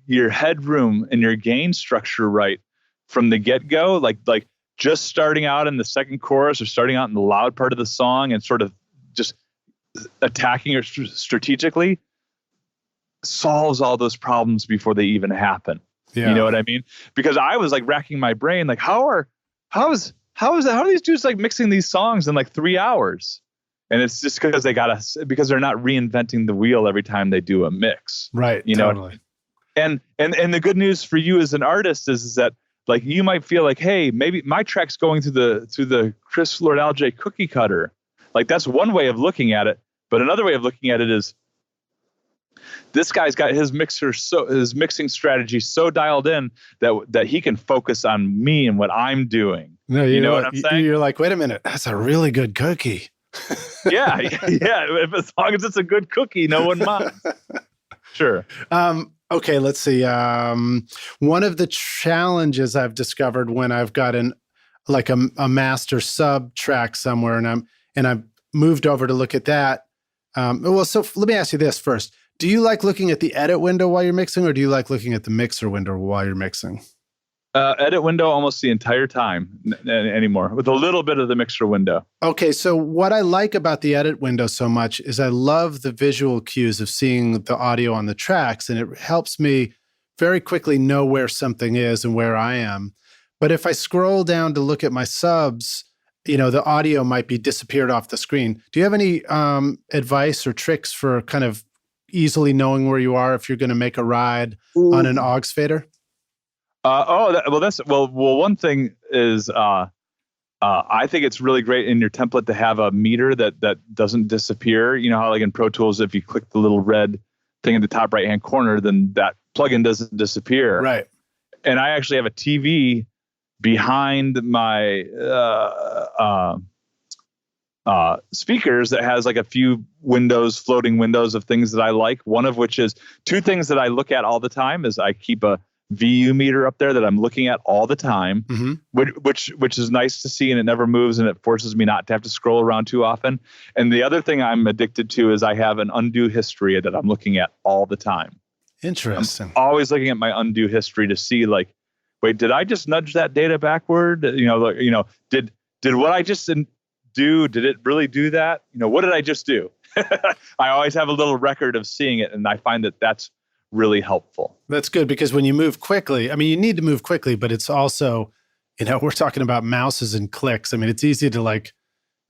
your headroom and your gain structure right from the get-go, like just starting out in the second chorus or starting out in the loud part of the song and sort of just attacking her strategically solves all those problems before they even happen. Yeah. You know what I mean? Because I was like racking my brain, like how are these dudes like mixing these songs in like 3 hours? And it's just because because they're not reinventing the wheel every time they do a mix. Right. You totally. know? And the good news for you as an artist is that like you might feel like, hey, maybe my track's going through the Chris Lord Alge cookie cutter. Like that's one way of looking at it. But another way of looking at it is this guy's got his mixing strategy so dialed in that he can focus on me and what I'm doing. No, you know what I'm saying? You're like, wait a minute, that's a really good cookie. yeah. As long as it's a good cookie, no one minds. Sure. Okay, let's see. One of the challenges I've discovered when I've got a master sub track somewhere, and I've moved over to look at that. So let me ask you this first. Do you like looking at the edit window while you're mixing, or do you like looking at the mixer window while you're mixing? Edit window almost the entire time anymore, with a little bit of the mixer window. Okay, so what I like about the edit window so much is I love the visual cues of seeing the audio on the tracks, and it helps me very quickly know where something is and where I am. But if I scroll down to look at my subs, the audio might be disappeared off the screen. Do you have any advice or tricks for kind of easily knowing where you are if you're going to make a ride on an aux fader? One thing is I think it's really great in your template to have a meter that doesn't disappear. You know how like in Pro Tools, if you click the little red thing in the top right-hand corner, then that plugin doesn't disappear. Right. And I actually have a TV behind my speakers that has like a few floating windows of things that I like. One of which is two things that I look at all the time is I keep a VU meter up there that I'm looking at all the time, mm-hmm. which is nice to see, and it never moves, and it forces me not to have to scroll around too often. And the other thing I'm addicted to is I have an undo history that I'm looking at all the time. Interesting. I'm always looking at my undo history to see like, wait, did I just nudge that data backward? Did what I just do, did it really do that? What did I just do? I always have a little record of seeing it, and I find that that's really helpful. That's good, because when you move quickly, I mean, you need to move quickly, but it's also, we're talking about mouses and clicks. I mean, it's easy to like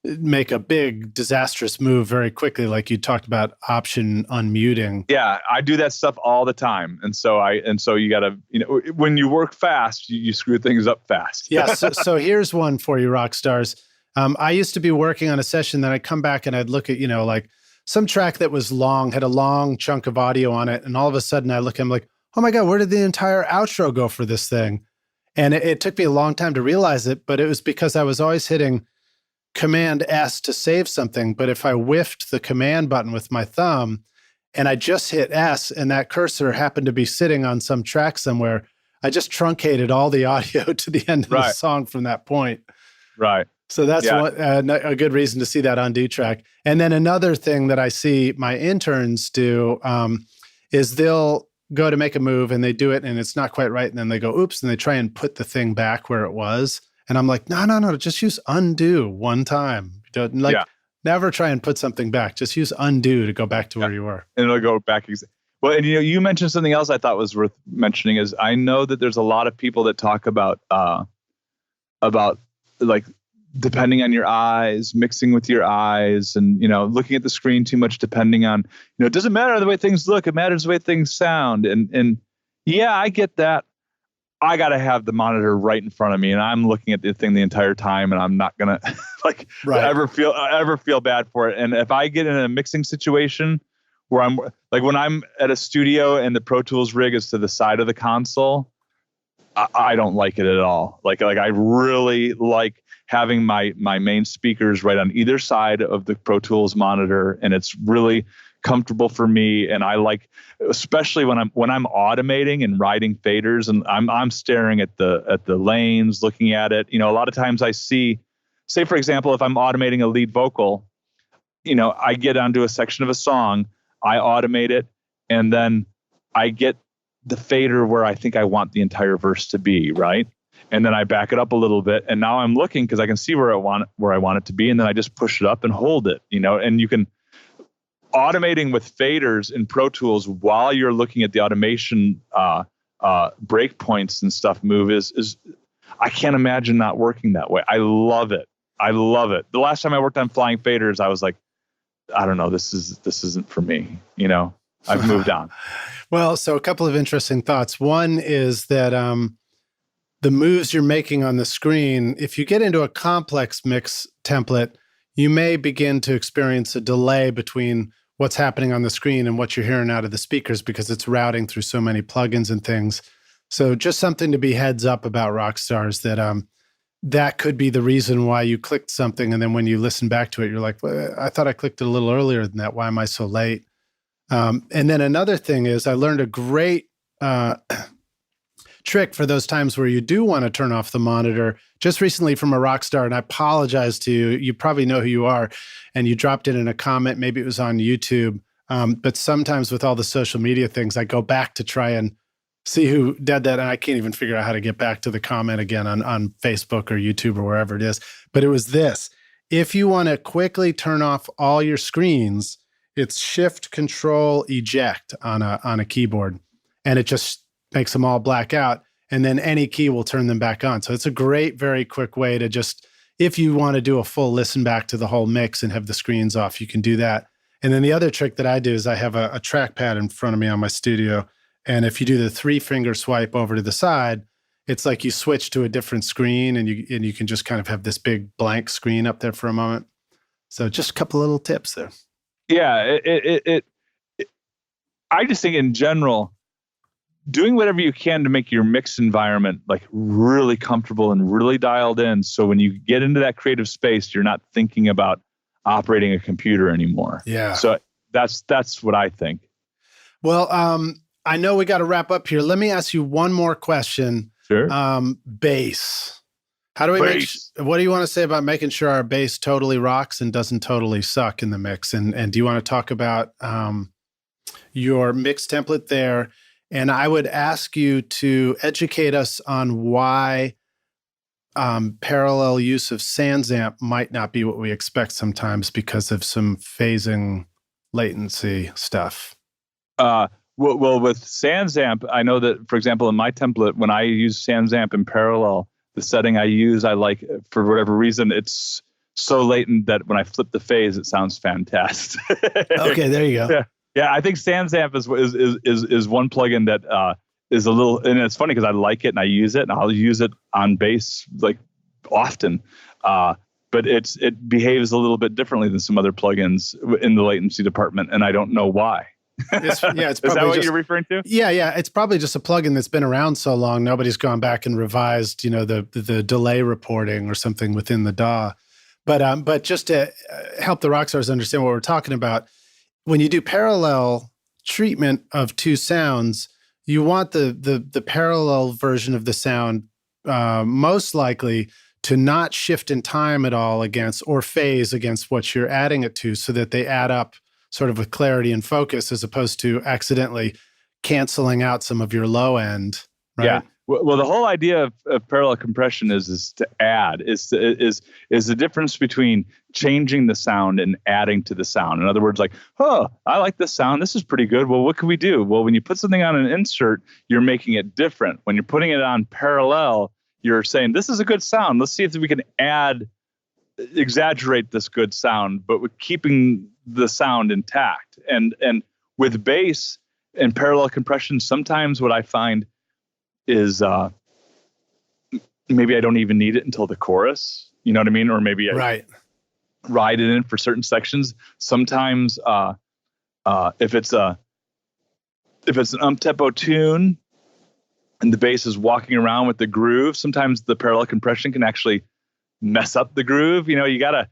make a big disastrous move very quickly. Like you talked about option unmuting. Yeah, I do that stuff all the time. And so you gotta, when you work fast, you screw things up fast. Yeah. So here's one for you, rock stars. I used to be working on a session, then I'd come back and I'd look at, like some track that was long, had a long chunk of audio on it. And all of a sudden I look, I'm like, oh my God, where did the entire outro go for this thing? And it took me a long time to realize it, but it was because I was always hitting Command S to save something. But if I whiffed the command button with my thumb and I just hit S and that cursor happened to be sitting on some track somewhere, I just truncated all the audio to the end of the song from that point. Right. So that's a good reason to see that undo track. And then another thing that I see my interns do is they'll go to make a move and they do it and it's not quite right. And then they go, oops, and they try and put the thing back where it was. And I'm like, no, just use undo one time. Never try and put something back. Just use undo to go back to where you were. And it'll go back. Well, and you mentioned something else I thought was worth mentioning is I know that there's a lot of people that talk about like, depending on your eyes, mixing with your eyes, and looking at the screen too much, depending on it doesn't matter the way things look, it matters the way things sound. And yeah, I get that. I got to have the monitor right in front of me, and I'm looking at the thing the entire time, and I'm not gonna ever feel bad for it. And if I get in a mixing situation where I'm like when I'm at a studio and the Pro Tools rig is to the side of the console, I don't like it at all. Like I really like having my main speakers right on either side of the Pro Tools monitor, and it's really comfortable for me. And I like, especially when I'm automating and writing faders, and I'm staring at the lanes, looking at it. A lot of times I see, say for example, if I'm automating a lead vocal, I get onto a section of a song, I automate it, and then I get the fader where I think I want the entire verse to be, right? and then I back it up a little bit, and now I'm looking because I can see where I want it to be, and then I just push it up and hold it, and you can automating with faders in Pro Tools while you're looking at the automation breakpoints and stuff move is I can't imagine not working that way. I love it. The last time I worked on flying faders, I was like, I don't know, this isn't for me. I've moved on. Well, so a couple of interesting thoughts. One is that the moves you're making on the screen, if you get into a complex mix template, you may begin to experience a delay between what's happening on the screen and what you're hearing out of the speakers because it's routing through so many plugins and things. So just something to be heads up about Rockstars that that could be the reason why you clicked something. And then when you listen back to it, you're like, well, I thought I clicked it a little earlier than that. Why am I so late? And then another thing is I learned a great trick for those times where you do want to turn off the monitor just recently from a Rockstar, and I apologize to you. You probably know who you are, and you dropped it in a comment. Maybe it was on YouTube. But sometimes with all the social media things, I go back to try and see who did that, and I can't even figure out how to get back to the comment again on Facebook or YouTube or wherever it is. But it was this. If you want to quickly turn off all your screens, it's Shift Control Eject on a keyboard, and it just makes them all black out, and then any key will turn them back on. So it's a great, very quick way to just, if you want to do a full listen back to the whole mix and have the screens off, you can do that. And then the other trick that I do is I have a trackpad in front of me on my studio, and if you do the 3-finger swipe over to the side, it's like you switch to a different screen, and you can just kind of have this big blank screen up there for a moment. So just a couple little tips there. Yeah, I just think in general, doing whatever you can to make your mix environment like really comfortable and really dialed in. So when you get into that creative space, you're not thinking about operating a computer anymore. Yeah. So that's what I think. Well, I know we got to wrap up here. Let me ask you one more question. Sure. Bass. How do we what do you want to say about making sure our bass totally rocks and doesn't totally suck in the mix? And do you want to talk about your mix template there? And I would ask you to educate us on why parallel use of SansAmp might not be what we expect sometimes because of some phasing latency stuff. Well, with SansAmp, I know that, for example, in my template, when I use SansAmp in parallel, the setting I use, I like, for whatever reason, it's so latent that when I flip the phase, it sounds fantastic. Okay, there you go. Yeah, I think SansAmp is one plugin that is a little, and it's funny because I like it and I use it, and I'll use it on bass like often, but it behaves a little bit differently than some other plugins in the latency department, and I don't know why. It's probably is that what you're referring to? Yeah. It's probably just a plugin that's been around so long, nobody's gone back and revised, the delay reporting or something within the DAW. But just to help the rockstars understand what we're talking about, when you do parallel treatment of two sounds, you want the parallel version of the sound most likely to not shift in time at all against or phase against what you're adding it to, so that they add up sort of with clarity and focus, as opposed to accidentally canceling out some of your low end. Right? Yeah. Well, the whole idea of parallel compression is to add, is the difference between changing the sound and adding to the sound. In other words, like, oh, I like this sound. This is pretty good. Well, what can we do? Well, when you put something on an insert, you're making it different. When you're putting it on parallel, you're saying, this is a good sound. Let's see if we can exaggerate this good sound, but with keeping the sound intact. And with bass and parallel compression, sometimes what I find is maybe I don't even need it until the chorus, you know what I mean? Or maybe I ride it in for certain sections. Sometimes if it's an up-tempo tune and the bass is walking around with the groove, sometimes the parallel compression can actually mess up the groove. You gotta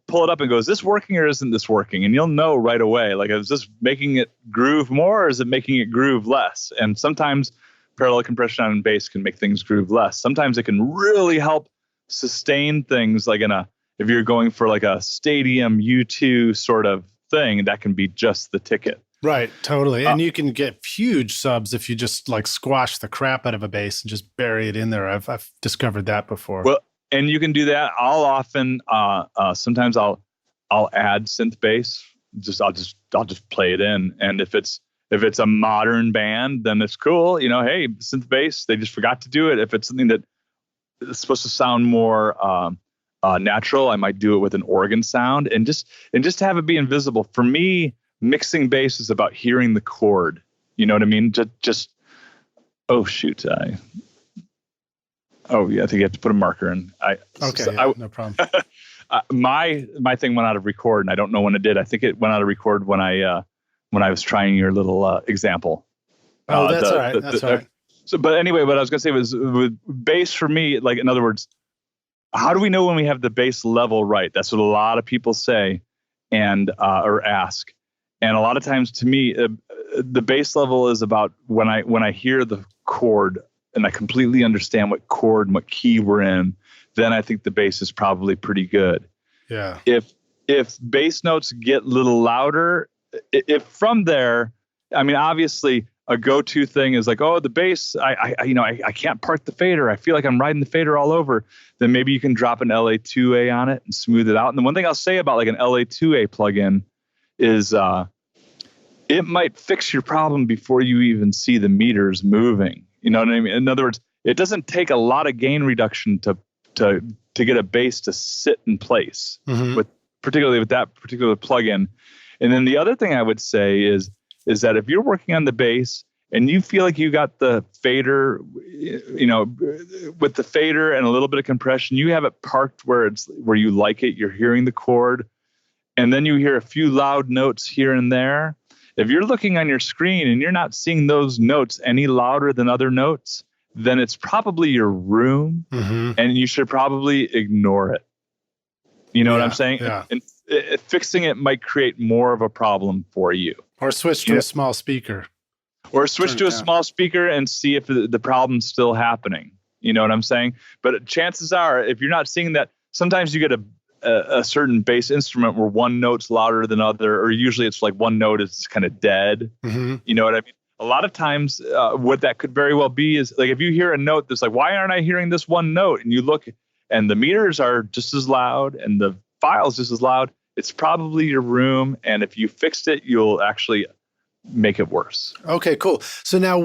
pull it up and go, is this working or isn't this working? And you'll know right away, like, is this making it groove more or is it making it groove less? And sometimes parallel compression on bass can make things groove less. Sometimes it can really help sustain things, like if you're going for like a stadium U2 sort of thing, that can be just the ticket. Right, totally. And you can get huge subs if you just like squash the crap out of a bass and just bury it in there. I've discovered that before. Well, and you can do that. Sometimes I'll add synth bass. I'll just play it in. And if it's a modern band, then it's cool. Hey, synth bass, they just forgot to do it. If it's something that is supposed to sound more natural, I might do it with an organ sound and just to have it be invisible. For me, mixing bass is about hearing the chord. You know what I mean? Oh shoot! I think you have to put a marker in. No problem. My thing went out of record, and I don't know when it did. I think it went out of record when I was trying your little example. Oh, that's all right. That's all right. So, but anyway, what I was gonna say was with bass for me, like in other words, how do we know when we have the bass level right? That's what a lot of people say and or ask. And a lot of times, to me, the bass level is about when I hear the chord and I completely understand what chord and what key we're in. Then I think the bass is probably pretty good. Yeah. If bass notes get a little louder, if from there, I mean, obviously a go-to thing is like, oh, the bass, I can't part the fader. I feel like I'm riding the fader all over. Then maybe you can drop an LA2A on it and smooth it out. And the one thing I'll say about like an LA2A plugin is it might fix your problem before you even see the meters moving. You know what I mean? In other words, it doesn't take a lot of gain reduction to get a bass to sit in place, particularly with that particular plugin. And then the other thing I would say is that if you're working on the bass and you feel like you got the fader, with the fader and a little bit of compression, you have it parked where you like it, you're hearing the chord, and then you hear a few loud notes here and there. If you're looking on your screen and you're not seeing those notes any louder than other notes, then it's probably your room, and you should probably ignore it. You know what I'm saying? Yeah. And fixing it might create more of a problem for you. Or switch to a small speaker. Or switch to a small speaker and see if the problem's still happening. You know what I'm saying? But chances are, if you're not seeing that, sometimes you get a certain bass instrument where one note's louder than other, or usually it's like one note is kind of dead. You know what I mean? A lot of times what that could very well be is like if you hear a note that's like, why aren't I hearing this one note? And you look and the meters are just as loud and the file's just as loud. It's probably your room. And if you fixed it, you'll actually make it worse. Okay, cool. So now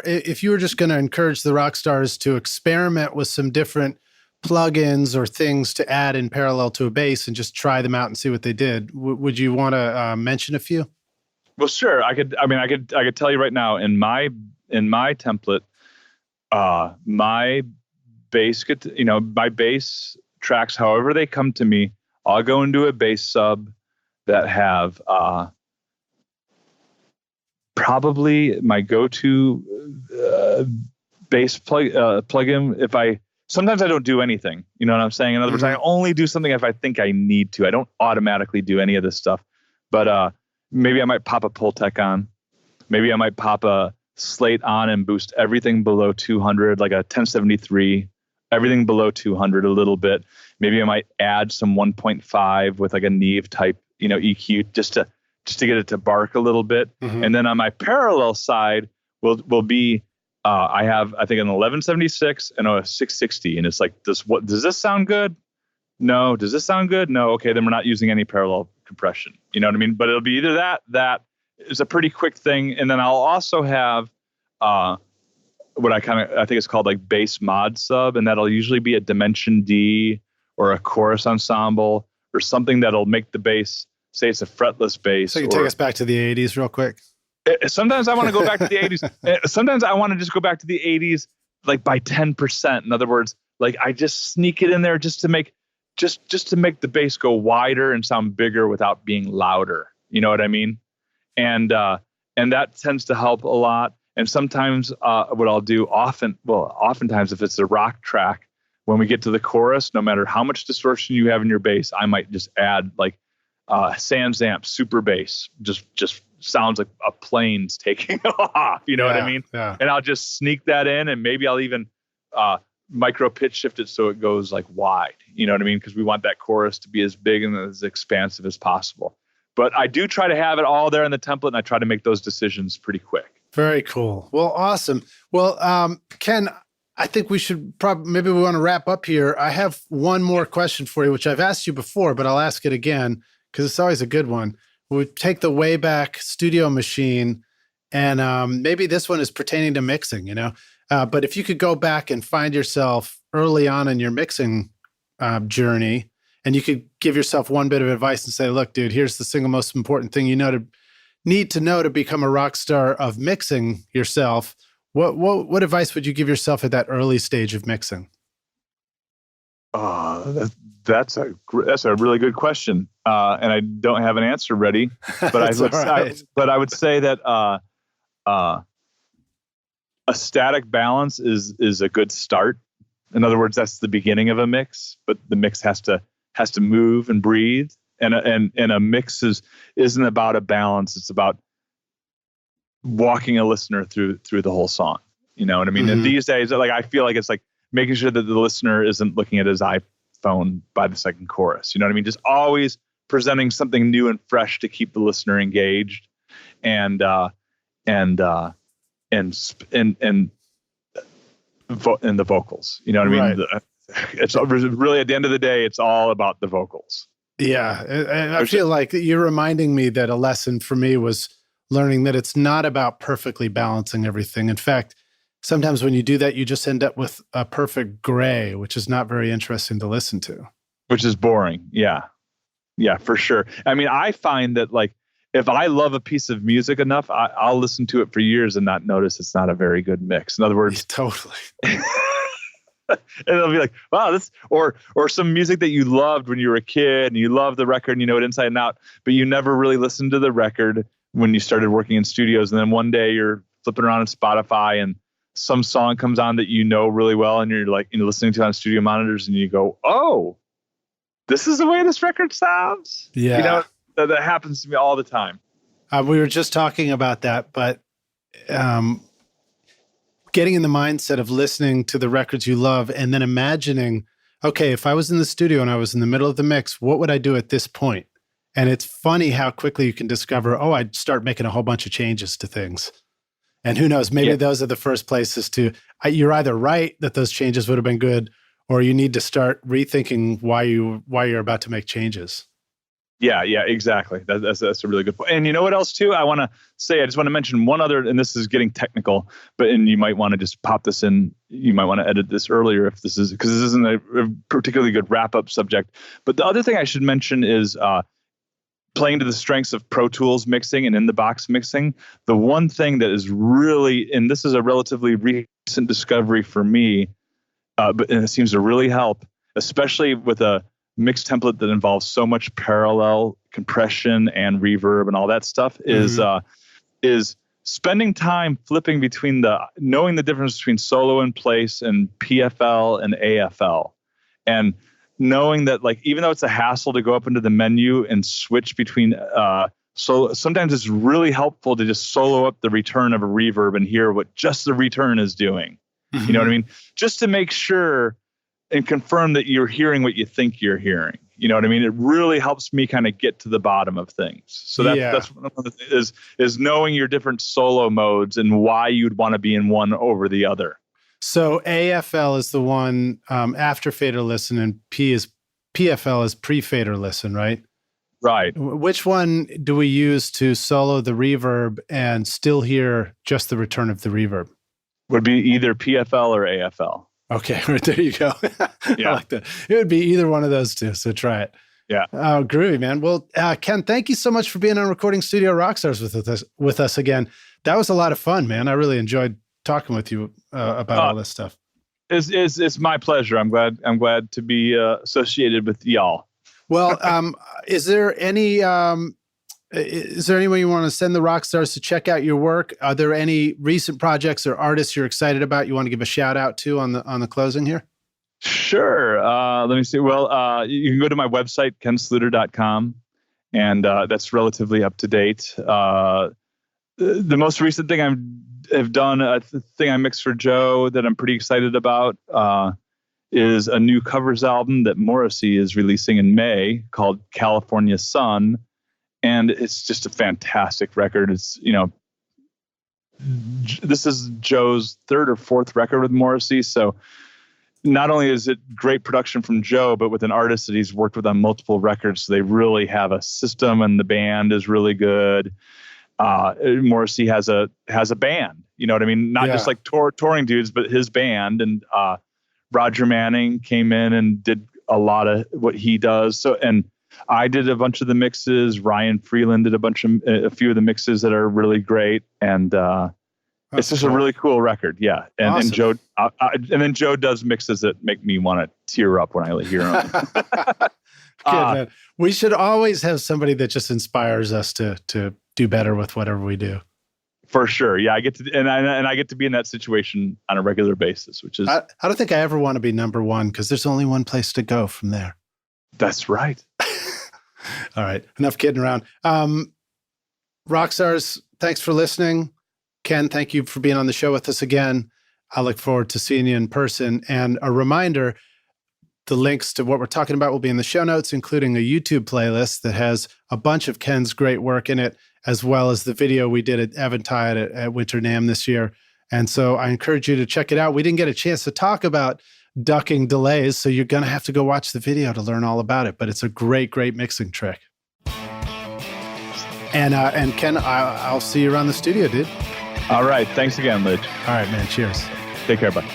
if you were just going to encourage the rock stars to experiment with some different plugins or things to add in parallel to a bass and just try them out and see what they did, would you want to mention a few? Well, sure. I could tell you right now in my template, my bass, my bass tracks, however they come to me, I'll go into a bass sub that have probably my go-to bass plugin. Sometimes I don't do anything. You know what I'm saying? In other words, I only do something if I think I need to. I don't automatically do any of this stuff. But maybe I might pop a Pultec on. Maybe I might pop a Slate on and boost everything below 200, like a 1073, everything below 200 a little bit. Maybe I might add some 1.5 with like a Neve type, EQ just to get it to bark a little bit. And then on my parallel side will be I have, I think, an 1176 and a 660. And it's like, does this sound good? No. Does this sound good? No. Okay, then we're not using any parallel compression. You know what I mean? But it'll be either that is a pretty quick thing. And then I'll also have what I think it's called like bass mod sub. And that'll usually be a Dimension D or a chorus ensemble or something that'll make the bass, say it's a fretless bass. So you can take us back to the 80s real quick. Sometimes I want to go back to the 80s. Sometimes I want to just go back to the 80s, like by 10%. In other words, like I just sneak it in there just to make the bass go wider and sound bigger without being louder. You know what I mean? And that tends to help a lot. And sometimes what I'll do oftentimes if it's a rock track, when we get to the chorus, no matter how much distortion you have in your bass, I might just add like Sans Amp super bass, just sounds like a plane's taking off. You know what I mean? Yeah. And I'll just sneak that in, and maybe I'll even micro pitch shift it so it goes like wide. You know what I mean? Because we want that chorus to be as big and as expansive as possible. But I do try to have it all there in the template, and I try to make those decisions pretty quick. Very cool. Well, awesome. Well, Ken, I think we should maybe we want to wrap up here. I have one more question for you, which I've asked you before, but I'll ask it again because it's always a good one. We take the Wayback Studio machine, and maybe this one is pertaining to mixing, but if you could go back and find yourself early on in your mixing journey, and you could give yourself one bit of advice and say, look, dude, here's the single most important thing need to know to become a rock star of mixing yourself. What advice would you give yourself at that early stage of mixing? That's a really good question, and I don't have an answer ready. But I would say that a static balance is a good start. In other words, that's the beginning of a mix, but the mix has to move and breathe. And a mix isn't about a balance. It's about walking a listener through the whole song. You know what I mean? And these days, like, I feel like it's like making sure that the listener isn't looking at his iPhone by the second chorus. You know what I mean? Just always presenting something new and fresh to keep the listener engaged, and the vocals. You know what I mean? It's really, at the end of the day, it's all about the vocals. Yeah. I feel like you're reminding me that a lesson for me was learning that it's not about perfectly balancing everything. In fact, sometimes when you do that, you just end up with a perfect gray, which is not very interesting to listen to. Which is boring. Yeah. Yeah, for sure. I mean, I find that, like, if I love a piece of music enough, I'll listen to it for years and not notice it's not a very good mix. In other words, totally. And it'll be like, wow, this, or some music that you loved when you were a kid and you love the record and you know it inside and out, but you never really listened to the record when you started working in studios. And then one day you're flipping around on Spotify and some song comes on that you know really well, and you're like, listening to it on studio monitors, and you go, oh, this is the way this record sounds. Yeah. That happens to me all the time. We were just talking about that, but getting in the mindset of listening to the records you love and then imagining, okay, if I was in the studio and I was in the middle of the mix, what would I do at this point? And it's funny how quickly you can discover, I'd start making a whole bunch of changes to things. And who knows, maybe those are the first places you're either right that those changes would have been good, or you need to start rethinking why you're about to make changes. Yeah, exactly. That's a really good point. And you know what else too? I just want to mention one other, and this is getting technical, and you might want to just pop this in. You might want to edit this earlier because this isn't a particularly good wrap-up subject. But the other thing I should mention is playing to the strengths of Pro Tools mixing and in-the-box mixing. The one thing that is really, and this is a relatively recent discovery for me, and it seems to really help, especially with a mix template that involves so much parallel compression and reverb and all that stuff, is spending time flipping between knowing the difference between solo in place and PFL and AFL, and knowing that, like, even though it's a hassle to go up into the menu and switch between solo, sometimes it's really helpful to just solo up the return of a reverb and hear what just the return is doing. You know what I mean? Just to make sure and confirm that you're hearing what you think you're hearing. You know what I mean? It really helps me kind of get to the bottom of things. So that's one of the things, is knowing your different solo modes and why you'd want to be in one over the other. So AFL is the one after fader listen, and PFL is pre-fader listen, right? Right. Which one do we use to solo the reverb and still hear just the return of the reverb? Would be either PFL or AFL. Okay, right, there you go. Yeah. I like that. It would be either one of those two, so try it. Yeah. Oh, groovy, man. Well, Ken, thank you so much for being on Recording Studio Rockstars with us again. That was a lot of fun, man. I really enjoyed talking with you about all this stuff. It's my pleasure. I'm glad to be associated with y'all. Well, is there any way you want to send the rock stars to check out your work? Are there any recent projects or artists you're excited about you want to give a shout out to on the closing here? Sure. Let me see. Well, you can go to my website, kensluiter.com, and that's relatively up to date. The most recent thing I've done, a thing I mixed for Joe that I'm pretty excited about, is a new covers album that Morrissey is releasing in May called California Sun. and it's just a fantastic record. It's, this is Joe's third or fourth record with Morrissey. So not only is it great production from Joe, but with an artist that he's worked with on multiple records. So they really have a system, and the band is really good. Morrissey has a band, you know what I mean? Not just like touring dudes, but his band. And Roger Manning came in and did a lot of what he does. So, and I did a bunch of the mixes. Ryan Freeland did a few of the mixes that are really great. And it's just a really cool record. Yeah. And, awesome. And Joe, and then Joe does mixes that make me want to tear up when I hear them. Good, man. We should always have somebody that just inspires us to do better with whatever we do. For sure. Yeah. I get to, and I get to be in that situation on a regular basis, which is, I don't think I ever want to be number one, because there's only one place to go from there. That's right. All right. Enough kidding around. Rockstars, thanks for listening. Ken, thank you for being on the show with us again. I look forward to seeing you in person. And a reminder, the links to what we're talking about will be in the show notes, including a YouTube playlist that has a bunch of Ken's great work in it, as well as the video we did at Eventide at Winter NAMM this year. And so I encourage you to check it out. We didn't get a chance to talk about ducking delays, so you're going to have to go watch the video to learn all about it. But it's a great, great mixing trick. And Ken, I'll see you around the studio, dude. All right. Thanks again, Lidge. All right, man. Cheers. Take care, bud.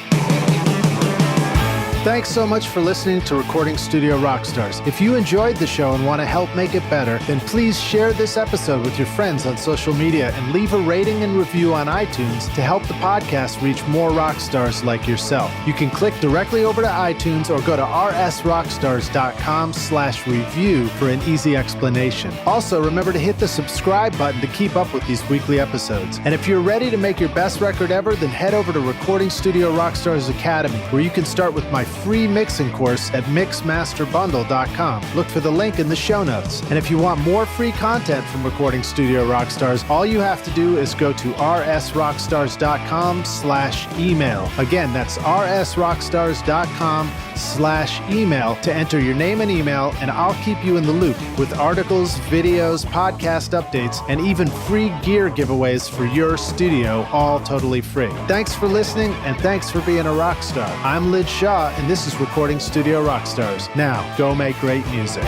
Thanks so much for listening to Recording Studio Rockstars. If you enjoyed the show and want to help make it better, then please share this episode with your friends on social media and leave a rating and review on iTunes to help the podcast reach more rock stars like yourself. You can click directly over to iTunes or go to rsrockstars.com/review for an easy explanation. Also, remember to hit the subscribe button to keep up with these weekly episodes. And if you're ready to make your best record ever, then head over to Recording Studio Rockstars Academy, where you can start with my free mixing course at mixmasterbundle.com. Look for the link in the show notes. And if you want more free content from Recording Studio Rockstars, all you have to do is go to rsrockstars.com/email. Again, that's rsrockstars.com/email to enter your name and email, and I'll keep you in the loop with articles, videos, podcast updates, and even free gear giveaways for your studio, all totally free. Thanks for listening, and thanks for being a rock star. I'm Lidge Shaw, and this is Recording Studio Rockstars. Now, go make great music.